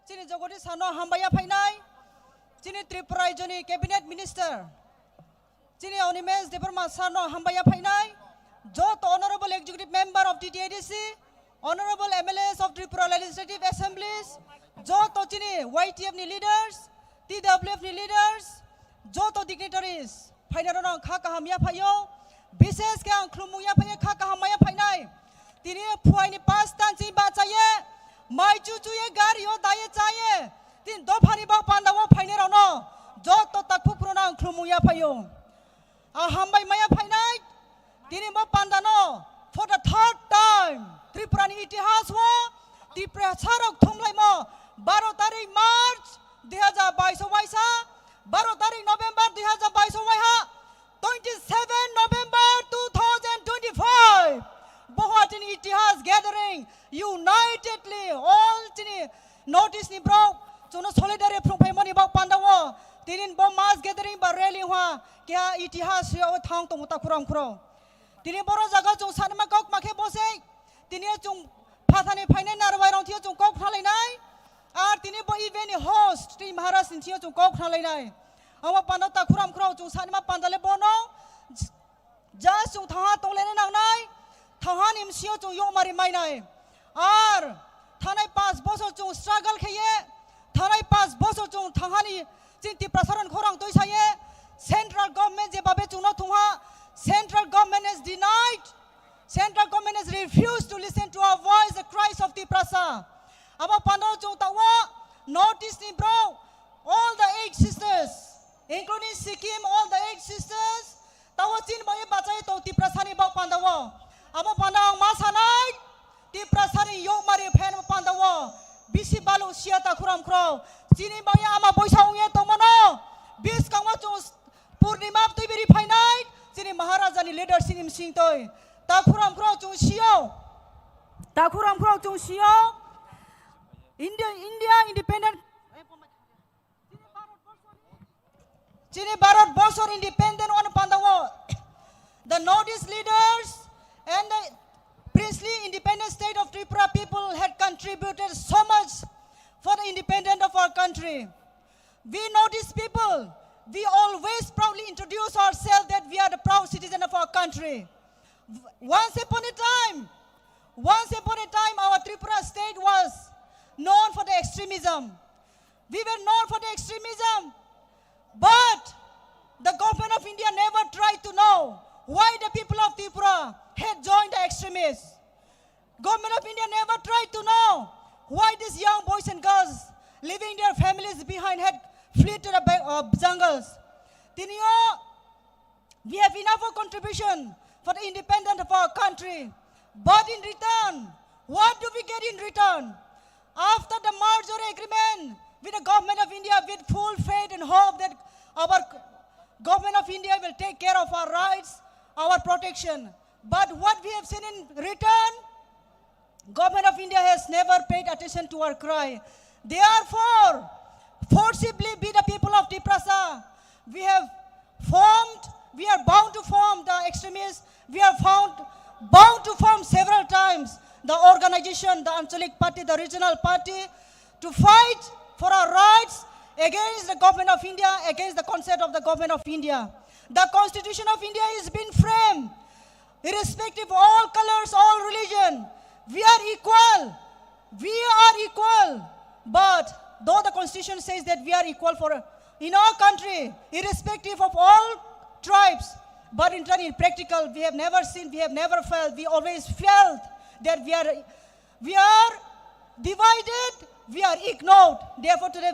Sini Jogoti Sano Hambaya Painai. Sini Tripura Joni Cabinet Minister. Sini Onimes Department Sano Hambaya Painai. Jot Honorable Executive Member of TTADC. Honorable MLAs of Tripura Legislative Assemblies. Jot Chini YTF ni leaders. TWF ni leaders. Jot dignitaries. Painaron Kakahamya Payo. Bises Kang Klumuya Paya Kakahamaya Painai. Tini Puaini Pastan Simbachaye. Mai cucuye gario daya caye tin do phani ba pandawo phaine rono joto takpu pronang khumuya phayo a hambai maya phainai tini mo pandano for the third time Tripura ni itihas wo Tripura sarok thumlai mo 12 tarik March 2022 waisa 12 tarik November 2022 waiha 27 November 2025 Bohatin Itihas gathering unitedly all tini notice ni bro chuno solidarity from paimoni ba pandawo tinin bo mass gathering ba rally hwa kya Itihas yo thang to muta kuram kuro tini boro jaga chung sanma kok makhe bose tini chung phathani phaine narwai rong thio chung kok phalai nai ar tini bo event host ti Maharaj sin thio chung kok phalai nai awa pandata kuram kuro chung sanma pandale bono ja chung tha tolene nang nai Thahan imsio chung yo mari mai nai ar thanai 5 bosor chung struggle kheye thanai 5 bosor chung thangani chinti prasaran khorang toi saye central government je babe chung no thungha central government has denied central government has refused to listen to our voice the cries of the prasa aba pando chung tawa notice ni bro all the 8 sisters including Sikkim all the 8 sisters tawa chin boye bachai to ti prasani ba pandawo abo pandang masanai ti prasani yo mari phen pandawo bisi balu siata khuram khro chini baya ama boisa unge tomono bis kangwa chu purnima tu beri phainai chini maharaja ni leader sinim sing toi ta khuram khro chu sio ta khuram khro chu sio India independent chini Bharat Borsor independent on pandawo the Northeast leaders and the princely independent state of Tripura people had contributed so much for the independence of our country. We Northeast people, we always proudly introduce ourselves that we are the proud citizen of our country. Once upon a time, our Tripura state was known for the extremism. We were known for the extremism, but the government of India never tried to know why the people of Tripura had joined the extremists. Government of India never tried to know why these young boys and girls leaving their families behind had fled to the jungles. Tinio, we have enough of contribution for the independence of our country. But in return, what do we get in return? After the merger agreement with the government of India with full faith and hope that our government of India will take care of our rights, our protection. But what we have seen in return, government of India has never paid attention to our cry. Therefore, forcibly be the people of Tiprasa. We are bound to form the extremists. We are bound to form several times the organization, the Anchalik Party, the regional party, to fight for our rights against the government of India, against the concept of the government of India. The Constitution of India is being framed, irrespective of all colors, all religion. We are equal. We are equal. But though the Constitution says that we are equal in our country, irrespective of all tribes, but in turn, in practical, we have never seen, we have never felt, we always felt that we are divided, we are ignored. Therefore, today,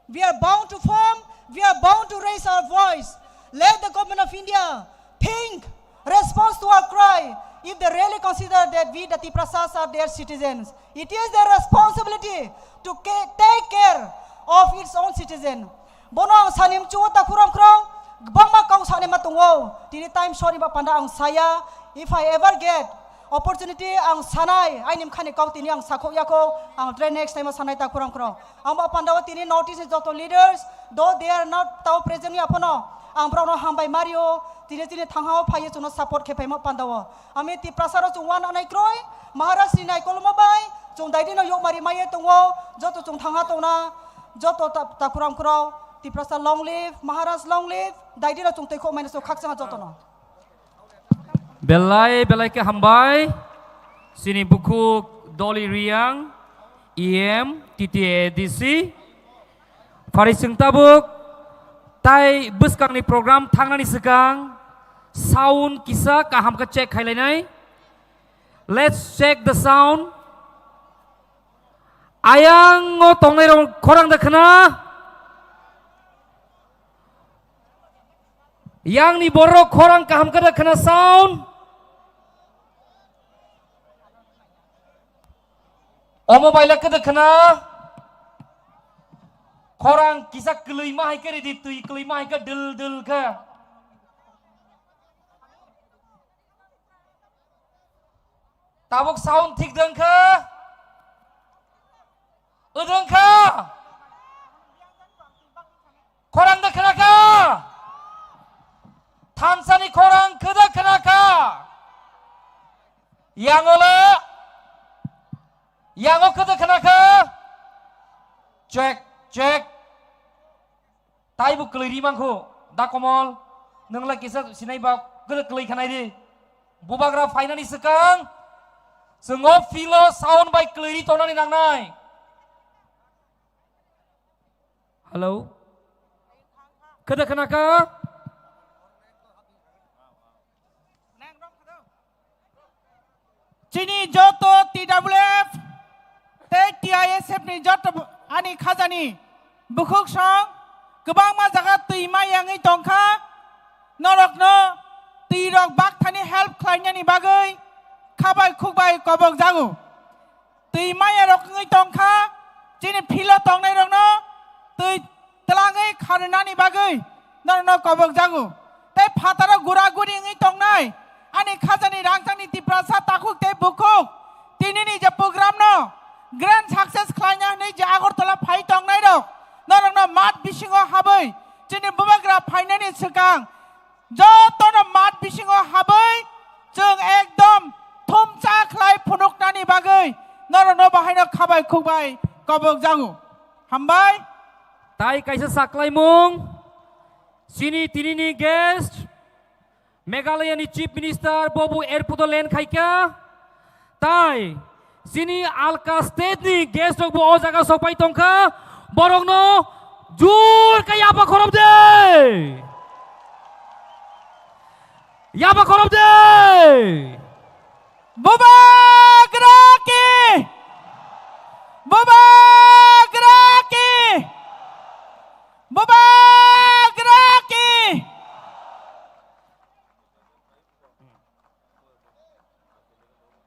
we are bound to form, we are bound to raise our voice. Let the government of India think, respond to our cry. If they really consider that we, the Tiprasas, are their citizens, it is their responsibility to take care of its own citizen. Bono ang sanim chu ta kurang krong bangma kong sanim matungo. Tini time sorry ba panda ang saya if I ever get opportunity ang sanai I nim khani kau tini ang sakho yako ang train next time sanai ta kurang krong. Ang ba panda tini notice joto leaders though they are not tau present ni apono. Ang brono hambai Mario tini thanghao phaye chuno support khepai ma pandawo. Ami ti prasaro chu wan anai kroi Maharashtra nai kolma bai chung dai dino yok mari maye tungo joto chung thangha tona joto ta kurang krong ti prasa long live Maharashtra long live dai dino chung tei kho maina so khak changa joto no. Belai ke hambai sini buku Doli Riang EM TTADC Farising tabuk tai buskang ni program tangnani sekang sound kisa kaham ka check hailainai. Let's check the sound. Ayang ngo tongnai rong korang da khana. Yang ni borok korang kaham ka da khana sound. O mobile ka da khana. Korang kisah kelima hai ke di tui kelima hai ke del ke. Tabuk sound thik deng ke. Udeng ke. Korang dah kena ke. Tansani korang ke dah kena ke. Yang ole. Yang ke dah kena ke. Check. Tai bu keliri mangku. Da komol. Neng lagi sinai ba ke keliri kanai di. Bubagra final ni sekang. Sengop filo sound by keliri tona ni nang nai. Hello. Kada kenaka? Cini joto TWF TISF ni joto ani khazani bukuk song kebang ma jaga tuima yangi tongkha norok no tirok bak thani help khlainya ni bagai khabai khukbai kobok jagu tuima yarok ngi tongkha cini philo tongnai rok no tui telangai kharnani bagai norno kobok jagu tai phatara gura guri ngi tongnai ani khazani rangtani tiprasa takuk te bukuk tinini je program no grand success khlainya nei je Agartala phai tongnai rok norno mat bisingo habai chini bubagra phainani sekang jotono mat bisingo habai jeng ekdom thumcha khlai phunuknani bagai norno bahaino khabai khukbai kobok jagu hambai Tai kaisa saklai mung sini tinini guest Meghalaya ni Chief Minister Bobu Erpudolen khaika tai sini Alka State ni guest rok bo o jaga sopai tongkha borok no jur ka yapa khorob de Bubagraki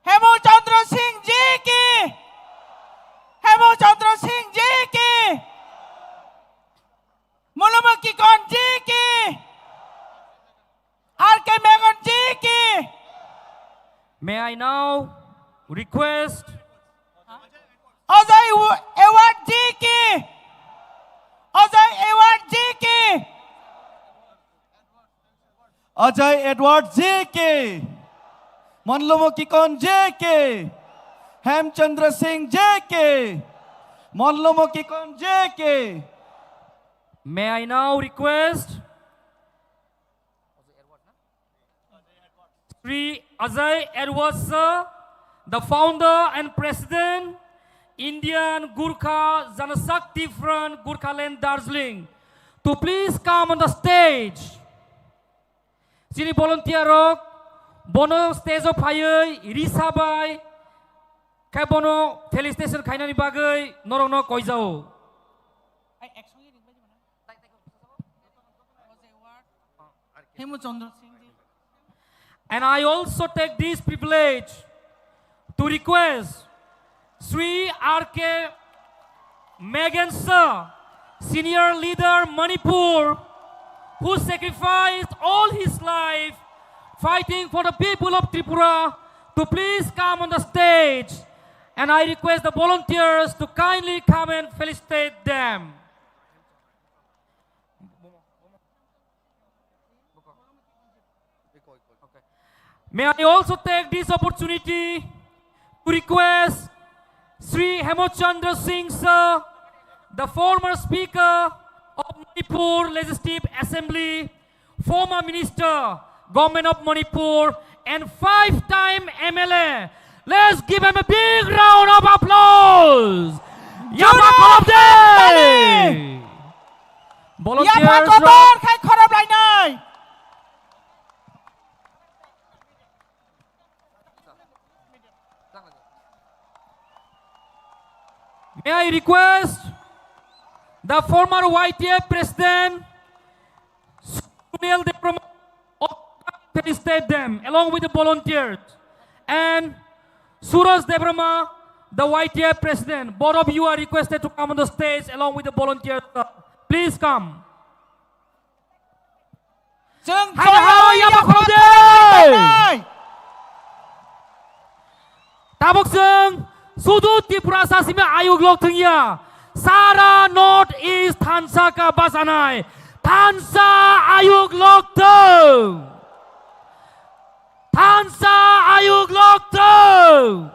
Hemu Chandra Singh ji ki Mulumaki Kon ji ki RK Megon ji ki. May I now request Ajay Award ji ki Ajay Edward ji ki Monlomo Kikon JK Hemchandra Singh JK Monlomo Kikon JK. May I now request Sri Ajay Edward sir, the founder and president Indian Gurkha Janashakti Front Gurkhaland Darjeeling, to please come on the stage. Sini volunteer rok bono stage of fire risabai kai bono felicitation khainani bagai norong koijao. And I also take this privilege to request Sri RK Megan sir, senior leader Manipur, who sacrificed all his life fighting for the people of Tripura, to please come on the stage. And I request the volunteers to kindly come and felicitate them. May I also take this opportunity to request Sri Hemochandra Singh Sir, the former Speaker of Manipur Legislative Assembly, former Minister, Government of Manipur, and 5-time MLA. Let's give him a big round of applause. Yapa Kolobde! Volunteers, may I request the former YTF President, Sunil Debroma, to felicitate them along with the volunteers, and Suraj Debroma, the YTF President. Both of you are requested to come on the stage along with the volunteers. Please come. Tabok Sung, Sudu Tripura Sasime Ayug Lok Tengya, Sara North East Tansa Ka Basanai, Tansa Ayug Lok Teng, Tansa Ayug Lok Teng,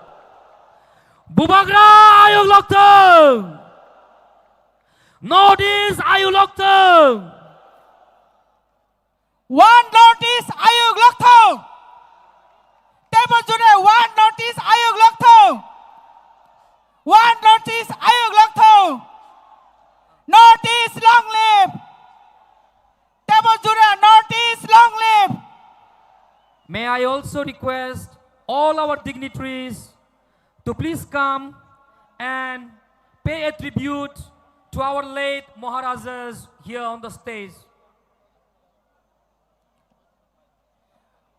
Bubagra Ayug Lok Teng, North East Ayug Lok Teng, One notice Ayug Lok Teng, Table June, one notice Ayug Lok Teng. One notice Ayug Lok Teng. Notice long live. Table Jura, notice long live. May I also request all our dignitaries to please come and pay a tribute to our late Maharajas here on the stage.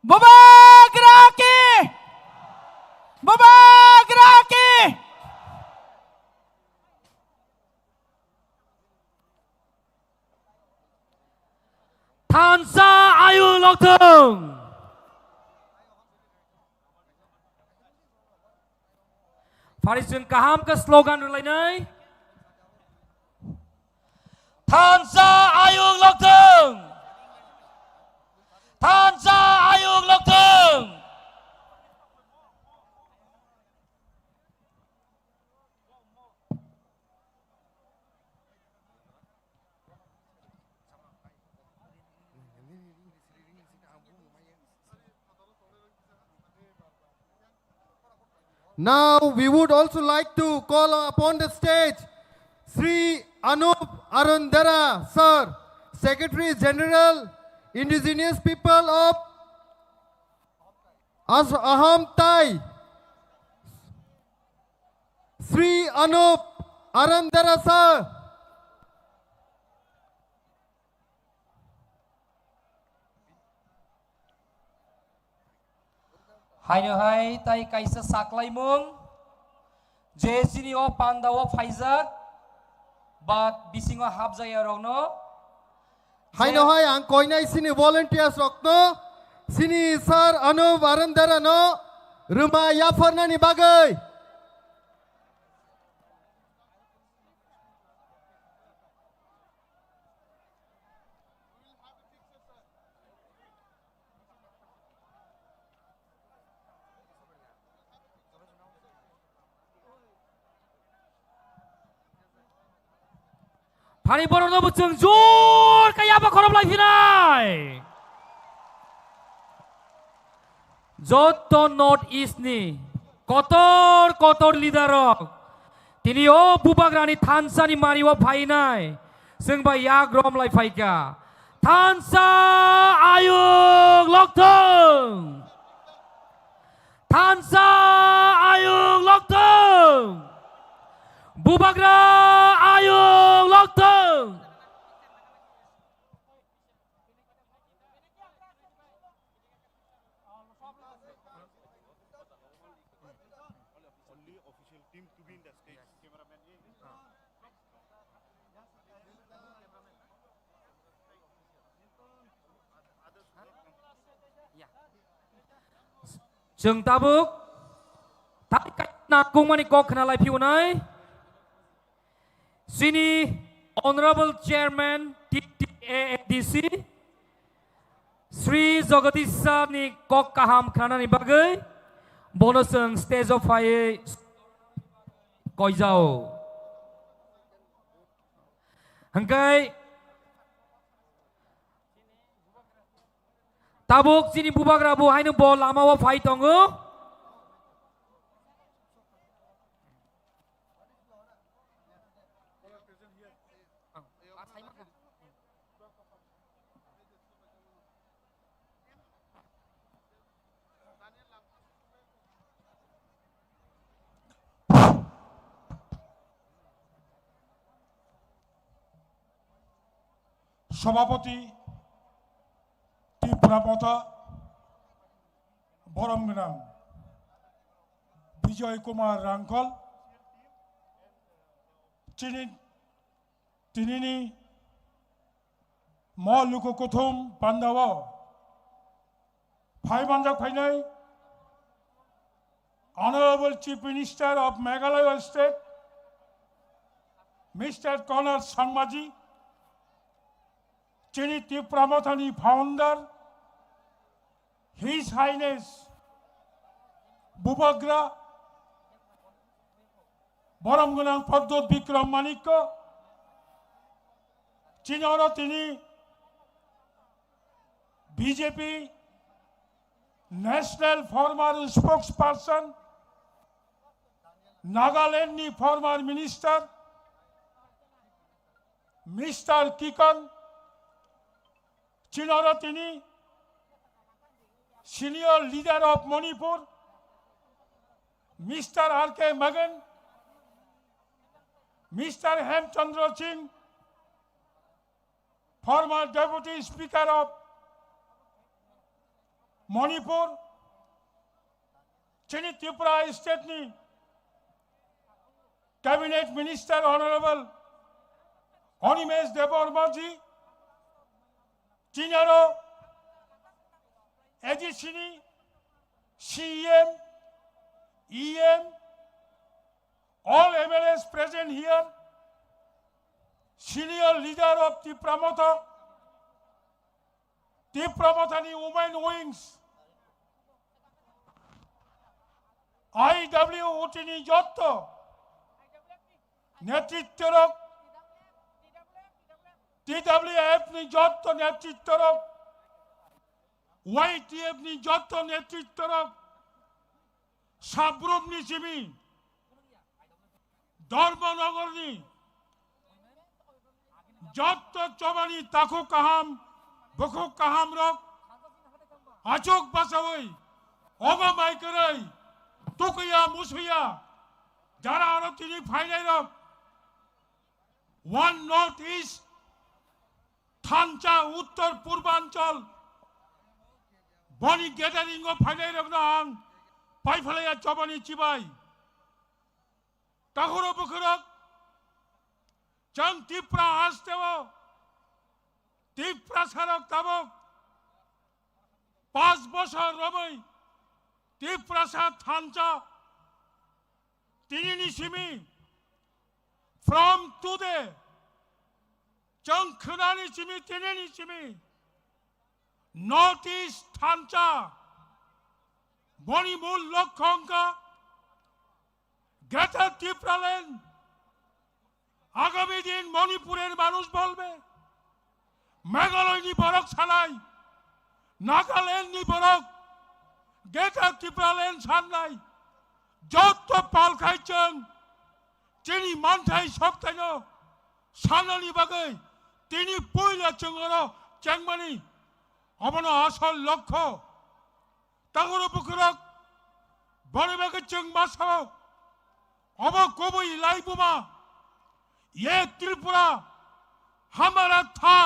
Bubagraki! Bubagraki! Tansa Ayug Lok Teng. Farisung kaham ke slogan lainnya. Tansa Ayug Lok Teng. Tansa Ayug Lok Teng. Now we would also like to call upon the stage Sri Anup Arundara Sir, Secretary General, Indigenous People of Ahom Thai. Sri Anup Arundara Sir. Hai tai kaisa saklai mung je sini o panda o faizak but bisingo habjaya rogno Hai ang koinai sini volunteers rokno sini Sir Anup Arundara no rumah yafarna ni bagai. Pani borong no buceng jur kaya apa korom lai finai. Joto North East ni kotor lidarok. Tini o bubagrani Tansa ni mari wa phainai. Seng ba ya grom lai phaika. Tansa Ayug Lok Teng. Tansa Ayug Lok Teng. Bubagra Ayug Lok Teng. जों tabuk nakung mani kok kenalai piunai sini Honorable Chairman TTADC Sri Jogatisa ni kok kaham kana ni bagai bonuseng stage of fire koijau hangkai tabuk sini bubagra bu hainu bol lama wa fight tongo সভাপতি ত্রিপুরা পথা বরমগ্রাম বিজয় কুমার রাঙ্কল তিনি ম লুকু কুথুম পান্ডাব ফাইবানজাক ফাইনাই Honorable Chief Minister of Meghalaya State Mr. Conor Sangmaji Chini Tipramothani founder, His Highness Bubagra Boromgunang Padot Bikram Manikko, Chinoro Tini BJP National former spokesperson, Nagaland former minister, Mr. Kikon, Chinoratini, senior leader of Manipur, Mr. R.K. Magan, Mr. Hemchandra Singh, former deputy speaker of Manipur, Chini Tripura State ni Cabinet Minister Honorable Onimesh Debormaji, Chinaro, Edisini, CEM, EM, all MLAs present here, senior leader of Tipramothani Women Wings, IW Utini Jotto, Netittorok, TWF ni Jotto Netittorok, YTF ni Jotto Netittorok, Sabrum ni Jimi, Dharmanagar ni, Jotto Chobani Taku Kaham, Buku Kaham Rok, Achok Basawai, Oba Maikarai, Tukuya Musuya, Jara Arotini Fainai One Northeast, Thancha Uttar Purbanchal, Boni Gathering of Fainai Ragnang, Paifalaya Chobani Chibai, Tahuro Bukurok, Chang Tipra Hastevo, Tipra Sarok Tabok, Pas Bosha Robai, Tiprasa Thancha, Tinini Simi, from today, Chang Khunani Simi, Tinini Simi, Northeast Thancha, Bonimul Lokhonka, Greater Tipraland, আগামী দিন মণিপুরের মানুষ বলবে মেঘালয় নি বরক ছালাই নাগাল্যান্ড নি বরক greater Tripuraland ছাড়লাই যত পাল খাইছেন যিনি মানথাই সপ্তাহ সানানি বাগৈ তিনি পয়লা চঙ্গর চেংমানি অমন আসল লক্ষ্য তাগর পুকুরক বড়বাগে চেং মাসাও অব কবই লাইবুমা ये त्रिपुरा हमारा था,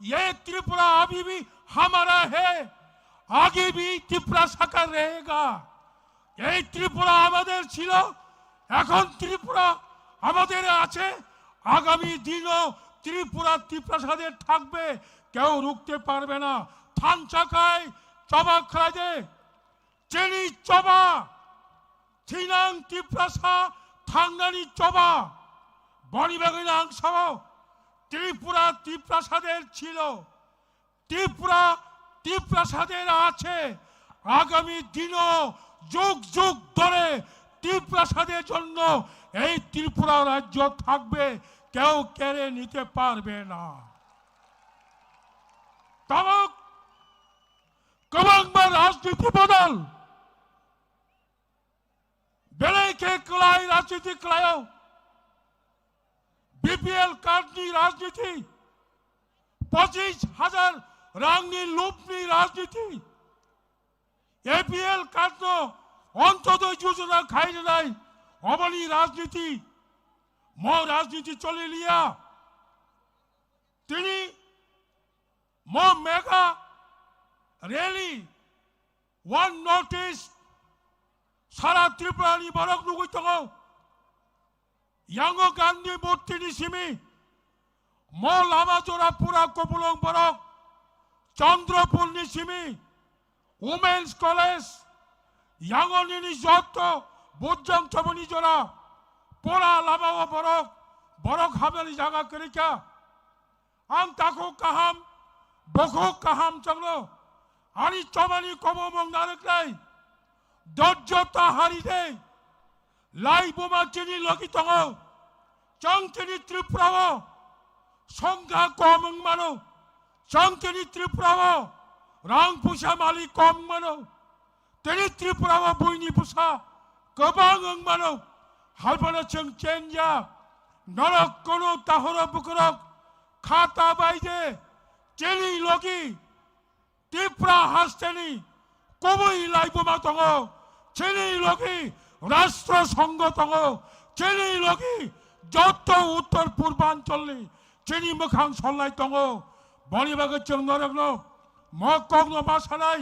ये त्रिपुरा अभी भी हमारा है, आगे भी त्रिपुरा साकार रहेगा। ये त्रिपुरा हमारे छिलो, এখন त्रिपुरा हमारे आचे, आगामी दिनों त्रिपुरा त्रिप्रासादे থাকবে, কেউ রুখতে পারবে না। থানচা খায়, চবাক খায়, 제니 좁아 지낭 띠프라사 탕나니 좁아 মণিবাগের অংশও ত্রিপুরা ত্রিপ্রাসাদের ছিল ত্রিপ্রাসাদের আছে আগামী দিনও যুগ যুগ ধরে ত্রিপ্রাসাদের জন্য এই ত্রিপুরা রাজ্য থাকবে কেউ কেড়ে নিতে পারবে না তবে কবাংবার রাজনীতি বদল বেলাইকে কলাই রাজনীতি কলায়ও बीपीएल कार्डनी राजनीति 25,000 रांगनी लूपनी राजनीति एपीएल कार्डनो अंतोदय योजना खाई जाए अबनी राजनीति मो राजनीति चले लिया तिनी मो मेगा रैली वन नोटिस सारा त्रिपुरानी बरक नुगुई तंगो 양어 간디 못티니 시미 모 라마조라 পুরা কোপুলং বরক চন্দ্রপূর্ণি সিমি উমেন্স কলেজ 양어니니 যত বুজং চবনি জোরা পোরা লামাও বরক হাবেলি জায়গা করিকা আং তাকো কাহাম বখো কাহাম চংলো আনি চবনি কবমং নারকলাই দজ্জতা হারিদে লাই বোমা চিনি লগি তঙ চংচিনি ত্রিপুরাও সংখ্যা কম মানো চংচিনি ত্রিপুরাও রাং পুষা মালি কম মানো তিনি ত্রিপুরাও বইনি পুষা গোবাং মানো হালবানা চং চেঞ্জা নরক কোনো তাহর বুকরক খাতা বাইদে চিনি লগি ত্রিপুরা হাসতেনি কবই লাই বোমা তঙ চিনি লগি রাষ্ট্র সংঘ তঙ্গ চেনি লগি যত উত্তর পূর্বাঞ্চল চেনি মোখাং সল্লাই তঙ্গ বনিবাগে চং নরগ্ন মকগ্ন মাসানাই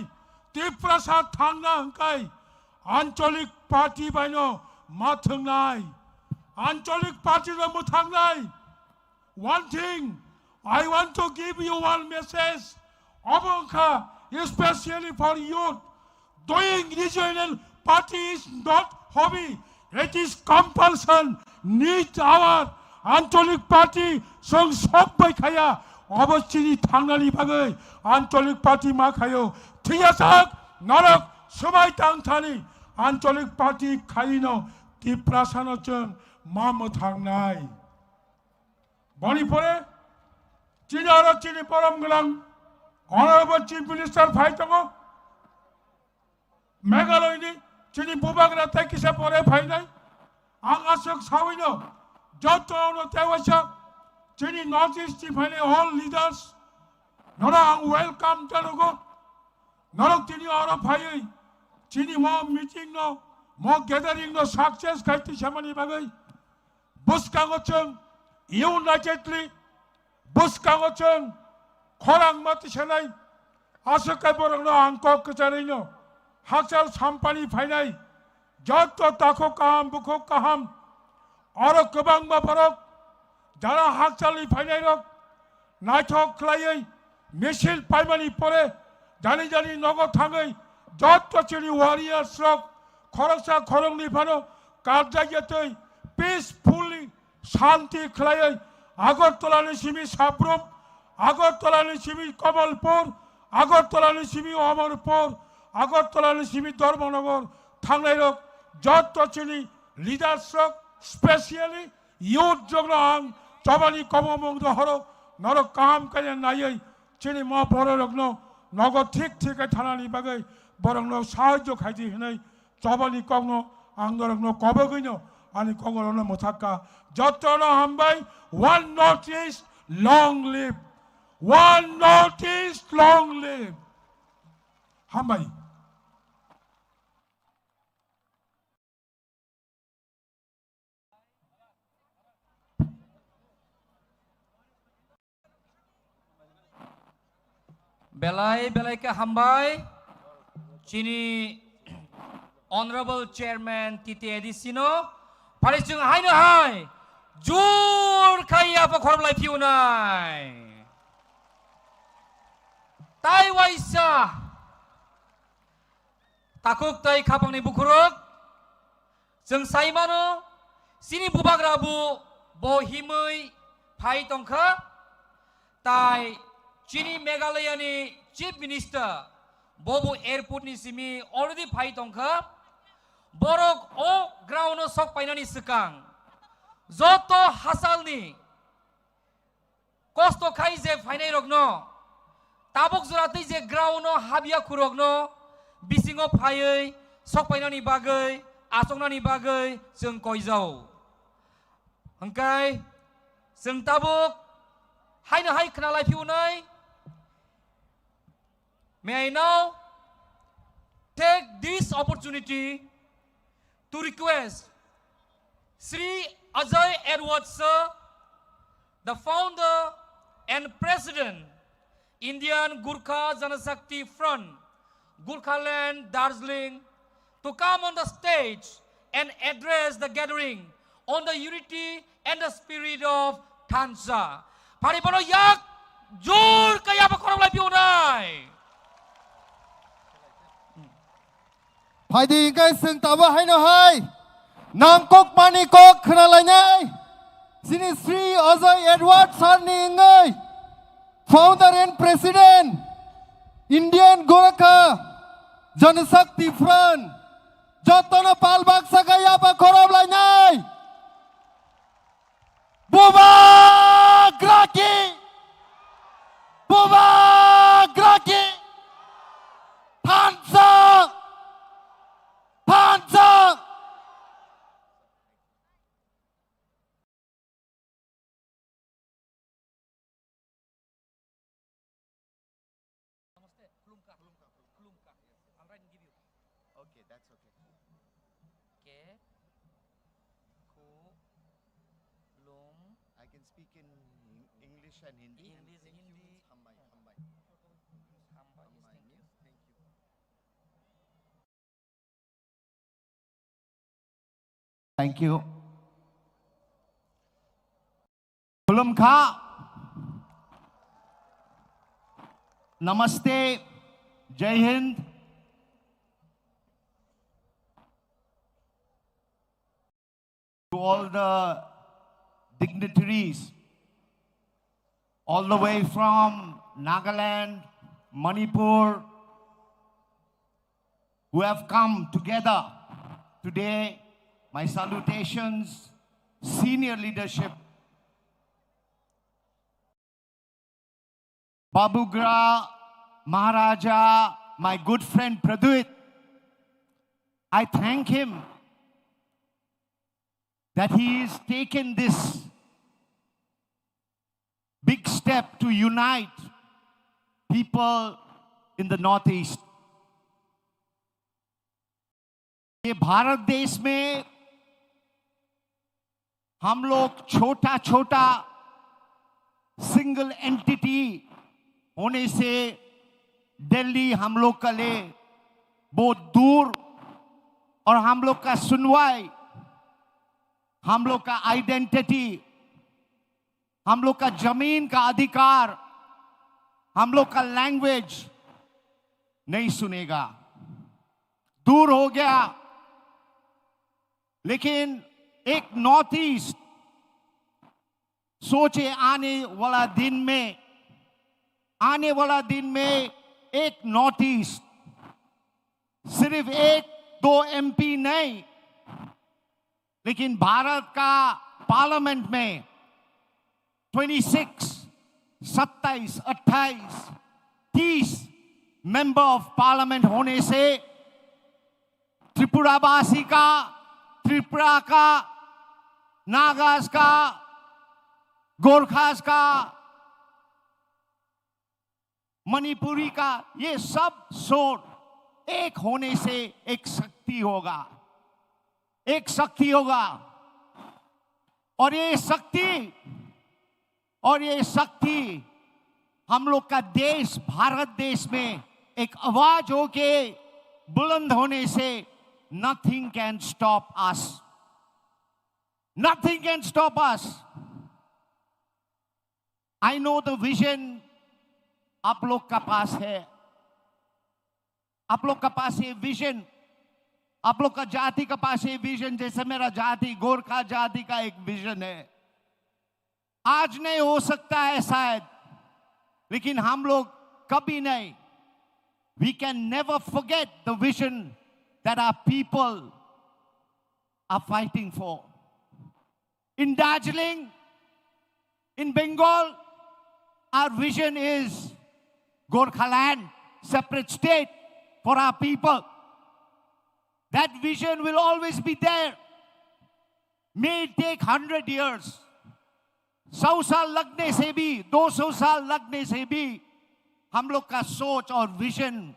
ত্রিপ্রাসাদ থাংনা হংকাই আঞ্চলিক পার্টি বাইন মাথংনাই আঞ্চলিক পার্টির মুথাংনাই one thing I want to give you one message অবংখা especially for youth doing regional party is not hobby it is compulsion need our আঞ্চলিক পার্টি সং সবাই খায়া অবশ্যই থাংনানি বাগৈ আঞ্চলিক পার্টি মা খায়ো ঠিক আছে নরক সবাই টাংথানি আঞ্চলিক পার্টি খাইনো ত্রিপ্রাসানো চং মাম থাংনাই বনিপরে চিনি আর চিনি পরম গলাং অনারেবল চিফ মিনিস্টার ভাই তঙ্গ মেঘালয়নি চিনি বুবাগ্রা কিসে পরে ভাই নাই আং আসক সাউইনো যত তেওয়াসা চিনি নর্থ ইস্ট ভাইনে অল লিডার্স নরা আং ওয়েলকাম জানুগো নরক চিনি আর ভাই চিনি ম মিটিং নো ম গ্যাদারিং নো সাকসেস খাইতি সামানি বাগৈ বুসকাঙ্গচং ইউনাইটেডলি বুসকাঙ্গচং খরাং মাতি সেনাই আসকাই বরং আংক কচারিনো হাকচাল সাম্পানি ফাইনাই যত তাকো কাহাম বুখো কাহাম আর গোবাং বা বরক যারা হাকচালি ফাইনাই রক নাইঠক খ্লাইयै মিছিল পাইমানি পরে জানি জানি নগদ থাঙ্গৈ যত চিনি ওয়ারিয়ার্স রক খরচা খরংনি ফানো কারজাইয়াতৈ পিসফুলি শান্তি খ্লাইयै আগরতলানি সিমি সাব্রম আগরতলানি সিমি কমলপুর আগরতলানি সিমি অমরপুর আগরতলানি সিমি ধর্মনগর থাংনাই রক যত চিনি লিডার্স রক স্পেশালি ইউথ জগ্ন আং চবানি কমমং হর নরক কাহাম কাইনে নাইयै চিনি ম বড় রগ্ন নগদ ঠিক ঠিকই থানানি বাগৈ বরং সাহায্য খাইজি হিनै চবানি কগ্ন আং নরগ্ন কবগৈনো আনি কঙ্গরনো মোথাক্কা যতন হামবাই one North East long live one North East long live হামবাই বেলাই বেলাইকে হামবাই চিনি অনারেবল চেয়ারম্যান তিতে এডিসিনো ফারিসিং হাইনো হাই জোর খাইয়া পখরবলাই ফিউনাই তাই ওয়াইসা takuk tai khapang ni bukuruk जों साइमानो सिनि बुबाग्राबु बहिमै फाइ तंखा ताइ चिनि मेघालयनि चीफ मिनिस्टर बबु एयरपोर्ट नि सिमी अलरेडी फाइ तंखा borok o ground sok painani sekang joto hasalni kosto khai je fainai rogno tabuk jurati je ground habia khurogno bisingo phaiei sok painani bagai asongnani bagai जों koijau hangkai जों tabuk haino hai khnalai phiunai may I now take this opportunity to request Sri Ajay Edward Sir, the founder and president, Indian Gurkha Janashakti Front, Gurkhaland, Darjeeling, to come on the stage and address the gathering on the unity and the spirit of Thansa. Paribono yak jur kaya pa korang lai piunay. Phai kai sung taba hai no hai nang kok mani kok khna lai nai sini Sri Ajay Edward Sir ni ngai founder and president Indian Gurkha Janashakti Front jotono palbak sagaya pa khorob lai nai Buba Graki Thansa Thansa Okay, that's okay. Ke, ku, lum. I can speak in English and Hindi. English, Hindi. Hambai. Hambai, yes, thank you. Thank you. Khulum kha. Namaste. Jai Hind. To all the dignitaries, all the way from Nagaland, Manipur, who have come together today. My salutations, senior leadership. Babugra, Maharaja, my good friend Praduit, I thank him that he has taken this big step to unite people in the Northeast. ये भारत देश में हम लोग छोटा छोटा single entity होने से दिल्ली हम लोग का ले बहुत दूर और हम लोग का सुनवाई हम लोग का आइडेंटिटी हम लोग का जमीन का अधिकार हम लोग का लैंग्वेज नहीं सुनेगा दूर हो गया लेकिन एक नॉर्थ ईस्ट सोचे आने वाला दिन में एक नॉर्थ ईस्ट सिर्फ एक दो एमपी नहीं लेकिन भारत का पार्लियामेंट में 26, 27, 28, 30 मेंबर ऑफ पार्लियामेंट होने से त्रिपुरावासी का त्रिपुरा का नागास का गोरखास का मणिपुरी का ये सब सोच एक होने से एक शक्ति होगा और ये शक्ति हम लोग का देश भारत देश में एक आवाज होके बुलंद होने से nothing can stop us. Nothing can stop us. I know the vision आप लोग का पास है आप लोग का पास ये विजन आप लोग का जाति का पास ये विजन, जैसे मेरा जाति गोरखा जाति का एक विजन है, आज नहीं हो सकता है शायद, लेकिन हम लोग कभी नहीं, we can never forget the vision that our people are fighting for. In Darjeeling, in Bengal, our vision is Gorkhaland, separate state for our people. That vision will always be there. May it take 100 years. 100 साल लगने से भी, 200 साल लगने से भी हम लोग का सोच और विजन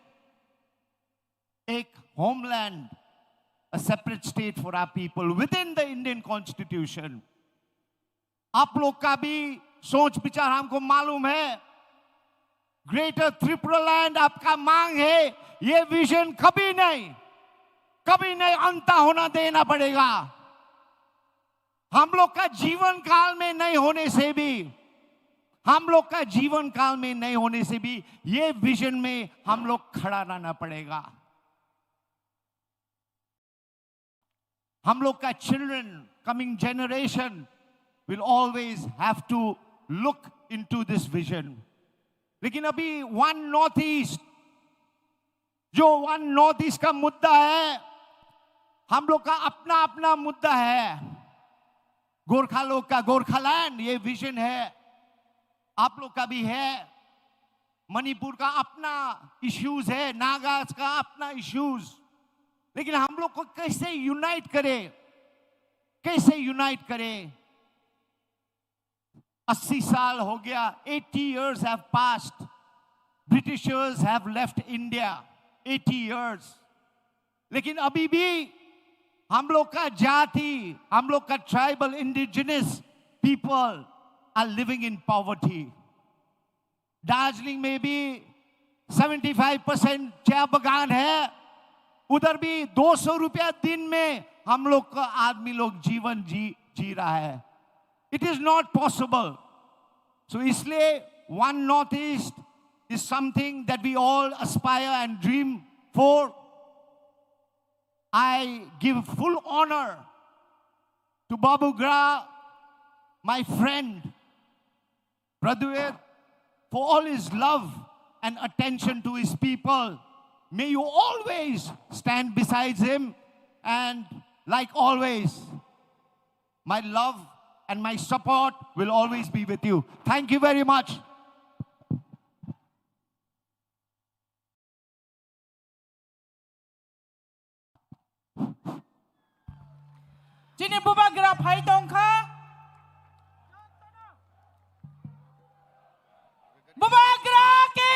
एक homeland, a separate state for our people within the Indian Constitution. आप लोग का भी सोच विचार हमको मालूम है. ग्रेटर त्रिपुरा लैंड आपका मांग है, ये विजन कभी नहीं अंत होना देना पड़ेगा. हम लोग का जीवन काल में नहीं होने से भी, ये विजन में हम लोग खड़ा रहना पड़ेगा. हम लोग का children, coming generation will always have to look into this vision. लेकिन अभी वन नॉर्थ ईस्ट का मुद्दा है, हम लोग का अपना मुद्दा है. गोरखा लोग का गोरखालैंड ये विजन है, आप लोग का भी है. मणिपुर का अपना इश्यूज है, नागाज का अपना इश्यूज. लेकिन हम लोग को कैसे यूनाइट करें? 80 साल हो गया, 80 years have passed. Britishers have left India, 80 years. लेकिन अभी भी हम लोग का जाति, हम लोग का tribal indigenous people are living in poverty. Darjeeling में भी 75% चाय बगान है, उधर भी 200 रुपया दिन में हम लोग का आदमी लोग जीवन जी रहा है. It is not possible. So इसलिए one Northeast is something that we all aspire and dream for. I give full honor to Babu Gra, my friend, Pradyut, for all his love and attention to his people. May you always stand beside him, and like always, my love and my support will always be with you. Thank you very much. Chini Bubagra Phai Tongkha. Bubagra ke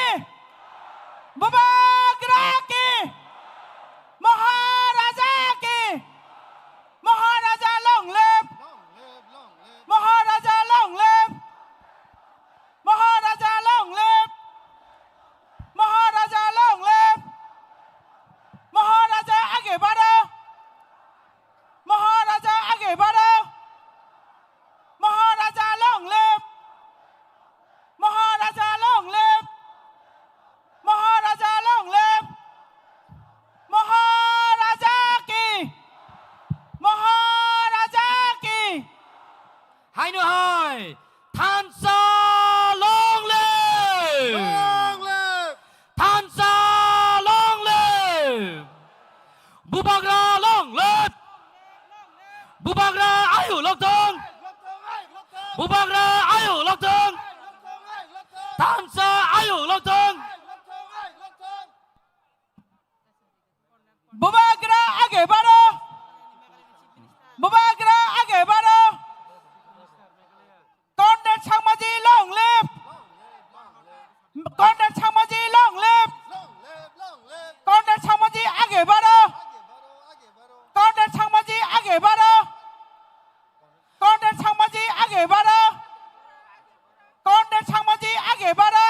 Maharaja long live. Maharaja long live. Maharaja long live. Maharaja long live. Maharaja आगे बढ़ो. Maharaja आगे बढ़ो. Maharaja long live. Maharaja long live. Maharaja long live. Maharaja ki. Hai nu hai, Thansa long live. Thansa long live. Bubagra long live. Bubagra ayu lok tong. Bubagra ayu lok tong. Thansa ayu lok tong. Bubagra आगे बढ़ो. Bubagra आगे बढ़ो. Conrad Sangmaji long live. Conrad Sangmaji long live. Conrad Sangmaji आगे बढ़ो. Conrad Sangmaji आगे बढ़ो. Conrad Sangmaji आगे बढ़ो. Conrad Sangmaji आगे बढ़ो.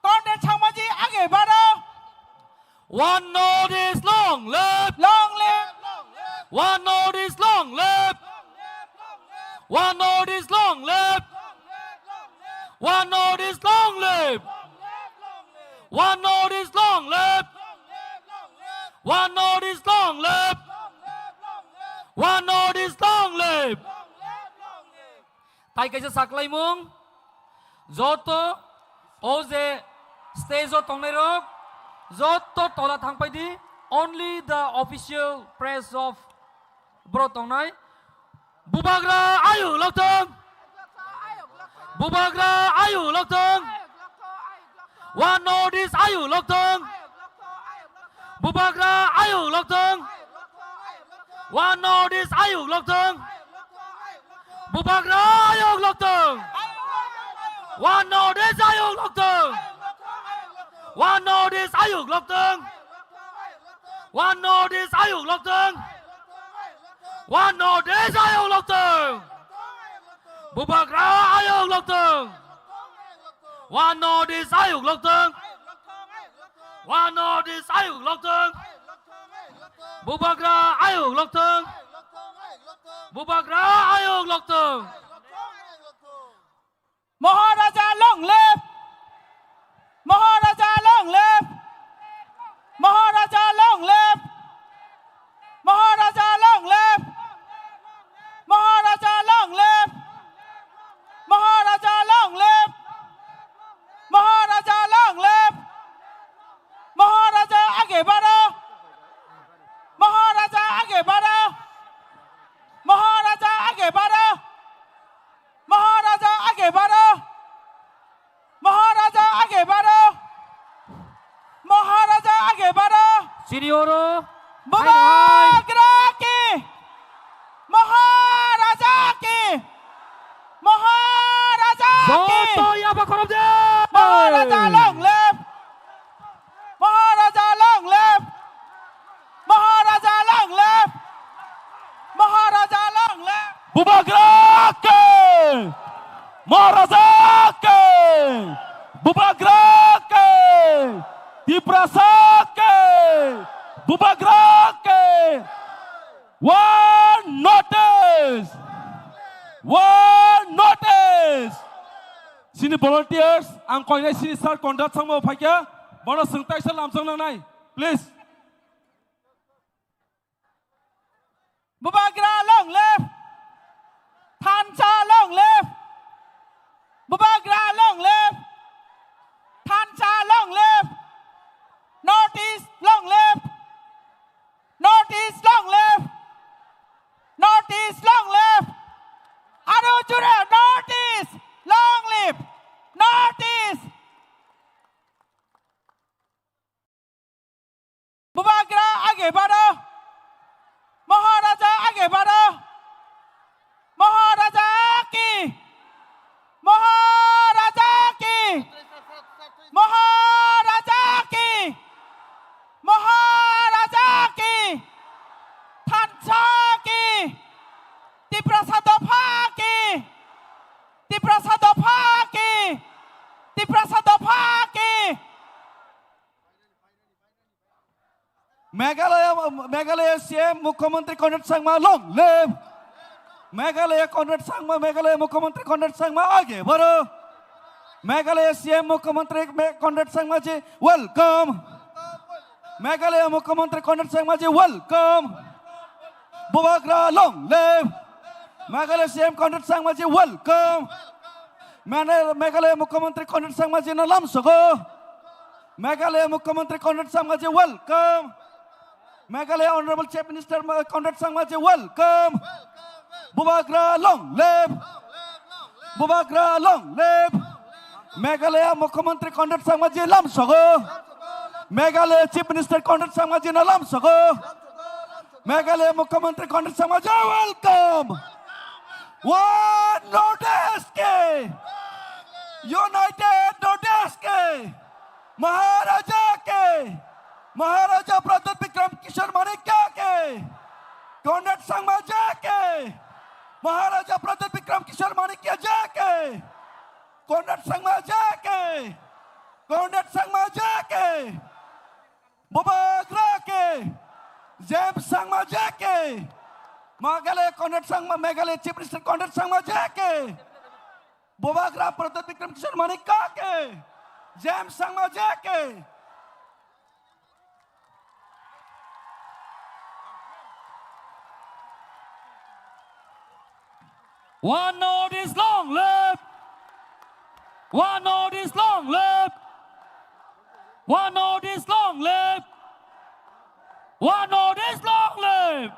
Conrad Sangmaji आगे बढ़ो. One Northeast long live. Long live. One Northeast long live. One Northeast long live. One Northeast long live. One Northeast long live. One Northeast long live. One Northeast long live. Tai kaisa saklai mung. Joto oje stage o tongnai rok. Joto tola thangpai di. Only the official press of bro tongnai. Bubagra ayu loktong. Bubagra ayu loktong. One Northeast ayu loktong. Bubagra ayu loktong. One Northeast ayu loktong. Bubagra ayu loktong. One Northeast ayu loktong. One Northeast ayu loktong. One Northeast ayu loktong. One Northeast ayu loktong. Bubagra ayu loktong. One Northeast ayu loktong. One Northeast ayu loktong. Bubagra ayu loktong. Bubagra ayu loktong. Maharaja long live. Maharaja long live. Maharaja long live. Maharaja long live. Maharaja long live. Maharaja long live. Maharaja long live. Maharaja आगे बढ़ो. Maharaja आगे बढ़ो. Maharaja आगे बढ़ो. Maharaja आगे बढ़ो. Maharaja आगे बढ़ो. Maharaja आगे बढ़ो. Sinioro. Bubagra ki. Maharaja ki. Maharaja ki. Joto yapa korom de. Maharaja long live. Maharaja long live. Maharaja long live. Maharaja long live. Bubagra ke. Maharaja ke. Bubagra ke. Diprasa ke. Bubagra ke. One notice. One notice. Sini volunteers ang koinai sini sar conduct sangmo phaikia bono sengtai sal lamsang nang nai please. Bubagra long live. Thancha long live. Bubagra long live. Thancha long live. Northeast long live. Northeast long live. Northeast long live. Arujura Northeast long live. Northeast. Bubagra आगे बढ़ो. Maharaja आगे बढ़ो. Maharaja की. Maharaja की. Maharaja की. Maharaja की. Thancha की. Tiprasadopa की. Tiprasadopa की. Tiprasadopa की. Meghalaya CM Mukhyamantri Conrad Sangma long live. Meghalaya Conrad Sangma Meghalaya Mukhyamantri Conrad Sangma आगे बढ़ो. Meghalaya CM Mukhyamantri Conrad Sangma ji welcome. Meghalaya Mukhyamantri Conrad Sangma ji welcome. Bubagra long live. Meghalaya CM Conrad Sangma ji welcome. Meghalaya Mukhyamantri Conrad Sangma ji nalam sogo. Meghalaya Mukhyamantri Conrad Sangma ji welcome. Meghalaya Honorable Chief Minister Conrad Sangma ji welcome. Bubagra long live. Bubagra long live. Meghalaya Mukhyamantri Conrad Sangma ji lam sogo. Meghalaya Chief Minister Conrad Sangma ji nalam sogo. Meghalaya Mukhyamantri Conrad Sangma ji welcome. One Northeast ke. United Northeast ke. Maharaja ke. Maharaja Pradhan Vikram Kishore Manikya ke. Conrad Sangma ji ke. Maharaja Pradhan Vikram Kishore Manikya ji ke. Conrad Sangma ji ke. Conrad Sangma ji ke. Bubagra ke. James Sangma ji ke. Meghalaya Conrad Sangma Meghalaya Chief Minister Conrad Sangma ji ke. Bubagra Pradhan Vikram Kishore Manikya ke. James Sangma ji ke. One note is long live. One note is long live. One note is long live. One note is long live.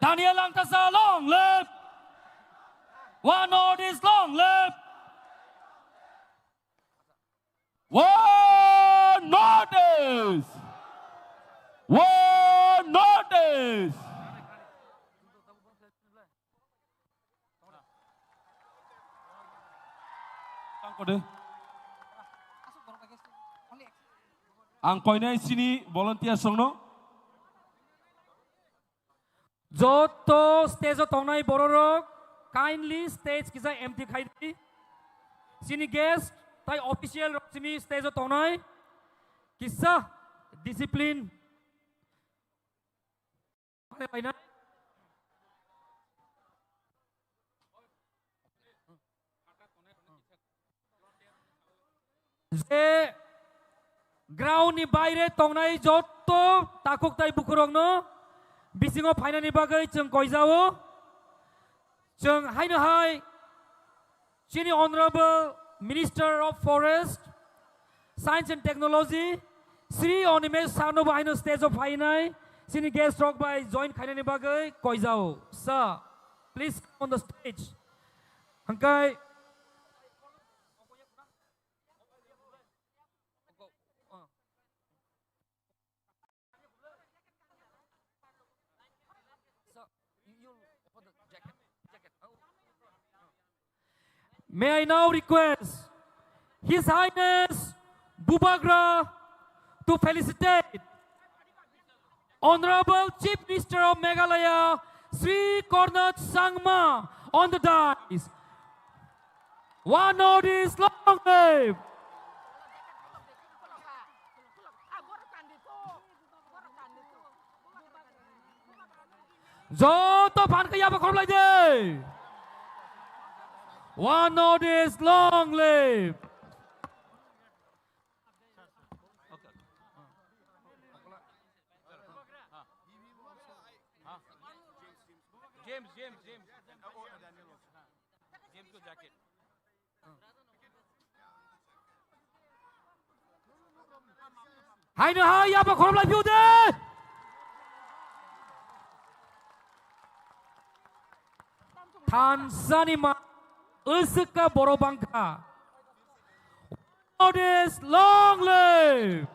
Daniel Langtasa, long live. One note is long live. One notice. One notice. Ang koinai sini volunteer songno. Joto stage tongnai bororok kindly stage kisa empty khaidi. Sini guest tai official sini stage tongnai kisa discipline. Je ground ni baire tongnai joto takuk tai bukurong no bisingo phainani bagai chung koijao chung haina hai chini honorable minister of forest science and technology Sri Onimesh Sano baino stage of hainai sini guest rock by join khainani bagai koijao sir please come on the stage hangkai May I now request His Highness Bubagra to felicitate Honorable Chief Minister of Meghalaya Sri Konark Sangma on the dais. One note is long live. Joto pan kaya ba korlai de. One note is long live. Hai nữa hai ya ba khom lai phiu de. Tanzania Usuka Borobangka. All this long live.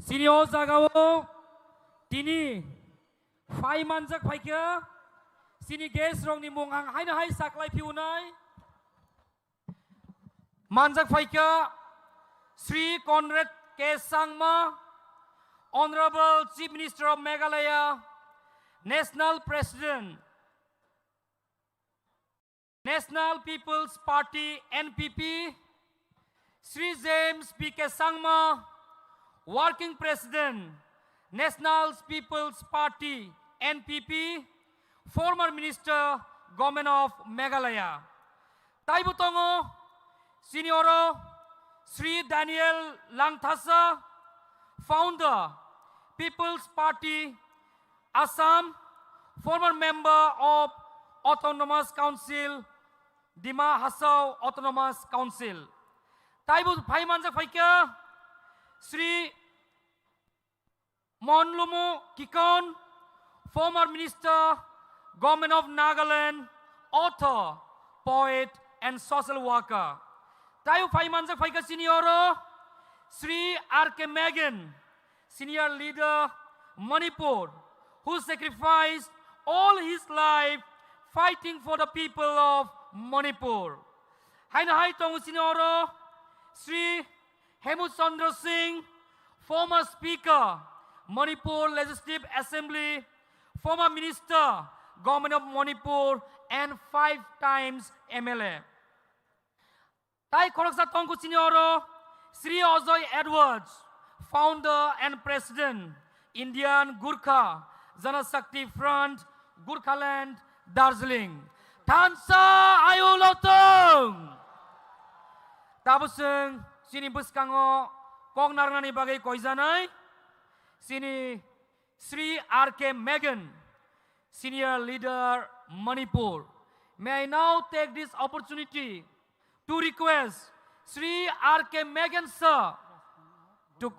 Senior Zagao Tini Fai Manjak Paika Sini guest rong ni mungang hai na hai saklai piunai Manjak Paika Sri Konark K. Sangma Honorable Chief Minister of Meghalaya National President National People's Party NPP Sri James P.K. Sangma Working President, National People's Party, NPP, former Minister, Government of Meghalaya. Taibutongo, Senioro, Sri Daniel Langtasa, Founder, People's Party, Assam, former Member of Autonomous Council, Dima Hasao Autonomous Council. Taibu Paimanjak Paika, Sri Monlumu Kikon, former Minister, Government of Nagaland, author, poet, and social worker. Tayo Paimanjak Paika Senioro, Sri R.K. Megan, senior leader, Manipur, who sacrificed all his life fighting for the people of Manipur. Haina hai tong sinoro Sri Hemut Chandra Singh, former Speaker, Manipur Legislative Assembly, former Minister, Government of Manipur, and 5 times MLA. Tai Khoroksa Tongku Sinoro, Sri Ajoy Edwards, founder and president, Indian Gurkha Janashakti Front, Gurkhaland, Darjeeling. Thansa Ayu Lotong. Tabuseng sini buskango kong narangani bagai koizanai. Sini Sri R.K. Megan, Senior Leader, Manipur. May I now take this opportunity to request Sri R.K. Megan sir to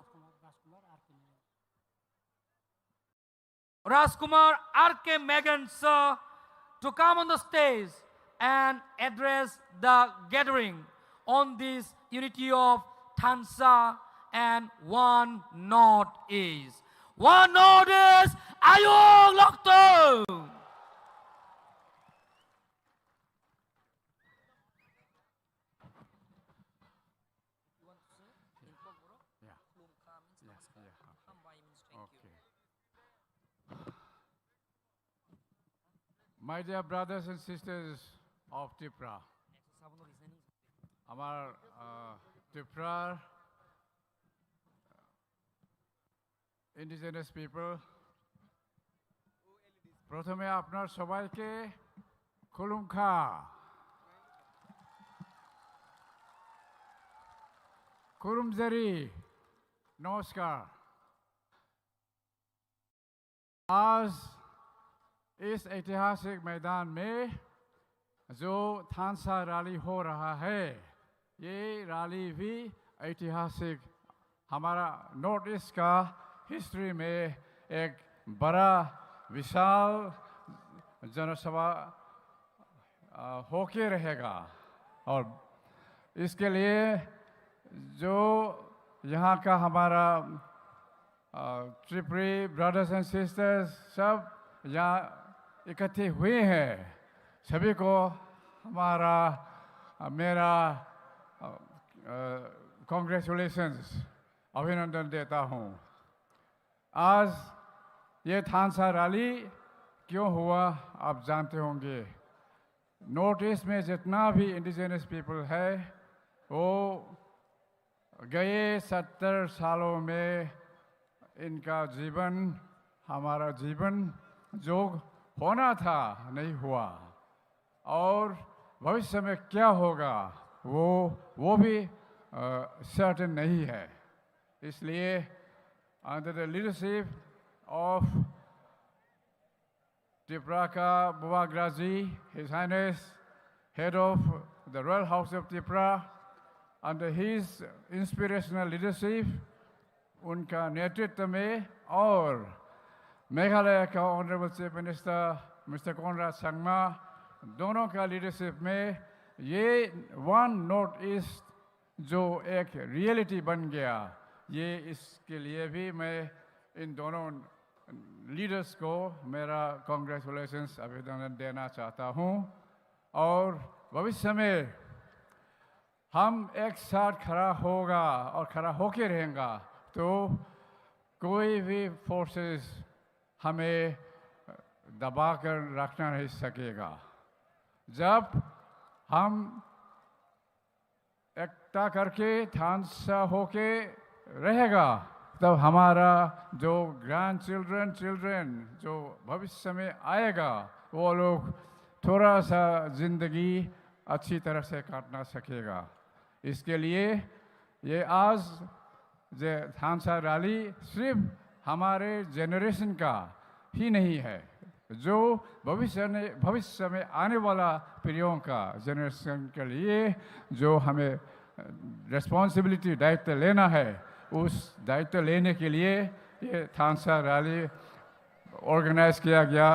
Rajkumar R.K. Megan sir to come on the stage and address the gathering on this unity of Thansa and One Northeast. One Northeast, Ayung Lokto! My dear brothers and sisters of Tripura, our Tripura indigenous people, প্রথমে আপনার সবাইকে খুলুমখা खुरुमजरी नमस्कार। आज इस ऐतिहासिक मैदान में जो थानसा रैली हो रहा है, ये रैली भी ऐतिहासिक हमारा नॉर्थ ईस्ट का हिस्ट्री में एक बड़ा विशाल जनसभा होके रहेगा। और इसके लिए जो यहाँ का हमारा त्रिपुरी ब्रदर्स एंड सिस्टर्स सब यहाँ इकट्ठे हुए हैं, सभी को मेरा कांग्रेचुलेशंस अभिनंदन देता हूँ। आज ये थानसा रैली क्यों हुआ आप जानते होंगे। नॉर्थ ईस्ट में जितना भी इंडिजिनस पीपल है वो गए 70 सालों में इनका जीवन हमारा जीवन जो होना था नहीं हुआ, और भविष्य में क्या होगा वो भी सर्टेन नहीं है। इसलिए under the leadership of Tripura Buvagraji, His Highness, Head of the Royal House of Tripura, under his inspirational leadership, उनका नेतृत्व में और मेघालय का honourable chief minister mister Conrad Sangma दोनों का लीडरशिप में ये वन नॉर्थ ईस्ट जो एक रियलिटी बन गया, ये इसके लिए भी मैं इन दोनों लीडर्स को मेरा कांग्रेचुलेशंस अभिनंदन देना चाहता हूँ। और भविष्य में हम एक साथ खड़ा होगा और खड़ा होके रहेगा तो कोई भी फोर्सेस हमें दबा कर रखना नहीं सकेगा। जब हम एकता करके थानसा होके रहेगा तब हमारा जो ग्रैंड चिल्ड्रन जो भविष्य में आएगा वो लोग थोड़ा सा जिंदगी अच्छी तरह से काटना सकेगा। इसके लिए ये आज जो थानसा रैली सिर्फ हमारे जनरेशन का ही नहीं है, जो भविष्य में आने वाला पीढ़ियों का जनरेशन के लिए जो हमें रिस्पॉन्सिबिलिटी दायित्व लेना है, उस दायित्व लेने के लिए ये थानसा रैली ऑर्गेनाइज किया गया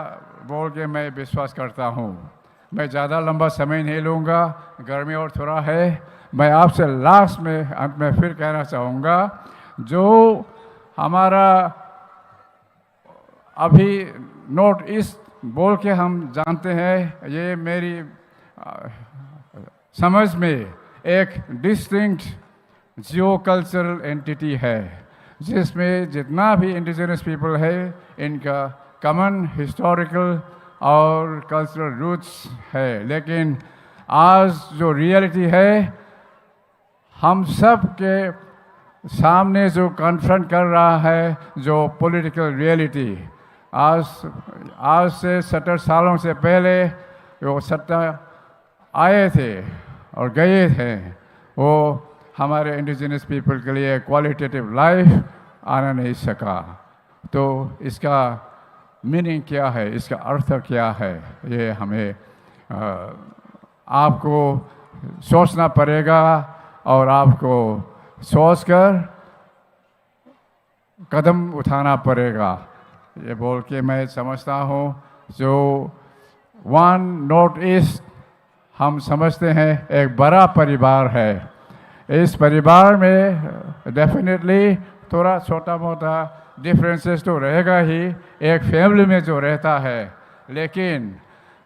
बोल के मैं विश्वास करता हूँ। मैं ज़्यादा लंबा समय नहीं लूँगा, गर्मी और थोड़ा है। मैं आपसे लास्ट में अंत में फिर कहना चाहूँगा, जो हमारा अभी नॉर्थ ईस्ट बोल के हम जानते हैं, ये मेरी समझ में एक डिस्टिंक्ट जियो कल्चरल एंटिटी है, जिसमें जितना भी इंडिजिनस पीपल है इनका कॉमन हिस्टोरिकल और कल्चरल रूट्स है। लेकिन आज जो रियलिटी है, हम सब के सामने जो कन्फ्रंट कर रहा है, जो पॉलिटिकल रियलिटी, आज से 70 सालों से पहले वो सत्ता आए थे और गए थे, वो हमारे इंडिजिनस पीपल के लिए क्वालिटेटिव लाइफ आना नहीं सका। तो इसका मीनिंग क्या है, इसका अर्थ क्या है, ये हमें आपको सोचना पड़ेगा और आपको सोचकर कदम उठाना पड़ेगा। ये बोल के मैं समझता हूँ जो वन नॉर्थ ईस्ट हम समझते हैं एक बड़ा परिवार है। इस परिवार में डेफिनेटली थोड़ा छोटा मोटा डिफरेंसेस तो रहेगा ही, एक फैमिली में जो रहता है, लेकिन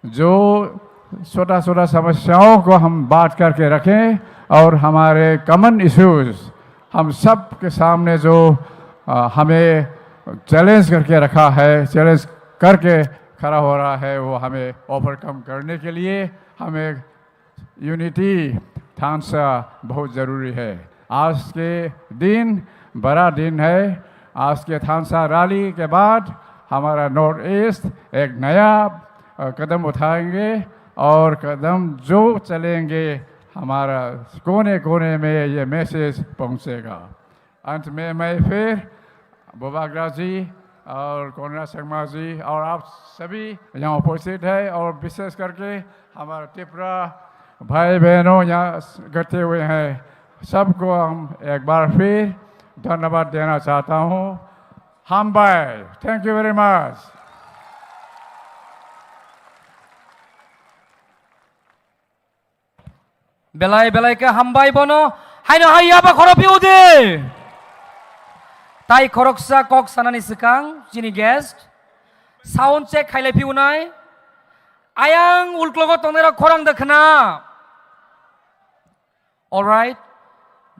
जो छोटा छोटा समस्याओं को हम बात करके रखें और हमारे कॉमन इश्यूज हम सब के सामने जो हमें चैलेंज करके रखा है, चैलेंज करके खड़ा हो रहा है, वो हमें ओवरकम करने के लिए हमें यूनिटी ढांचा बहुत ज़रूरी है। आज के दिन बड़ा दिन है। आज के ढांचा रैली के बाद हमारा नॉर्थ ईस्ट एक नया कदम उठाएंगे और कदम जो चलेंगे हमारा कोने कोने में ये मैसेज पहुंचेगा। अंत में मैं फिर बुबाग्रा जी और कोनराड संगमा जी और आप सभी यहाँ उपस्थित है और विशेष करके हमारा त्रिपुरा भाई बहनों यहाँ इकट्ठे हुए हैं, सबको हम एक बार फिर धन्यवाद देना चाहता हूँ। हम बाय, thank you very much. belai belai ke hambai bono haino haya ba khoropi ude tai khoroksa kok sanani sekang jini guest sound check khailai pi unai ayang ulklogo tonera khorang dekhna alright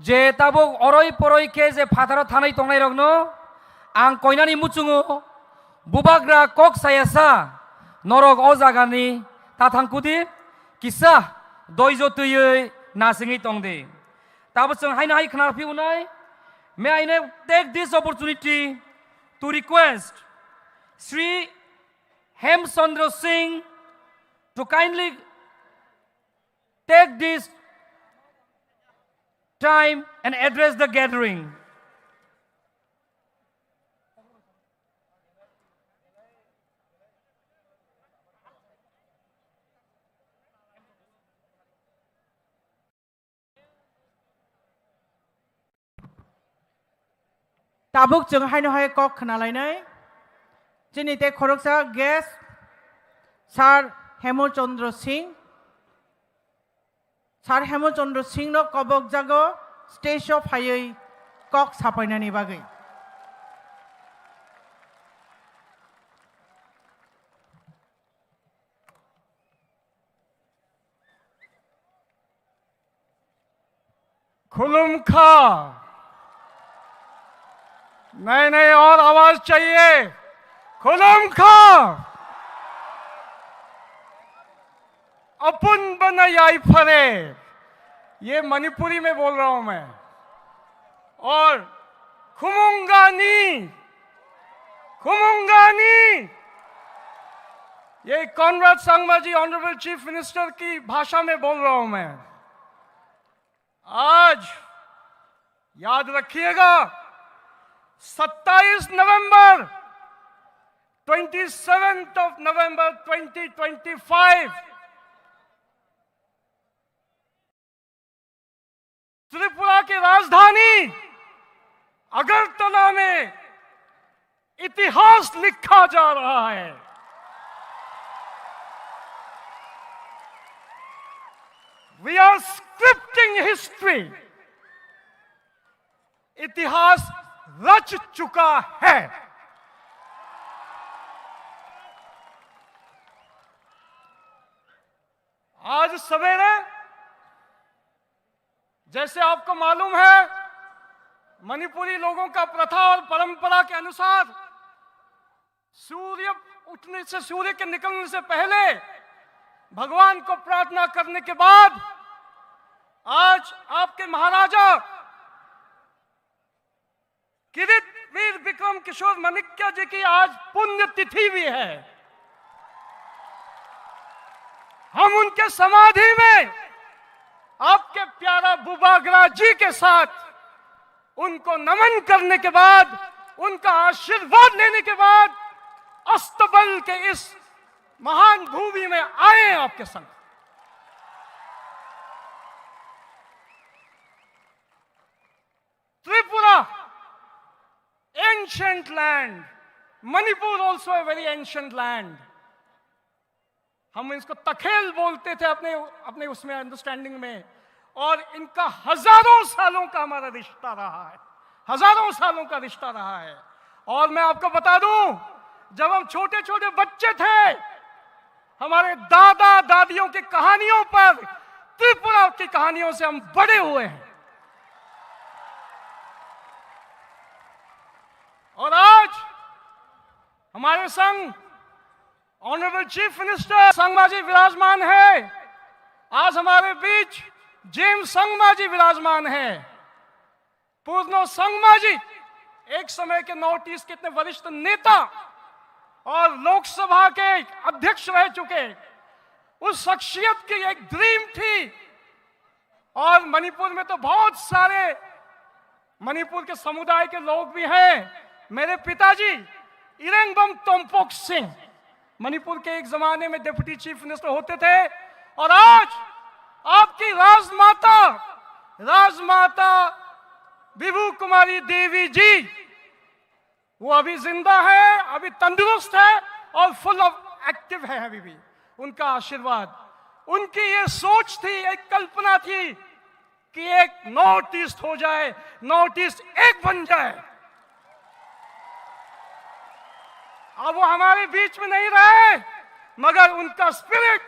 je tabok oroi poroi ke je phatharo thanai tongnai rogno ang koinani muchungo bubagra kok sayasa norok o jagani ta thangkudi kisa doijo tuyui nasingi tongde tabosong haina hai khnar pi unai may I take this opportunity to request Sri Hemchandra Singh to kindly take this time and address the gathering. tabuk jeng haino hai kok khnalainai jini te khoroksa guest Sir Hemchandra Singh no kobok jago stage of hayai kok sapainani bagai खुलुम खा नहीं नहीं और आवाज चाहिए खुलुम खा अपुन बना याई फरे ये मणिपुरी में बोल रहा हूं मैं और खुमुंगानी ये कॉनराड संगमा जी ऑनरेबल चीफ मिनिस्टर की भाषा में बोल रहा हूं मैं। आज याद रखिएगा 27 नवंबर 27th of November 2025 त्रिपुरा की राजधानी अगरतला में इतिहास लिखा जा रहा है। We are scripting history. इतिहास रच चुका है। आज सवेरे जैसे आपको मालूम है, मणिपुरी लोगों का प्रथा और परंपरा के अनुसार सूर्य उठने से, सूर्य के निकलने से पहले भगवान को प्रार्थना करने के बाद आज आपके महाराजा किरीट वीर विक्रम किशोर माणिक्य जी की आज पुण्यतिथि भी है। हम उनके समाधि में आपके प्यारा बुबागरा जी के साथ उनको नमन करने के बाद, उनका आशीर्वाद लेने के बाद अस्तबल के इस महान भूमि में आए आपके संग। Tripura, ancient land, Manipur also a very ancient land. हम इसको तखेल बोलते थे अपने उसमें अंडरस्टैंडिंग में, और इनका हजारों सालों का हमारा रिश्ता रहा है, हजारों सालों का रिश्ता रहा है। और मैं आपको बता दूं, जब हम छोटे छोटे बच्चे थे, हमारे दादा दादियों की कहानियों पर, त्रिपुरा की कहानियों से हम बड़े हुए हैं। और आज हमारे संग ऑनरेबल चीफ मिनिस्टर संगमा जी विराजमान है। आज हमारे बीच जेम्स संगमा जी विराजमान है। पूर्णो संगमा जी एक समय के नॉर्थ ईस्ट के इतने वरिष्ठ नेता और लोकसभा के अध्यक्ष रह चुके, उस शख्सियत की एक ड्रीम थी। और मणिपुर में तो बहुत सारे मणिपुर के समुदाय के लोग भी हैं। मेरे पिताजी इरेंगबम तोम्पोक सिंह मणिपुर के एक जमाने में डिप्टी चीफ मिनिस्टर होते थे, और आज आपकी राजमाता विभू कुमारी देवी जी, वो अभी जिंदा है, अभी तंदुरुस्त है और फुल ऑफ एक्टिव है अभी भी। उनका आशीर्वाद, उनकी ये सोच थी, एक कल्पना थी कि एक नॉर्थ ईस्ट हो जाए, नॉर्थ ईस्ट एक बन जाए। अब वो हमारे बीच में नहीं रहे, मगर उनका स्पिरिट,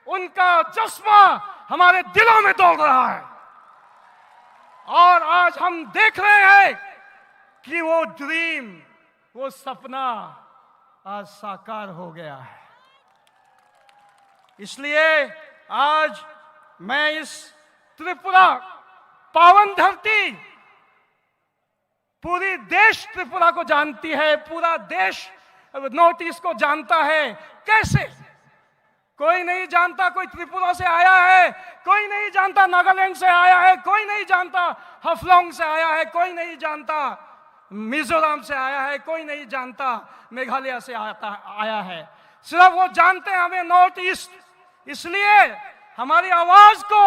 उनका जज्बा हमारे दिलों में दौड़ रहा है। और आज हम देख रहे हैं कि वो ड्रीम, वो सपना आज साकार हो गया है। इसलिए आज मैं इस त्रिपुरा पावन धरती, पूरी देश त्रिपुरा को जानती है, पूरा देश नॉर्थ ईस्ट को जानता है। कैसे? कोई नहीं जानता कोई त्रिपुरा से आया है, कोई नहीं जानता नागालैंड से आया है, कोई नहीं जानता हफलोंग से आया है, कोई नहीं जानता मिजोरम से आया है, कोई नहीं जानता मेघालय से आया है। सिर्फ वो जानते हैं हमें नॉर्थ ईस्ट। इसलिए हमारी आवाज को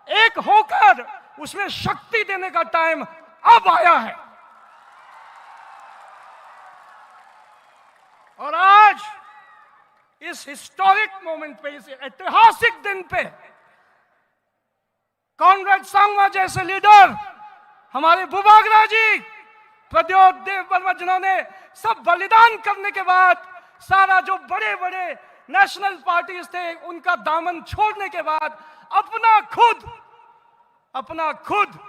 एक होकर उसमें शक्ति देने का टाइम अब आया है। और आज इस हिस्टोरिक मोमेंट पे, इस ऐतिहासिक दिन पे, कॉनरेड संगमा जैसे लीडर, हमारे बुबागरा जी, प्रद्योत देव वर्मा, जिन्होंने सब बलिदान करने के बाद, सारा जो बड़े बड़े नेशनल पार्टीज थे उनका दामन छोड़ने के बाद अपना खुद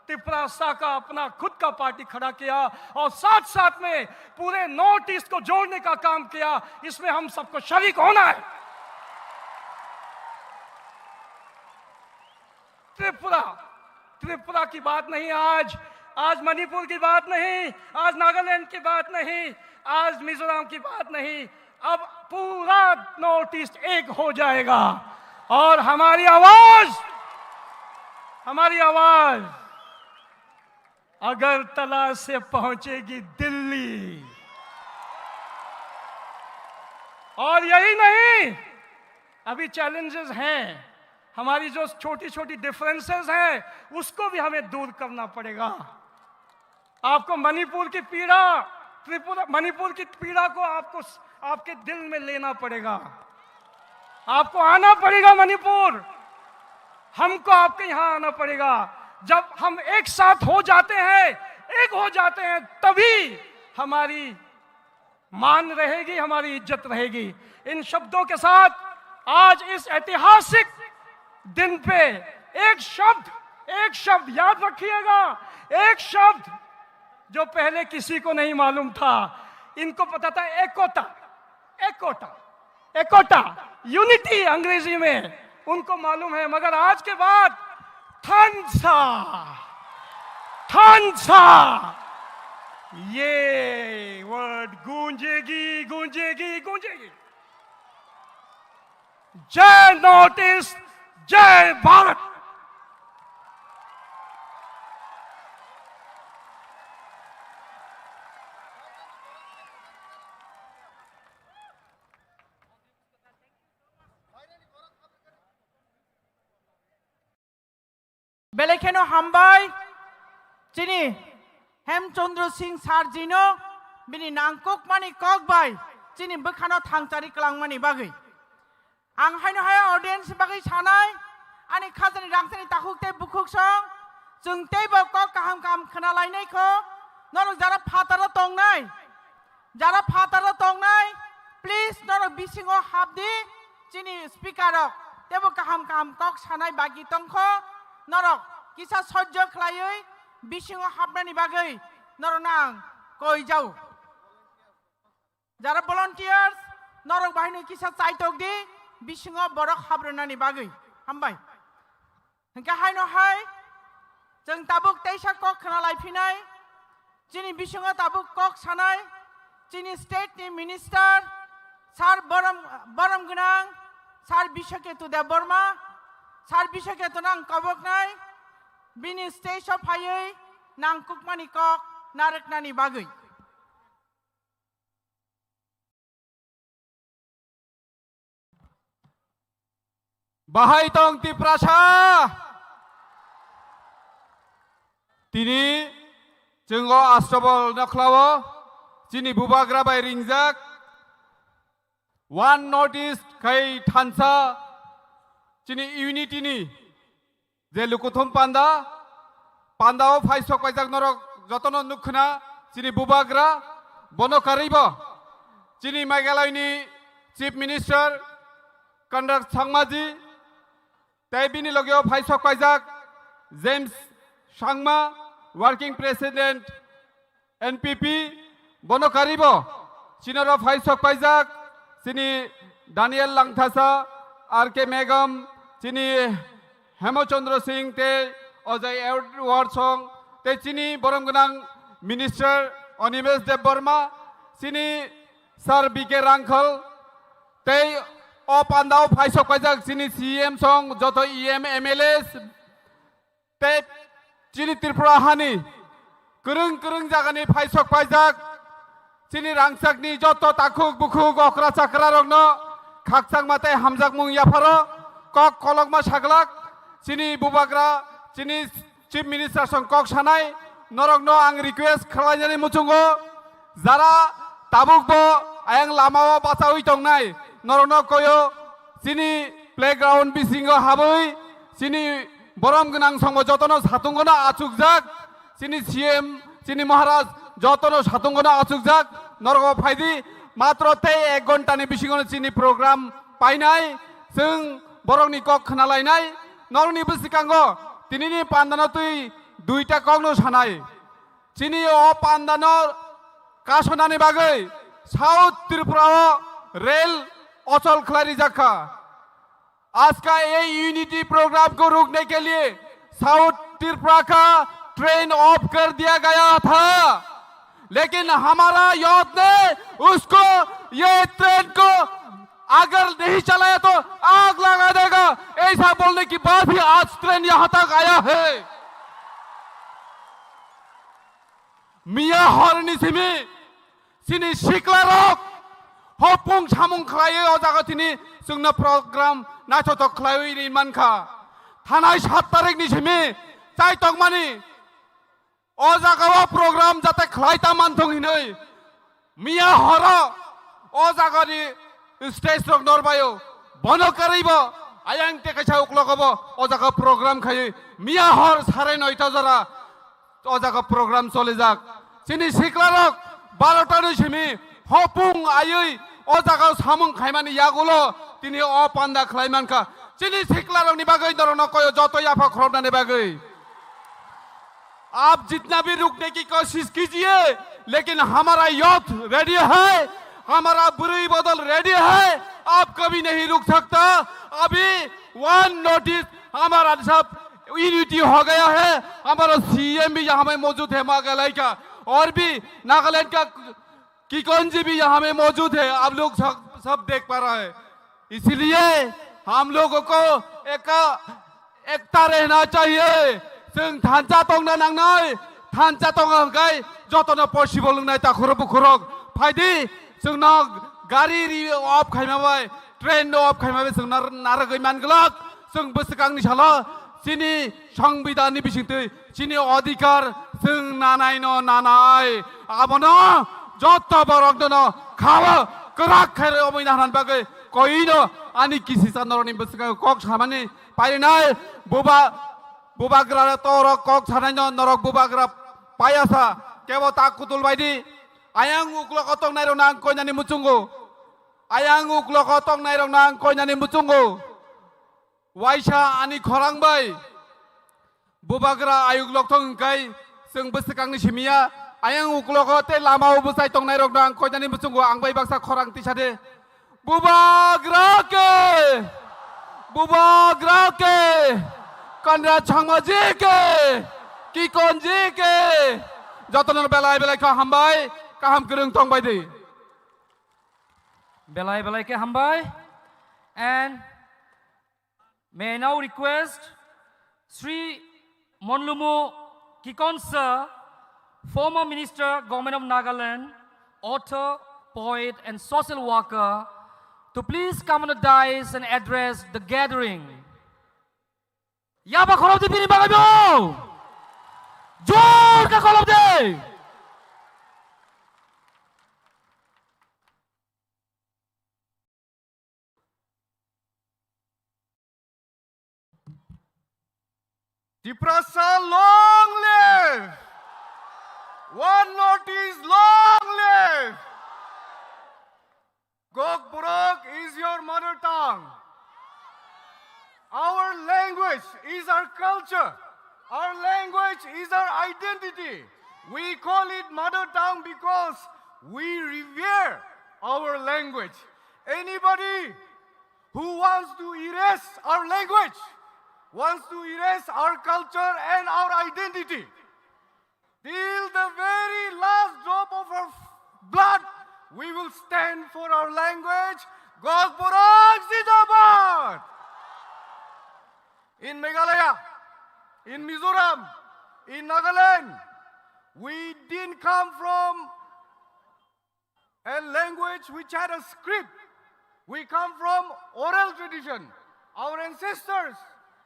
त्रिपुरा का अपना खुद का पार्टी खड़ा किया, और साथ साथ में पूरे नॉर्थ ईस्ट को जोड़ने का काम किया। इसमें हम सबको शरीक होना है। त्रिपुरा की बात नहीं आज मणिपुर की बात नहीं, आज नागालैंड की बात नहीं, आज मिजोरम की बात नहीं, अब पूरा नॉर्थ ईस्ट एक हो जाएगा। और हमारी आवाज अगरतला से पहुंचेगी दिल्ली। और यही नहीं, अभी चैलेंजेस हैं, हमारी जो छोटी छोटी डिफरेंसेस हैं उसको भी हमें दूर करना पड़ेगा। आपको मणिपुर की पीड़ा को आपके दिल में लेना पड़ेगा। आपको आना पड़ेगा मणिपुर, हमको आपके यहां आना पड़ेगा। जब हम एक साथ हो जाते हैं, तभी हमारी मान रहेगी, हमारी इज्जत रहेगी। इन शब्दों के साथ आज इस ऐतिहासिक दिन पे एक शब्द याद रखिएगा, एक शब्द जो पहले किसी को नहीं मालूम था। इनको पता था एकोटा, यूनिटी अंग्रेजी में उनको मालूम है, मगर आज के बाद थानसा ये वर्ड गूंजेगी। जय नॉर्थ ईस्ट, जय भारत। बेलेखेनो हामबाय चिनी हेमचंद्र सिंह सारजिनो बिनि नांकुक मानि ककबाय चिनी बखानो थांचारि कलांगमानि बागै आं हायनो हाया ऑडियंस बागै सानाय आनि खाजानि रांसानि ताखुकते बुखुकसं जों तेबो कक काहाम खोनालायनायखौ नरक जारा फातारा तंनाय प्लीज नरक बिसिङाव हाबदि चिनी स्पिकारक तेबो काहाम कक सानाय बागि तंखौ नरक किसा सह्य खालायै बिसिङाव हाबनायनि बागै नरक नां कय जाऊ जारा भलन्टियार्स नरक बाहायनो किसा चाइटक दि बिसिङाव बरक हाब्रनानि बागै हामबाय हंका हायनो हाय जों ताबुक तेइसा कक खोनालायफिनाय चिनि बिसिङाव ताबुक कक सानाय चिनि स्टेटनि मिनिस्टार सार बरम गोनां सार बिश्वकेतु देबबर्मा सार बिश्वकेतु नां कबकनाय बिनि स्टेजआव फायै नांकुकमानि कक नारकनानि बागै Bahay tong ti prasa. Tini jenggo astrobol naklawo chini bubagra bai ringjak one notice kai thansa chini unity ni je lukuthum pandao faisok paijak norok jotono nukhna chini bubagra bono karibo chini Meghalaya ni chief minister Conrad Sangmaji Taibini logio Faisok Paijak, James Sangma, Working President, NPP, Bono Karibo, Chinoro Faisok Paijak, Sini Daniel Langthasa, RK Megam, Sini Hemochandra Singh, Te Ojai Edward Song, Te Chini Boromganang Minister Onimes Deborma, Sini Sir BK Rangkhal, Te O Pandao Faisok Paijak Sini CM Song Joto EM MLS Te Chini Tripura Hani Kurung Jagani Faisok Paijak Sini Rangsakni Joto Takuk Bukuk Okra Chakra Rogno Khaksang Mate Hamjak Mung Yaparo Kok Kolokma Shaglak Sini Bubagra Sini Chief Minister Song Kok Shanai Norogno Ang request Khalajani Muchungo Zara Tabuk Bo Ayang Lamawa Basawi Tongnai Norono koyo sini playground bisingo haboi sini borom gnang songbo jotono satungona achukjak sini CM sini Maharaj jotono satungona achukjak norogo phaidi matro te 1 घन्टा ni bisingo sini program painai जों borongni kok khnalainai norni bisikango tinini pandano tui duita kokno sanai sini o pandano kasonani bagai South Tripura rail अचल खिलाड़ी जखा आज का ये unity programme को रोकने के लिए साउथ त्रिपुरा का ट्रेन ऑफ कर दिया गया था लेकिन हमारा यूथ ने उसको ये ट्रेन को अगर नहीं चलाया तो आग लगा देगा ऐसा बोलने की बात भी आज ट्रेन यहां तक आया है मिया हरनी सिनी शिकला रोक Hopung samung khlayo jagatini sungna program nachotok khlayo ni manka thanai 7 tarik ni simi chai tokmani o jagawa program jate khlaita manthong hinoi miya horo o jagani stage rok norbayo bono karibo ayang te kaisa uklogobo o jaga program khai miya hor 9:30 jara o jaga program chole jak sini siklarok 12 ta ni simi Hopung ayui o jaga samung khaimani yagulo tini o panda khlaimanka chini siklarong ni bagai dorona koyo joto yafa khorobna ni bagai आप जितना भी रुकने की कोशिश कीजिए लेकिन हमारा youth ready है हमारा बुरी बदल रेडी है आप कभी नहीं रुक सकता अभी वन नोटिस हमारा सब यूनिटी हो गया है हमारा सीएम भी यहाँ में मौजूद है मेघालय का और भी नागालैंड का किकोनजी भी यहाँ में मौजूद है आप लोग सब देख पा रहे हैं इसीलिए हम लोगों को एकता रहना चाहिए जों थानचा तंना नांनाय थानचा तंगाय जतनो पसिबल नाय ताखुर बुखुरक फायदि जोंना गारि अफ खायमाबाय ट्रेन अफ खायमाबाय जों नारगै मानगलक जों बोसोगांनि साला चिनि संविधाननि बिसिंतै चिनि अधिकार जों नानायनो नानाय आबनो जत बरक दनो खावा कराक खायरे अमैना हान बागै कइनो आनि किसि सानरनि बोसोगां कक सामानि पाइनाय bubagra toro kok sananya norok bubagra payasa kewo takutul baidi ayang uklo kotong nairong nang ko nyani mucungo ayang uklo kotong nairong nang ko nyani mucungo waisa ani khorang bai bubagra ayuk loktong kai seng besekang ni simia ayang uklo ko te lama ubusai tong nairong nang ko nyani mucungo ang bai baksa khorang tisade bubagra ke Kandra Changmaji ke Kikonji ke jotono belai ka hambai kaham kerung tong baidi belai ke hambai and may I now request Sri Monlumu Kikonsa, former Minister, Government of Nagaland, author, poet and social worker to please come on the dais and address the gathering. Yaba kolom di pini bagay mo! Jor ka kolom di! Tiprasa long live! One notice long live! Gokburok is your mother tongue. Our language is our culture. Our language is our identity. We call it mother tongue because we revere our language. Anybody who wants to erase our language, wants to erase our culture and our identity, till the very last drop of our blood, we will stand for our language. Gokburok Zindabad! In Meghalaya, in Mizoram, in Nagaland, we didn't come from a language which had a script. We come from oral tradition. Our ancestors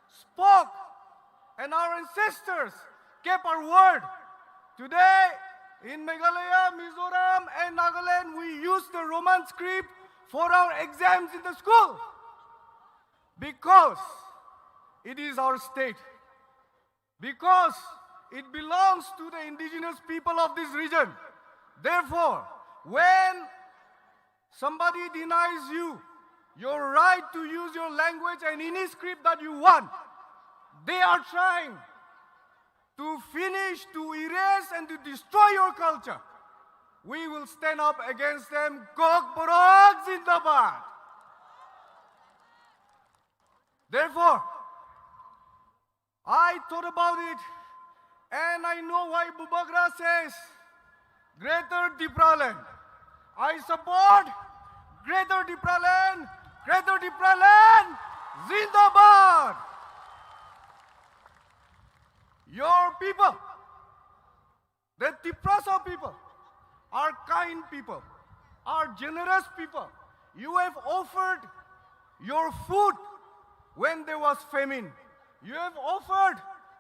spoke and our ancestors kept our word. Today, in Meghalaya, Mizoram and Nagaland, we use the Roman script for our exams in the school. Because it is our state. Because it belongs to the indigenous people of this region. Therefore, when somebody denies you your right to use your language and any script that you want, they are trying to finish, to erase and to destroy your culture. We will stand up against them. Gokburok Zindabad! Therefore, I thought about it, and I know why Bubagra says Greater Dipraland. I support Greater Dipraland, Greater Dipraland, Zindabad! Your people, the Tiprasa people, are kind people, are generous people. You have offered your food when there was famine. You have offered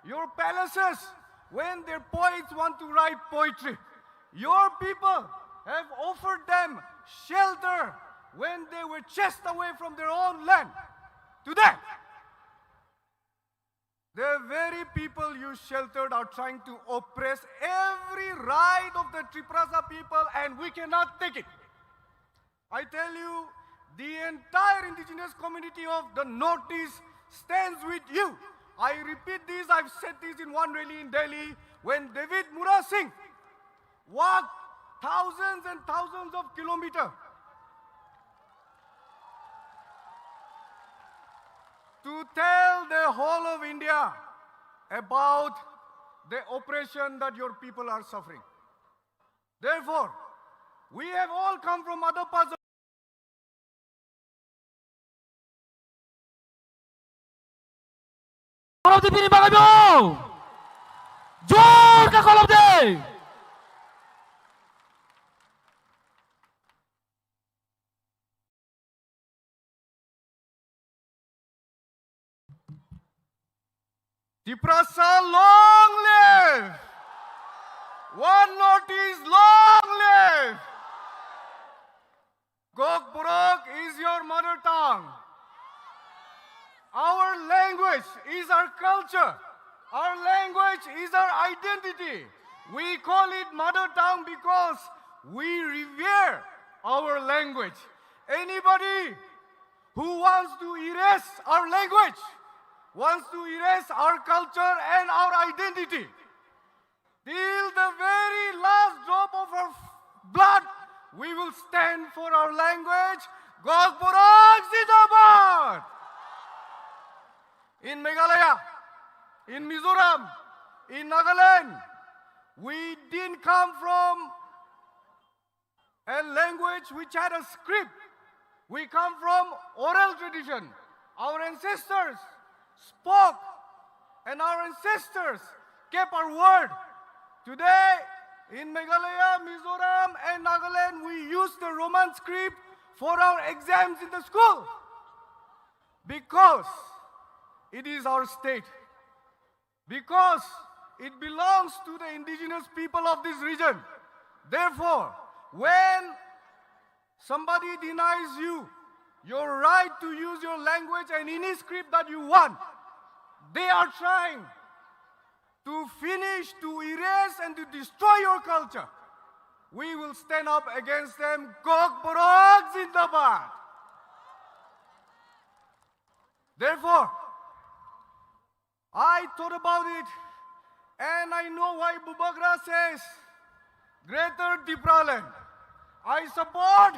your palaces when their poets want to write poetry. Your people have offered them shelter when they were chased away from their own land. Today, the very people you sheltered are trying to oppress every right of the Triprasa people, and we cannot take it. I tell you, the entire indigenous community of the Northeast stands with you. I repeat this, I've said this in one rally in Delhi, when David Mura Singh walked thousands and thousands of kilometers to tell the whole of India about the oppression that your people are suffering. Therefore, we have all come from other parts of Kolom di pini bagay mo! Jor ka kolom di! Tiprasa, long live! One Northeast, long live! Gokburok is your mother tongue. Our language is our culture. Our language is our identity. We call it mother tongue because we revere our language. Anybody who wants to erase our language, wants to erase our culture and our identity, till the very last drop of our blood, we will stand for our language. Gokburok Zindabad! In Meghalaya, in Mizoram, in Nagaland, we didn't come from a language which had a script. We come from oral tradition. Our ancestors spoke and our ancestors kept our word. Today, in Meghalaya, Mizoram and Nagaland, we use the Roman script for our exams in the school. Because it is our state. Because it belongs to the indigenous people of this region. Therefore, when somebody denies you your right to use your language and any script that you want, they are trying to finish, to erase and to destroy your culture. We will stand up against them. Gokburok Zindabad! Therefore, I thought about it, and I know why Bubagra says Greater Dipraland. I support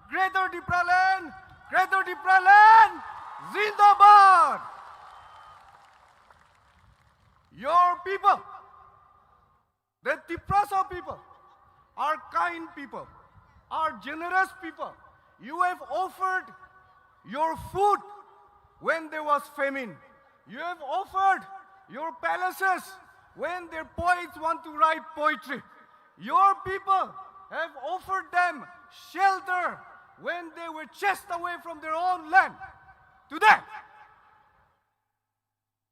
Greater Dipraland, Greater Dipraland, Zindabad! Your people, the Tiprasa people, are kind people, are generous people. You have offered your food when there was famine. You have offered your palaces when their poets want to write poetry. Your people have offered them shelter when they were chased away from their own land. Today,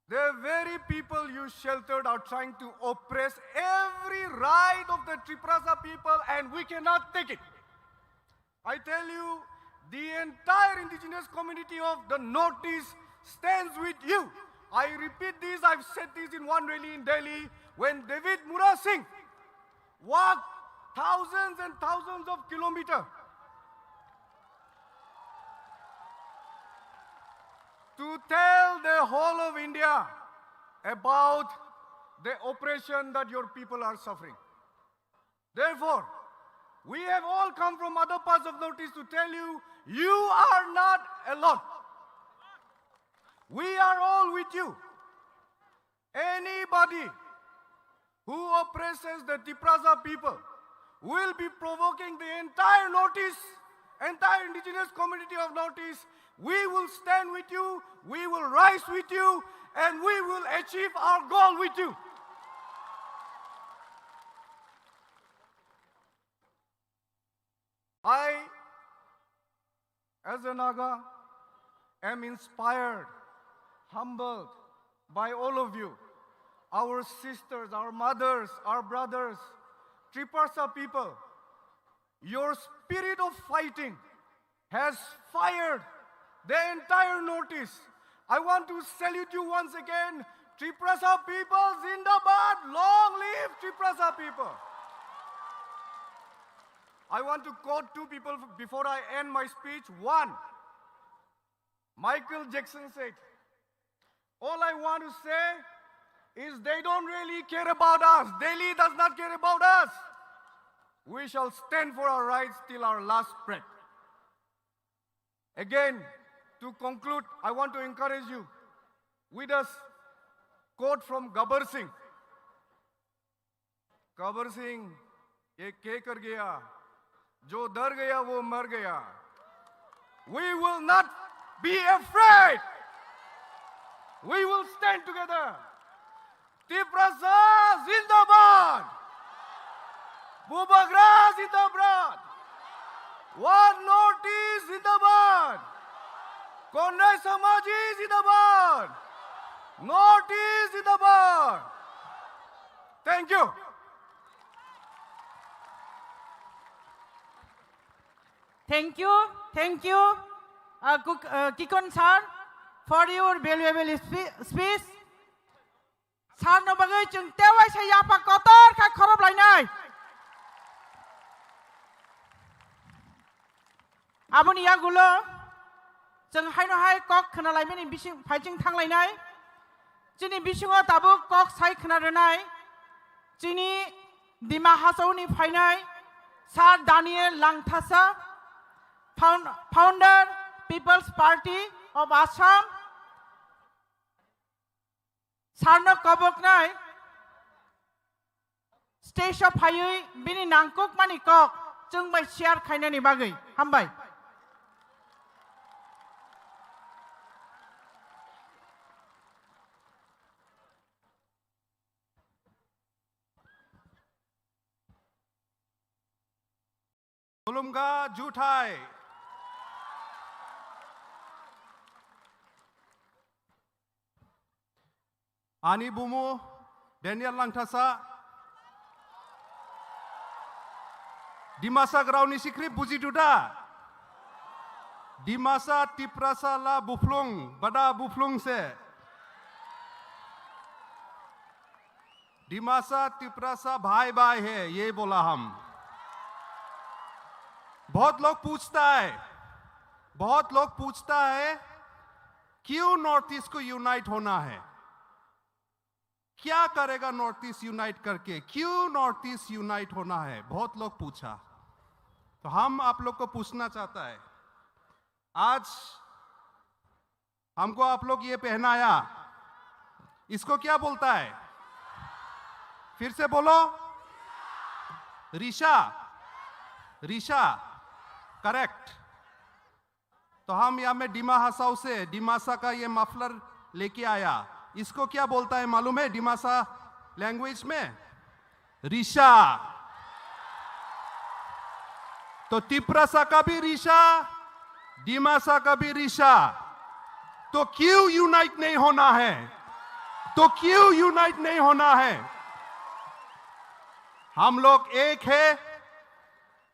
the very people you sheltered are trying to oppress every right of the Tiprasa people, and we cannot take it. I tell you, the entire indigenous community of the Northeast stands with you. I repeat this, I've said this in one rally in Delhi, when David Mura Singh walked thousands and thousands of kilometers to tell the whole of India about the oppression that your people are suffering. Therefore, we have all come from other parts of Northeast to tell you, you are not alone. We are all with you. Anybody who oppresses the Tiprasa people will be provoking the entire Northeast, entire indigenous community of Northeast. We will stand with you, we will rise with you, and we will achieve our goal with you. I, as a Naga, am inspired, humbled by all of you, our sisters, our mothers, our brothers, Triparsa people. Your spirit of fighting has fired the entire Northeast. I want to salute you once again. Triprasa people, Zindabad, long live Triprasa people. I want to quote two people before I end my speech. One, Michael Jackson said, all I want to say is they don't really care about us. Delhi does not care about us. We shall stand for our rights till our last breath. Again, to conclude, I want to encourage you with a quote from Gabbar Singh. Gabbar Singh, ये क्या कर गया, जो डर गया वो मर गया. We will not be afraid. We will stand together. Tiprasa Zindabad. Bubagra Zindabad. One Northeast Zindabad. Konnai Samaji Zindabad. Northeast Zindabad. Thank you. Thank you, Kikon sir, for your valuable speech. Sir, no bagai chung tewai sa yapa kotor ka khorob lainai. Abon ya gulo, chung hai no hai kok khana laimeni bising phaiching thang lainai. Chini bisingo tabu kok sai khana renai. Chini Dima Hasauni phainai. Sir Daniel Langthasa, founder People's Party of Assam. Sarno Kaboknai, Stage of Hayui, Bini Nangkuk Manikok, Chung by Share Kainani Bagai, Hambai. Olumga Juthai. Ani Bumu, Daniel Langthasa, Dimasa Grauni Sikri Buji Duda, Dimasa Tiprasa La Buflung, Bada Buflung se, Dimasa Tiprasa भाई भाई है, ये बोला हम. बहुत लोग पूछता है क्यों नॉर्थ ईस्ट को यूनाइट होना है, क्या करेगा नॉर्थ ईस्ट यूनाइट करके, क्यों नॉर्थ ईस्ट यूनाइट होना है, बहुत लोग पूछा. तो हम आप लोग को पूछना चाहता है, आज हमको आप लोग ये पहनाया, इसको क्या बोलता है, फिर से बोलो, रीशा, करेक्ट. तो हम यहाँ में डिमा हसाऊ से डिमासा का ये मफलर लेके आया, इसको क्या बोलता है मालूम है डिमासा लैंग्वेज में, रीशा. तो तिप्रासा का भी रीशा, डिमासा का भी रीशा. तो क्यों यूनाइट नहीं होना है, हम लोग एक है,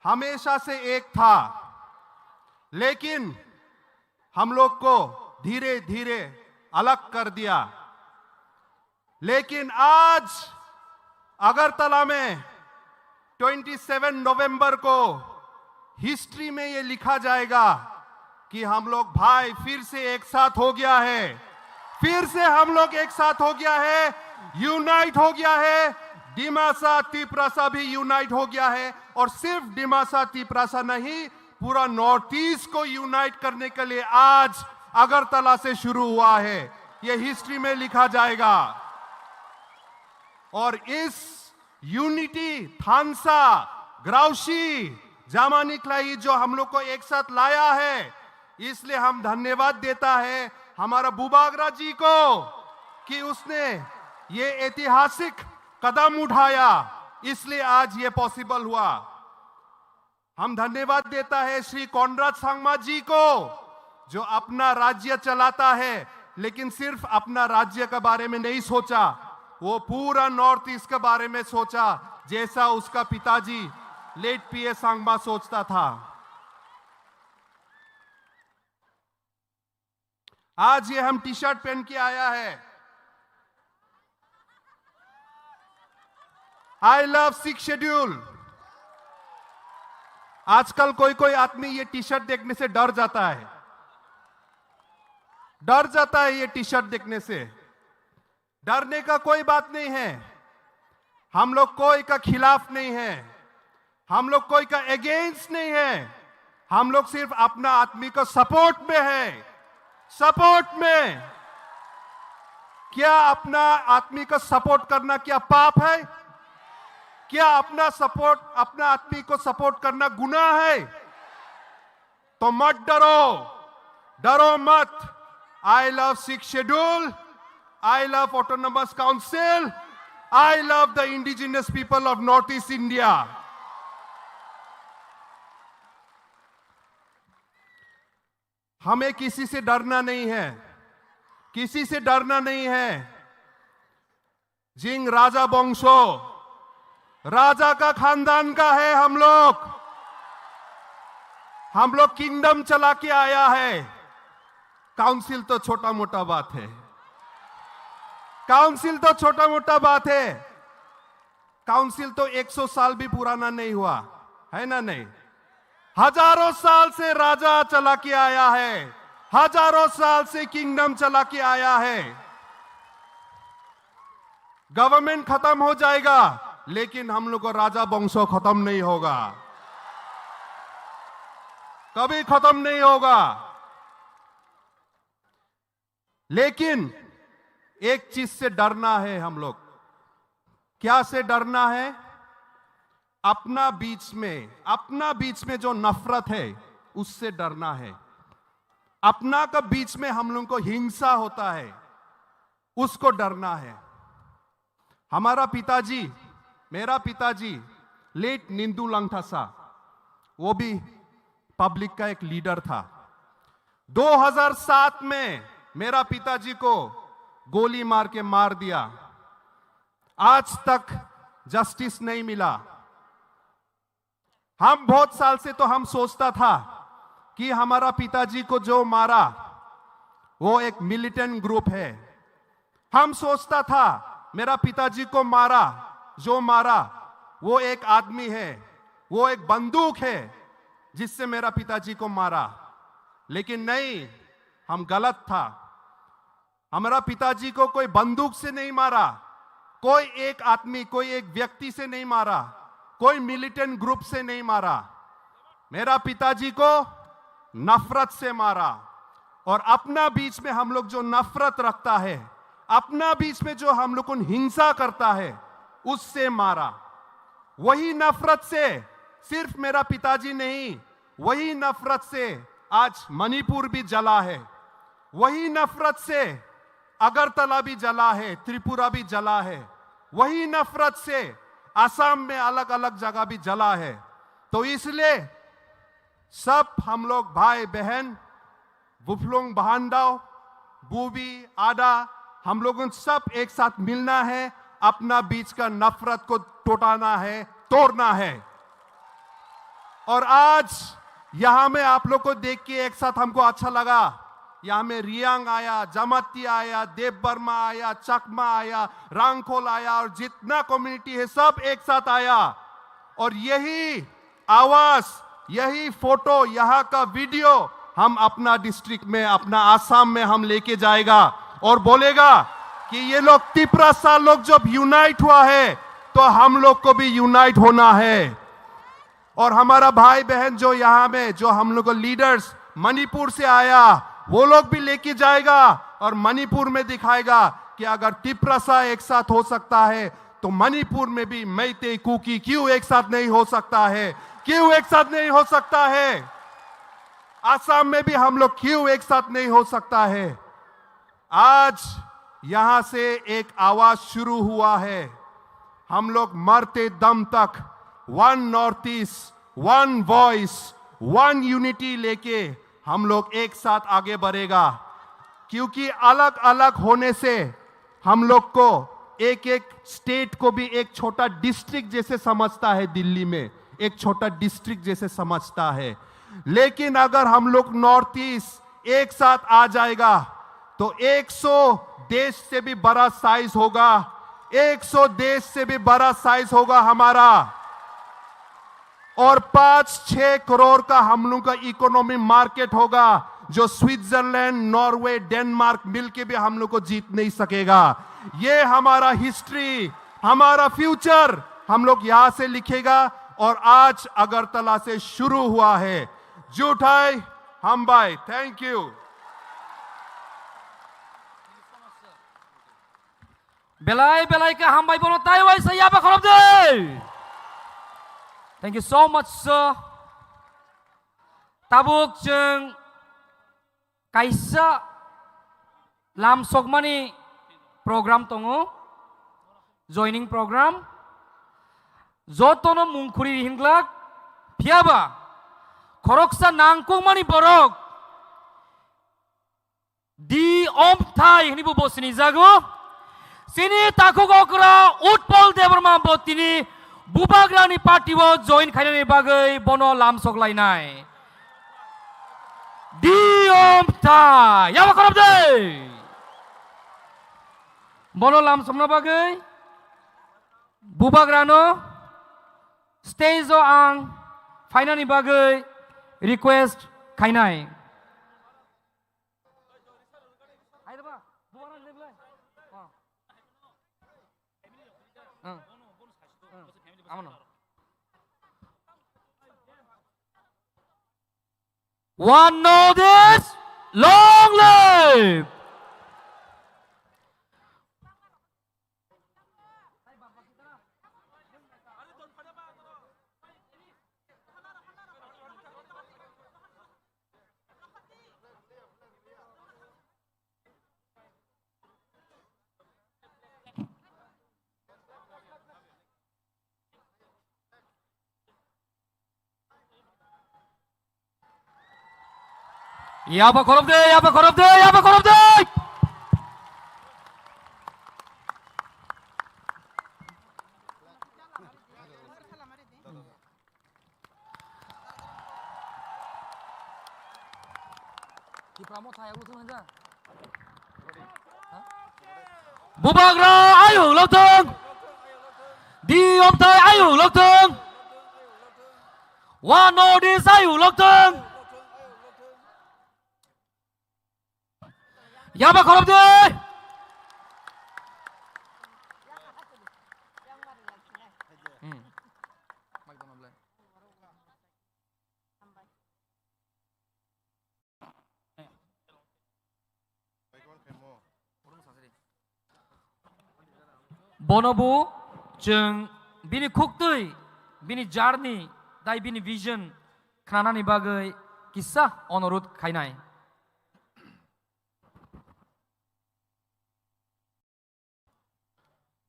हमेशा से एक था, लेकिन हम लोग को धीरे धीरे अलग कर दिया. लेकिन आज अगरतला में 27 नवंबर को हिस्ट्री में ये लिखा जाएगा कि हम लोग भाई फिर से एक साथ हो गया है, यूनाइट हो गया है. डिमासा तिप्रासा भी यूनाइट हो गया है, और सिर्फ डिमासा तिप्रासा नहीं, पूरा नॉर्थ ईस्ट को यूनाइट करने के लिए आज अगरतला से शुरू हुआ है. यह हिस्ट्री में लिखा जाएगा. और इस यूनिटी थानसा ग्राउशी जामानिकलाई जो हम लोग को एक साथ लाया है, इसलिए हम धन्यवाद देता है हमारा बुबागरा जी को कि उसने ये ऐतिहासिक कदम उठाया, इसलिए आज ये पॉसिबल हुआ. हम धन्यवाद देता है श्री कॉनराड सांगमा जी को जो अपना राज्य चलाता है, लेकिन सिर्फ अपना राज्य के बारे में नहीं सोचा, वो पूरा नॉर्थ ईस्ट के बारे में सोचा, जैसा उसका पिताजी लेट पीए सांगमा सोचता था. आज ये हम टी शर्ट पहन के आया है, I love 6th schedule. आजकल कोई कोई आदमी ये टी शर्ट देखने से डर जाता है, डर जाता है ये टी शर्ट देखने से। डरने का कोई बात नहीं है, हम लोग कोई का खिलाफ नहीं है, हम लोग कोई का अगेंस्ट नहीं है, हम लोग सिर्फ अपना आदमी को सपोर्ट में है, सपोर्ट में। क्या अपना आदमी को सपोर्ट करना क्या पाप है? क्या अपना आदमी को सपोर्ट करना गुनाह है? तो मत डरो, डरो मत। I love 6th schedule, I love autonomous council, I love the indigenous people of north east India. हमें किसी से डरना नहीं है, किसी से डरना नहीं है। जिंग राजा वंशो, राजा का खानदान का है हम लोग किंगडम चला के आया है। काउंसिल तो छोटा मोटा बात है, काउंसिल तो छोटा मोटा बात है। काउंसिल तो 100 साल भी पुराना नहीं हुआ है ना? नहीं, हजारों साल से राजा चला के आया है, हजारों साल से किंगडम चला के आया है। गवर्नमेंट खत्म हो जाएगा लेकिन हम लोग का राजा वंशो खत्म नहीं होगा, कभी खत्म नहीं होगा। लेकिन एक चीज से डरना है हम लोग। क्या से डरना है? अपना बीच में जो नफरत है उससे डरना है। अपना का बीच में हम लोग को हिंसा होता है, उसको डरना है। हमारा पिताजी, मेरा पिताजी लेट निंदू लंगथासा, वो भी पब्लिक का एक लीडर था। 2007 में मेरा पिताजी को गोली मार के मार दिया, आज तक जस्टिस नहीं मिला। हम बहुत साल से तो हम सोचता था कि हमारा पिताजी को जो मारा वो एक मिलिटेंट ग्रुप है। हम सोचता था मेरा पिताजी को जो मारा वो एक आदमी है, वो एक बंदूक है जिससे मेरा पिताजी को मारा। लेकिन नहीं, हम गलत था। हमारा पिताजी को कोई बंदूक से नहीं मारा, कोई एक आदमी, कोई एक व्यक्ति से नहीं मारा, कोई मिलिटेंट ग्रुप से नहीं मारा। मेरा पिताजी को नफरत से मारा। और अपना बीच में हम लोग जो नफरत रखता है, अपना बीच में जो हम लोग को हिंसा करता है, उससे मारा। वही नफरत से सिर्फ मेरा पिताजी नहीं, वही नफरत से आज मणिपुर भी जला है, वही नफरत से अगरतला भी जला है, त्रिपुरा भी जला है, वही नफरत से असम में अलग अलग जगह भी जला है। तो इसलिए सब हम लोग भाई बहन, बुफलोंग बहानदाव, बूबी आदा, हम लोगों सब एक साथ मिलना है, अपना बीच का नफरत को टोटाना है, तोड़ना है। और आज यहां में आप लोग को देख के एक साथ हमको अच्छा लगा। यहां में रियांग आया, जमाती आया, देव बर्मा आया, चकमा आया, रांगखोल आया, और जितना कम्युनिटी है सब एक साथ आया। और यही आवाज, यही फोटो, यहाँ का वीडियो हम अपना डिस्ट्रिक्ट में, अपना आसाम में हम लेके जाएगा और बोलेगा कि ये लोग तिपरासा लोग जब यूनाइट हुआ है तो हम लोग को भी यूनाइट होना है। और हमारा भाई बहन जो यहाँ में, जो हम लोग को लीडर्स मणिपुर से आया, वो लोग भी लेके जाएगा और मणिपुर में दिखाएगा कि अगर तिपरासा एक साथ हो सकता है तो मणिपुर में भी मैते कुकी क्यों एक साथ नहीं हो सकता है, क्यों एक साथ नहीं हो सकता है, आसाम में भी हम लोग क्यों एक साथ नहीं हो सकता है। आज यहां से एक आवाज शुरू हुआ है, हम लोग मरते दम तक one North East, one voice, one unity लेके हम लोग एक साथ आगे बढ़ेगा। क्योंकि अलग अलग होने से हम लोग को एक एक स्टेट को भी एक छोटा डिस्ट्रिक्ट जैसे समझता है, दिल्ली में एक छोटा डिस्ट्रिक्ट जैसे समझता है। लेकिन अगर हम लोग नॉर्थ ईस्ट एक साथ आ जाएगा तो 100 देश से भी बड़ा साइज होगा, 100 देश से भी बड़ा साइज होगा हमारा। और 5-6 करोड़ का हम लोग का इकोनॉमी मार्केट होगा, जो स्विट्जरलैंड, नॉर्वे, डेनमार्क मिलके भी हम लोग को जीत नहीं सकेगा। ये हमारा हिस्ट्री, हमारा फ्यूचर हम लोग यहां से लिखेगा और आज अगरतला से शुरू हुआ है। जुटाई हम बाय। Thank you. Belai ke hambai bono Taiwan saya apa korop deh. Thank you so much sir. Tabuk jeng kaisa lam sokmani program tongo joining program jotono mungkuri hinglak piaba koroksa nangkung mani borok di om thai ini bu bosni jago sini takuk okra utpol deborma botini bubagrani party wo join khainani bagai bono lam soklainai di om thai ya korop deh bono lam somna bagai bubagrano stage ang finani bagai request khainai One notice, long live. Yapa korop deh, yapa korop deh, yapa korop deh. Bubagra ayo loteng. Di om thai ayo loteng. One notice ayo loteng. Yaba korop deh. Bonobu jeng bini kuktui, bini journey, dai bini vision, khanani bagai kisah onorut khainai.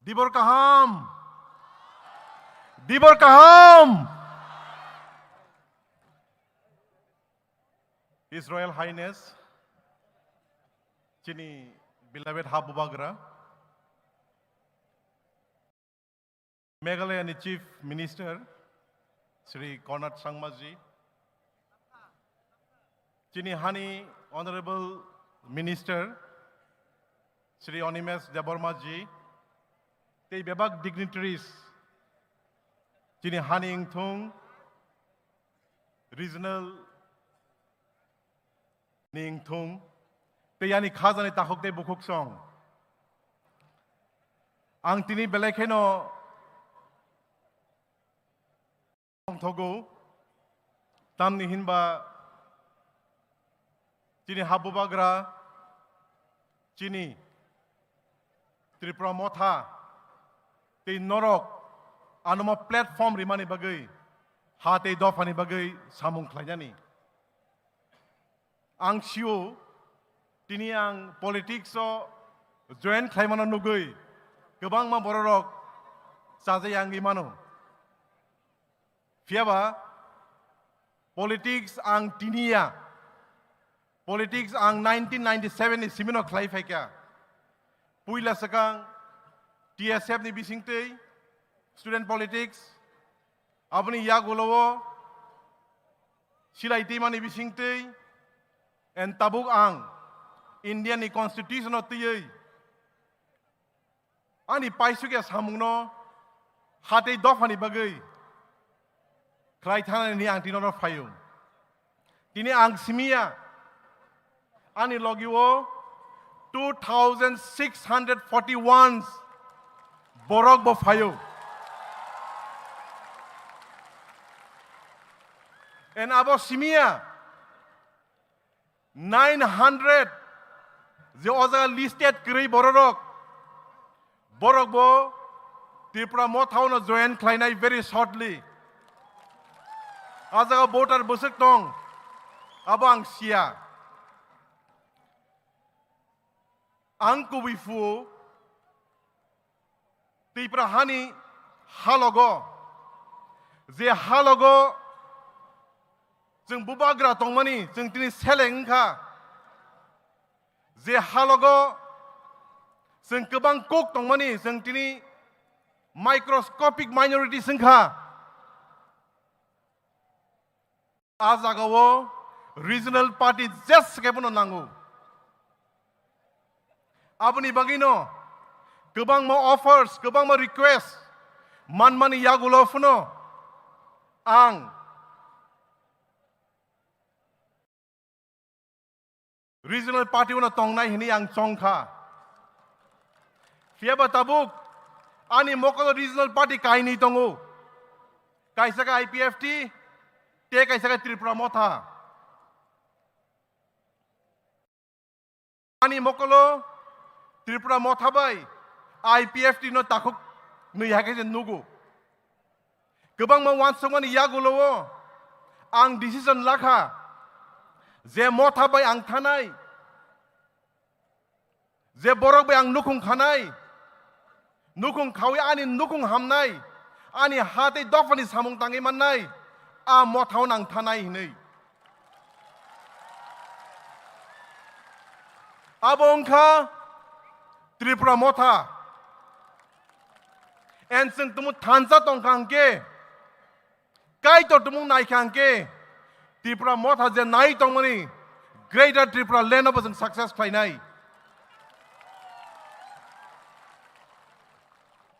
Dibor kaham, Dibor kaham. His Royal Highness, Chini beloved Habubagra, Meghalaya Chief Minister, Sri Conrad Sangmaji, Chini Hani Honorable Minister, Sri Onimes Debormaji, the Bebak dignitaries, Chini Hani Ingthung, Regional Ningthung, the Yani Khazani Tahokte Bukuk Song. Ang Tini Belekeno Togo, Tamni Hinba, Chini Habubagra, Chini Tripura Motha, the Norok, Anoma platform Rimani Bagay, Hate Dofani Bagay, Samung Klayani. Ang Shio, Tini ang politics o join Klaimana Nugay, Gabang Ma Bororok, Sazayang Imano. Fiaba, politics ang Tinia, politics ang 1997 ni Simino Klaifeka, Puila Sakang, TSF ni Bisingte, student politics, Abani Yagulowo, Sila Itima ni Bisingte, and Tabuk ang Indian ni Constitution o Tiyay. Ani Paisuke Samungno, Hate Dofani Bagay. Klai thana ni ang tinoro fayung. Tini ang simia. Ani logiwo 2,641 borok bo fayung. And abo simia 900 the other listed kri borok bo Tripura mothauno join klainai very shortly. Azaga voter busuk tong abang sia. Angku wifu Tripura hani halogo je halogo जों बुबाग्रा दंमानि जों दिनै सेलेंखा जे हालगो जों गोबां cook दंमानि जों दिनै microscopic minority जोंखा आ जागावो regional party जेस केबनो नांगौ आबनि बागिनो गोबां म अफर्स गोबां म रिक्वेस्ट मानमानि यागुलो फुनो आं Regional party una tongnai hini ang chongkha. Fiaba tabuk ani mokolo regional party kaini tongu. Kaisa ka IPFT te kaisa ka Tripura motha. Ani mokolo Tripura motha bai IPFT no takuk nui hake jen nugu. Gebang ma wan songmani yagulo ang decision lakha. जे मथा bye आं थानाय जे बरक bye आं नुखुं खानाय नुखुं खावै आनि नुखुं हामनाय आनि हाते दफानि सामुं ताङै माननाय आ मथाव नां थानाय हिनै आबंखा त्रिपुरा मथा एनसों तुमु थानसा तंखांके काइतो तुमु नायखांके Tripura motha je nai tongmani Greater Tripura land of success klainai.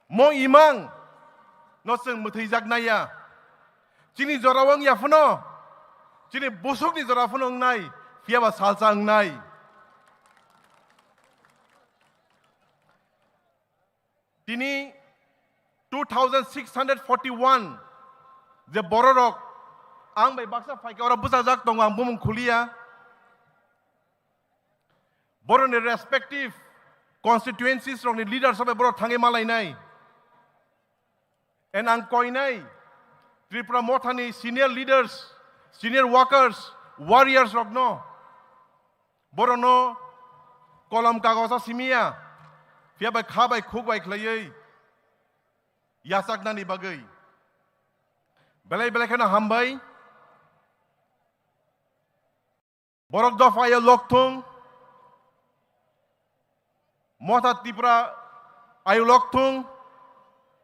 Mo imang no seng muthijak naya. Chini jorawang ya funo. Chini busuk ni jorafuno ngai. Fiaba salsa ngai. Tini 2,641 je bororok ang bay baksa fai ka ora busajak tong ang bumung khulia boro ne respective constituencies rong ni leaders of boro thange malai nai and ang koinai Tripura mothani senior leaders senior workers warriors rok no boro no kolam kagosa simia fia bay kha bay khuk bay khlai yasak nani bagai belai belai kana hambai Borok dofaya loktung Motha Tripura ayu loktung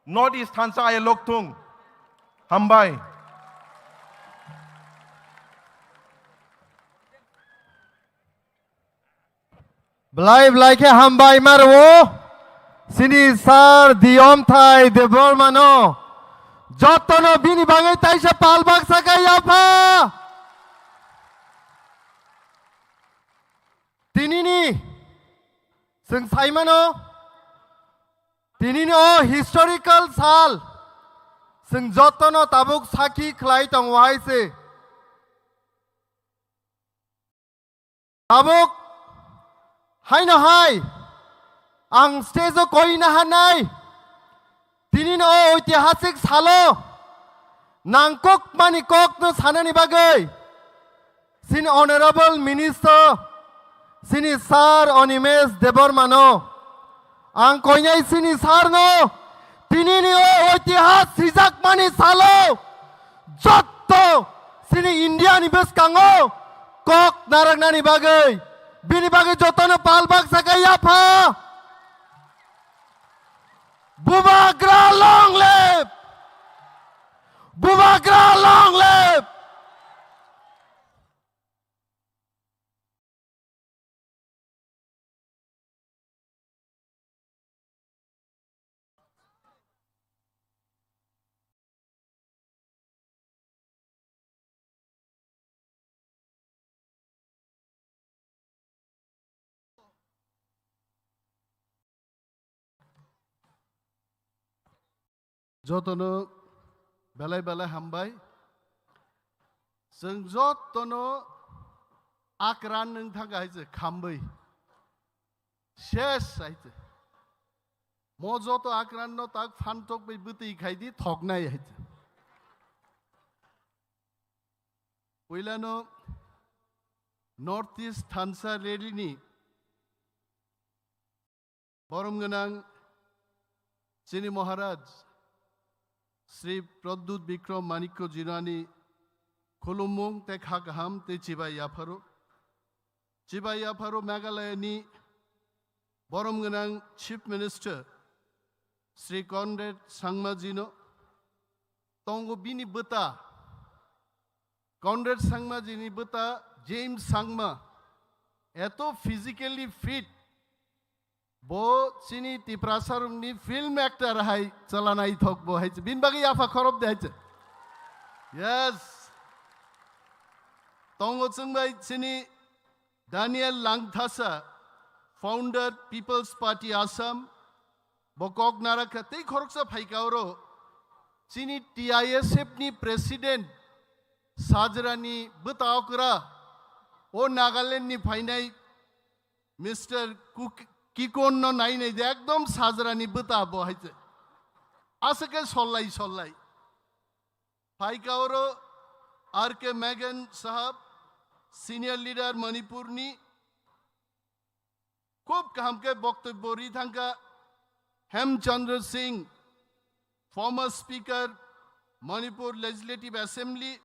North East Hansa ayu loktung Hambai Belai ke hambai marwo Sini sar diom thai debor mano Jotono bini bangai taisa palbak sakai apa Tinini Sing Saimano Tinini o historical sal Sing Jotono tabuk saki klai tong waise Tabuk Hai no hai Ang stage koi na hanai Tinini o ঐতিহাসিক salo Nangkok manikok no sanani bagai Sin Honorable Minister Sini sar onimes debor mano ang koinai sini sar no tinini o itihas hijak mani salo jotto sini India ni bes kango kok narang nani bagai bini bagai joto no palbak sakai apa Bubagra long live Bubagra long live जतनो बेलाय बेलाय हामबाय जों जतनो आक्रान नों थांगा हायजे खामबै शेष हायजे म जत आक्रान न ताक फानटक बै बुतै खायदि थगनाय हायजे पहिलानो north east थानसा रेलीनि बरम गोनां चिनी महाराज श्री प्रद्युत विक्रम माणिक्य जिनानि खुलुमुं ते खागाहाम ते चिबाई याफारो मेघालयनि बरम गोनां chief minister Shri Conrad Sangma जिनो तंगो बिनि बता कॉनरेड सांगमा जिनि बता जेम्स सांगमा एतो फिजिकली फिट बो चिनी तिप्रासारुंनि फिल्म एक्टर हाय चलानाय थक बो हाय बिन बागै याफा खरब दे हाय यस तंगो चंबाय चिनी Daniel Langthasa, founder People's Party Assam, Bokok Naraka, te khoroksa phaikauro, chini TISF ni president, Sajrani Butaokra, o Nagaland ni phainai, Mr. Kikon no naine, ekdom Sajrani Butabo haise. Asake sollai. Phaikauro, R.K. Megan Sahab, senior leader मणिपुरनी खूब काम के वक्तव्य री थंका Hemchandra Singh former speaker Manipur legislative assembly